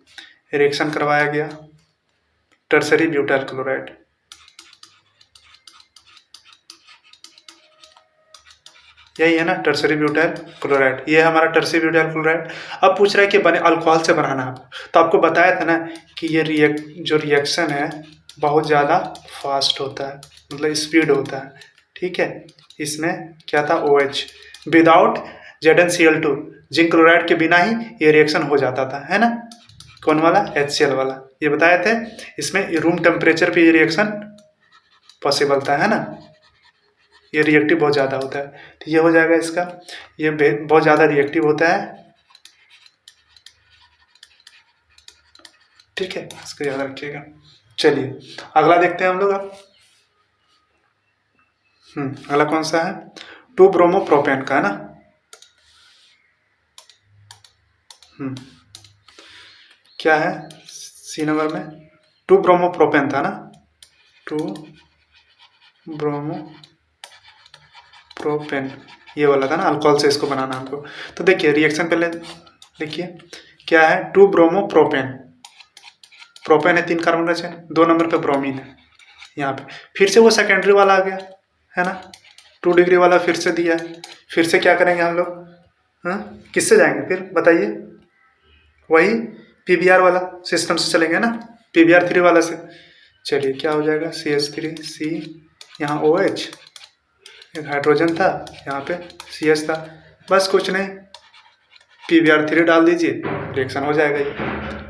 रिएक्शन करवाया गया, टर्सरी ब्यूटाइल क्लोराइड, यही है ना टर्सरी ब्यूटाइल क्लोराइड, ये है हमारा टर्सरी ब्यूटाइल क्लोराइड। अब पूछ रहा है कि बने अल्कोहल से बनाना है, तो आपको बताया था ना कि ये जो रिएक्शन है बहुत ज़्यादा फास्ट होता है, मतलब स्पीड होता है, ठीक है। इसमें क्या था, OH without ZnCl2, zinc chloride के बिना ही ये रिएक्शन हो जाता था, है ना। कौन वाला, HCl वाला, ये बताए थे। इसमें रूम टेम्परेचर पे ये रिएक्शन पॉसिबल था, है ना। ये रिएक्टिव बहुत ज़्यादा होता है, तो ये हो जाएगा इसका, ये बहुत ज़्यादा रिएक्टिव होता है, ठीक है, इसको याद रखिएगा। चलिए अगला देखते हैं हम लोग अब, अगला कौन सा है, 2 ब्रोमो प्रोपेन का है ना। क्या है, सी नंबर में 2 ब्रोमो प्रोपेन था ना, 2 ब्रोमो प्रोपेन ये वाला था ना, अल्कोहल से इसको बनाना हमको। तो देखिए रिएक्शन पहले देखिए क्या है, 2 ब्रोमो प्रोपेन, प्रोपेन है 3 कार्बन का चेन, 2 नंबर पे ब्रोमीन है, यहाँ पे फिर से वो सेकेंडरी वाला आ गया है ना, 2 डिग्री वाला फिर से दिया है। फिर से क्या करेंगे हम लोग, हाँ, किससे जाएंगे फिर बताइए? वही पीबीआर वाला सिस्टम से चलेंगे ना, पीबीआर 3 वाला से। चलिए क्या हो जाएगा, CH3 C, यहाँ OH, एक हाइड्रोजन था, यहाँ पे CH था, बस कुछ नहीं, PBr3 डाल दीजिए, रिएक्शन हो जाएगा ये।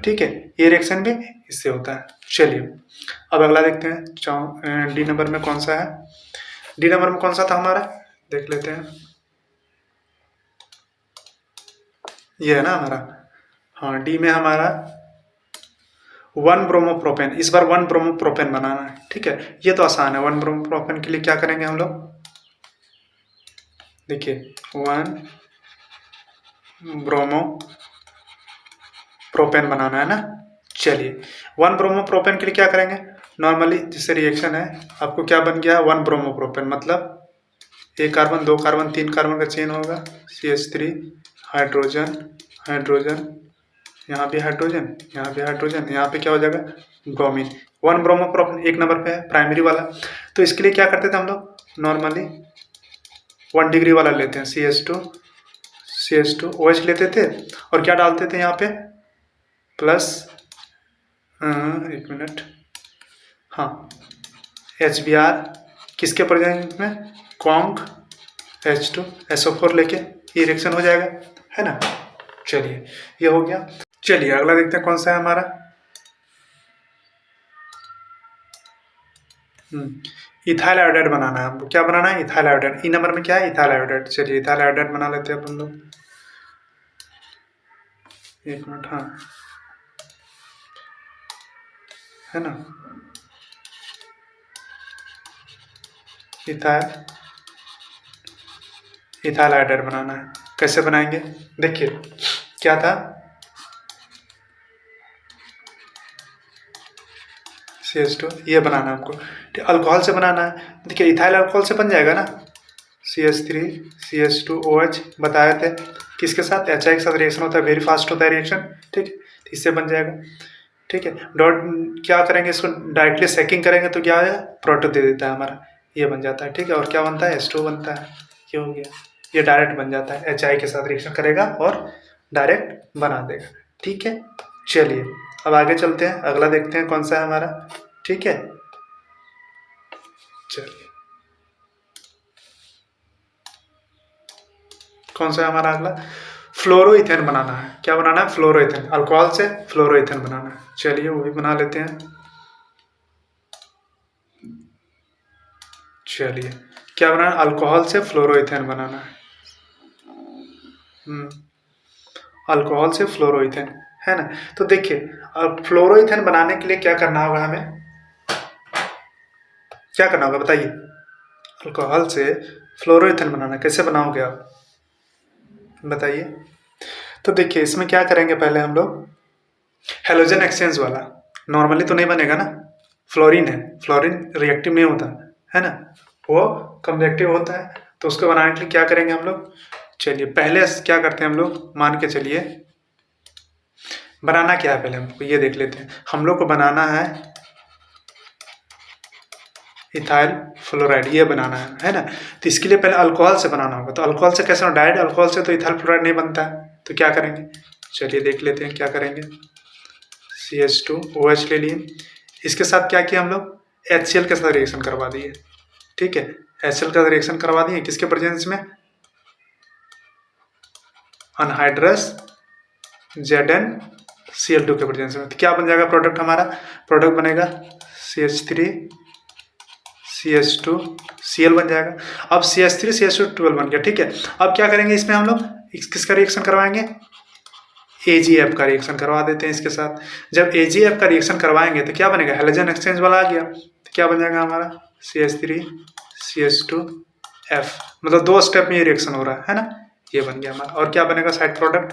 ठीक है, ये रिएक्शन भी इससे होता है। चलिए अब अगला देखते हैं, डी नंबर में कौन सा है। डी नंबर में कौन सा था हमारा, देख लेते हैं। ये है ना हमारा, हाँ, डी में हमारा 1 ब्रोमोप्रोपेन, इस बार 1 ब्रोमोप्रोपेन बनाना है। ठीक है, ये तो आसान है। 1 ब्रोमोप्रोपेन के लिए क्या करेंगे हम लोग, देखिए 1 ब्रोमोप्रोपेन बनाना है ना। चलिए 1 ब्रोमोप्रोपेन के लिए क्या करेंगे, नॉर्मली जिससे रिएक्शन है, आपको क्या बन गया है 1 ब्रोमोप्रोपेन, मतलब 1 कार्बन 2 कार्बन 3 कार्बन का चेन होगा, CH3, हाइड्रोजन हाइड्रोजन, यहाँ भी हाइड्रोजन, यहाँ भी हाइड्रोजन, यहाँ पे क्या हो जाएगा ब्रोमीन। 1 ब्रोमोप्रोपेन 1 नंबर पे है, प्राइमरी वाला। तो इसके लिए क्या करते थे हम लोग, नॉर्मली 1 डिग्री वाला लेते हैं, CH2 OH लेते थे, और क्या डालते थे यहाँ पे प्लस, एक मिनट, हाँ, HBr, किसके प्रेजेंस में, कॉन्क H2SO4 लेके ये रिएक्शन हो जाएगा, है ना। चलिए ये हो गया। चलिए अगला देखते हैं कौन सा है हमारा, इथाइल आयोडाइड बनाना है हमको। क्या बनाना है, इथाइल आयोडाइड। ई नंबर में क्या है, इथाइल आयोडाइड। चलिए इथाइल आयोडाइड बना लेते हैं अपन लोग, एक मिनट, हाँ, है ना, इथाइल आयोडाइड बनाना है। कैसे बनाएंगे, देखिए क्या था, CH2, ये बनाना है हमको। ठीक, अल्कोहल से बनाना है। देखिए इथाइल अल्कोहल से बन जाएगा ना, CH3 CH2OH बताए थे, किसके साथ, HI के साथ रिएक्शन होता है, वेरी फास्ट होता है रिएक्शन। ठीक, इससे बन जाएगा। ठीक है, डॉट क्या करेंगे, इसको डायरेक्टली सेकिंग करेंगे तो क्या है, प्रोटो दे देता है हमारा, ये बन जाता है। ठीक है, और क्या बनता है, H2 बनता है। ये हो गया, ये डायरेक्ट बन जाता है, HI के साथ रिएक्शन करेगा और डायरेक्ट बना देगा। ठीक है, चलिए अब आगे चलते हैं, अगला देखते हैं कौन सा है हमारा। ठीक है, चलिए कौन सा है हमारा अगला, फ्लोरोइथेन बनाना है। क्या बनाना है, फ्लोरोइथेन, अल्कोहल से फ्लोरोइथेन बनाना है। चलिए वो भी बना लेते हैं। चलिए क्या बनाना है, अल्कोहल से फ्लोरोइथेन बनाना है। अल्कोहल से फ्लोरोइथेन, है ना। तो देखिए अब फ्लोरोइथेन बनाने के लिए क्या करना होगा हमें, क्या करना होगा बताइए। अल्कोहल से फ्लोरोइथेन बनाना, कैसे बनाओगे आप बताइए। तो देखिए इसमें क्या करेंगे, पहले हम लोग हेलोजन एक्सचेंज वाला, नॉर्मली तो नहीं बनेगा ना, फ्लोरीन है, फ्लोरीन रिएक्टिव नहीं होता है ना, वो कन्वेक्टिव होता है। तो उसको बनाने के लिए क्या करेंगे हम लोग, चलिए पहले क्या करते हैं हम लोग, मान के चलिए बनाना क्या है, पहले हमको ये देख लेते हैं। हम लोग को बनाना है इथाइल फ्लोराइड, ये बनाना है ना। तो इसके लिए पहले अल्कोहल से बनाना होगा। तो अल्कोहल से कैसे, डायरेक्ट अल्कोहल से तो इथाइल फ्लोराइड नहीं बनता है, तो क्या करेंगे, चलिए देख लेते हैं क्या करेंगे। CH2OH ले लिए, इसके साथ क्या किया हम लोग, HCl के साथ रिएक्शन करवा दिए। ठीक है, HCl का रिएक्शन करवा दिए, किसके प्रेजेंस में, अनहाइड्रस ZnCl2 के प्रेजेंस में। तो क्या बन जाएगा प्रोडक्ट हमारा, प्रोडक्ट बनेगा CH3CH2Cl बन जाएगा। अब CH3CH2 बन गया। ठीक है, अब क्या करेंगे इसमें हम लोग, किसका रिएक्शन करवाएंगे, AgF का रिएक्शन करवा देते हैं इसके साथ। जब AgF का रिएक्शन करवाएंगे तो क्या बनेगा, हेलोजन एक्सचेंज वाला आ गया। तो क्या बन जाएगा हमारा CH3CH2F, मतलब 2 स्टेप में ये रिएक्शन हो रहा है ना, ये बन गया हमारा। और क्या बनेगा साइड प्रोडक्ट,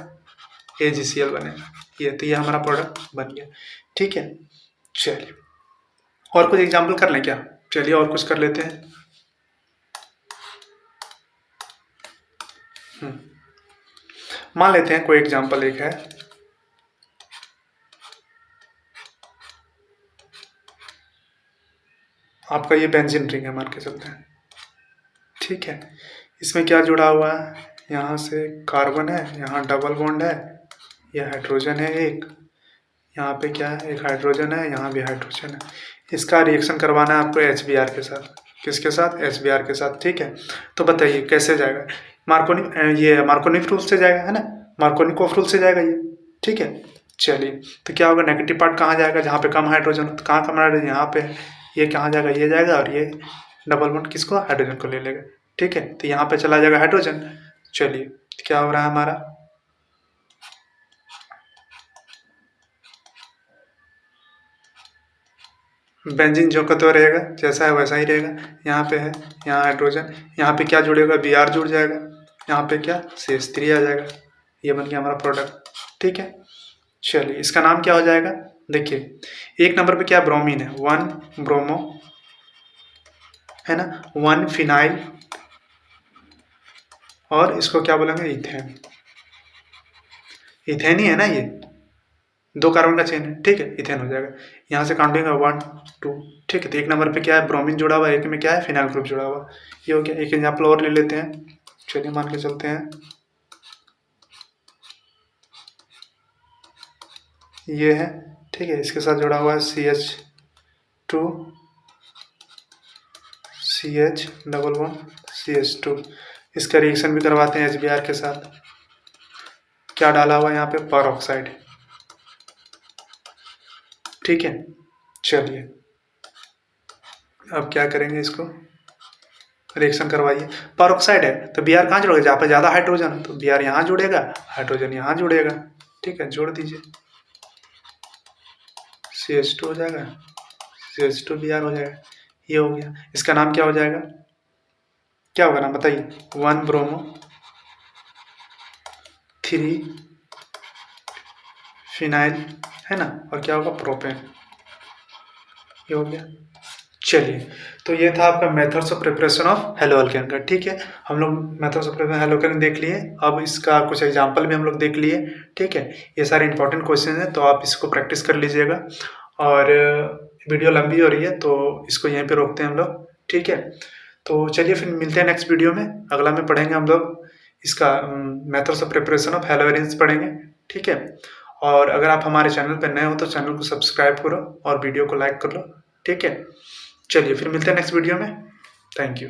AgCl बनेगा। ये तो ये हमारा प्रोडक्ट बन गया। ठीक है, चलिए और कुछ एग्जाम्पल कर लें क्या, चलिए और कुछ कर लेते हैं। मान लेते हैं कोई एग्जाम्पल एक है, आपका ये बेंजीन रिंग है मान के चलते हैं। ठीक है, इसमें क्या जुड़ा हुआ है, यहाँ से कार्बन है, यहाँ डबल बॉन्ड है, ये हाइड्रोजन है एक, यहाँ पे क्या है, एक हाइड्रोजन है, यहाँ भी हाइड्रोजन है। इसका रिएक्शन करवाना है आपको HBr के साथ। किसके साथ? HBr के साथ, ठीक है। तो बताइए कैसे जाएगा? ये मार्कोनिक रूल से जाएगा, है ना, मार्कोनिकॉफ रूल से जाएगा ये, ठीक है। चलिए, तो क्या होगा, नेगेटिव पार्ट कहाँ जाएगा? जहाँ पे कम हाइड्रोजन, तो कहाँ कम हाइड्रोजन? यहाँ पे। ये कहाँ जाएगा? ये जाएगा, और ये डबल बॉन्ड किसको? हाइड्रोजन को ले लेगा, ठीक है। तो यहाँ पे चला जाएगा हाइड्रोजन। चलिए, क्या हो रहा है हमारा? बेंजीन जो का तो रहेगा, जैसा है वैसा ही रहेगा। यहाँ पे है, यहाँ हाइड्रोजन, यहाँ पे क्या जुड़ेगा? Br जुड़ जाएगा, यहाँ पे क्या? CH3 आ जाएगा। ये बन गया हमारा प्रोडक्ट, ठीक है। चलिए, इसका नाम क्या हो जाएगा? देखिए, एक नंबर पे क्या? ब्रोमीन है, 1 ब्रोमो, है ना, 1 फिनाइल, और इसको क्या बोलेंगे? इथेन। इथेन ही है ना ये, 2 कार्बन का चेन है, ठीक है, इथेन हो जाएगा। यहाँ से काउंटिंग 1 2, ठीक है। तो एक नंबर पे क्या है? ब्रोमीन जुड़ा हुआ है, एक में क्या है? फिनाइल ग्रुप जुड़ा हुआ। ये हो गया। एक एग्जाम्पल और ले लेते हैं, चलिए मान के चलते हैं, ये है, ठीक है। इसके साथ जुड़ा हुआ है CH2, CH double bond CH2। इसका रिएक्शन भी करवाते हैं HBr के साथ। क्या डाला हुआ है यहाँ पे? पर ऑक्साइड, ठीक है। चलिए, अब क्या करेंगे? इसको रिएक्शन करवाइए। पर ऑक्साइड है तो Br कहाँ जुड़ेगा? जहाँ पे ज़्यादा हाइड्रोजन है, तो Br यहाँ जुड़ेगा, हाइड्रोजन यहाँ जुड़ेगा, ठीक है। जोड़ दीजिए, CH2 हो जाएगा, CH2 Br हो जाएगा। ये हो गया। इसका नाम क्या हो जाएगा? क्या होगा नाम बताइए? 1 ब्रोमो, 3 फिनाइल, है ना, और क्या होगा? प्रोपेन। ये हो गया। चलिए, तो ये था आपका मेथड्स ऑफ प्रिपरेशन ऑफ हेलोअल्केन का, ठीक है। हम लोग मेथड्स ऑफ प्रिपरेशन हेलोअल्केन देख लिए। अब इसका कुछ एग्जांपल भी हम लोग देख लिए, ठीक है। ये सारे इंपॉर्टेंट क्वेश्चन हैं, तो आप इसको प्रैक्टिस कर लीजिएगा। और वीडियो लंबी हो रही है, तो इसको यहीं पे रोकते हैं हम लोग, ठीक है। तो चलिए, फिर मिलते हैं नेक्स्ट वीडियो में। अगला में पढ़ेंगे हम लोग इसका मेथड्स ऑफ प्रिपरेशन ऑफ हेलोअरेंस पढ़ेंगे, ठीक है। और अगर आप हमारे चैनल पर नए हो तो चैनल को सब्सक्राइब करो और वीडियो को लाइक कर लो, ठीक है। चलिए, फिर मिलते हैं नेक्स्ट वीडियो में। Thank you.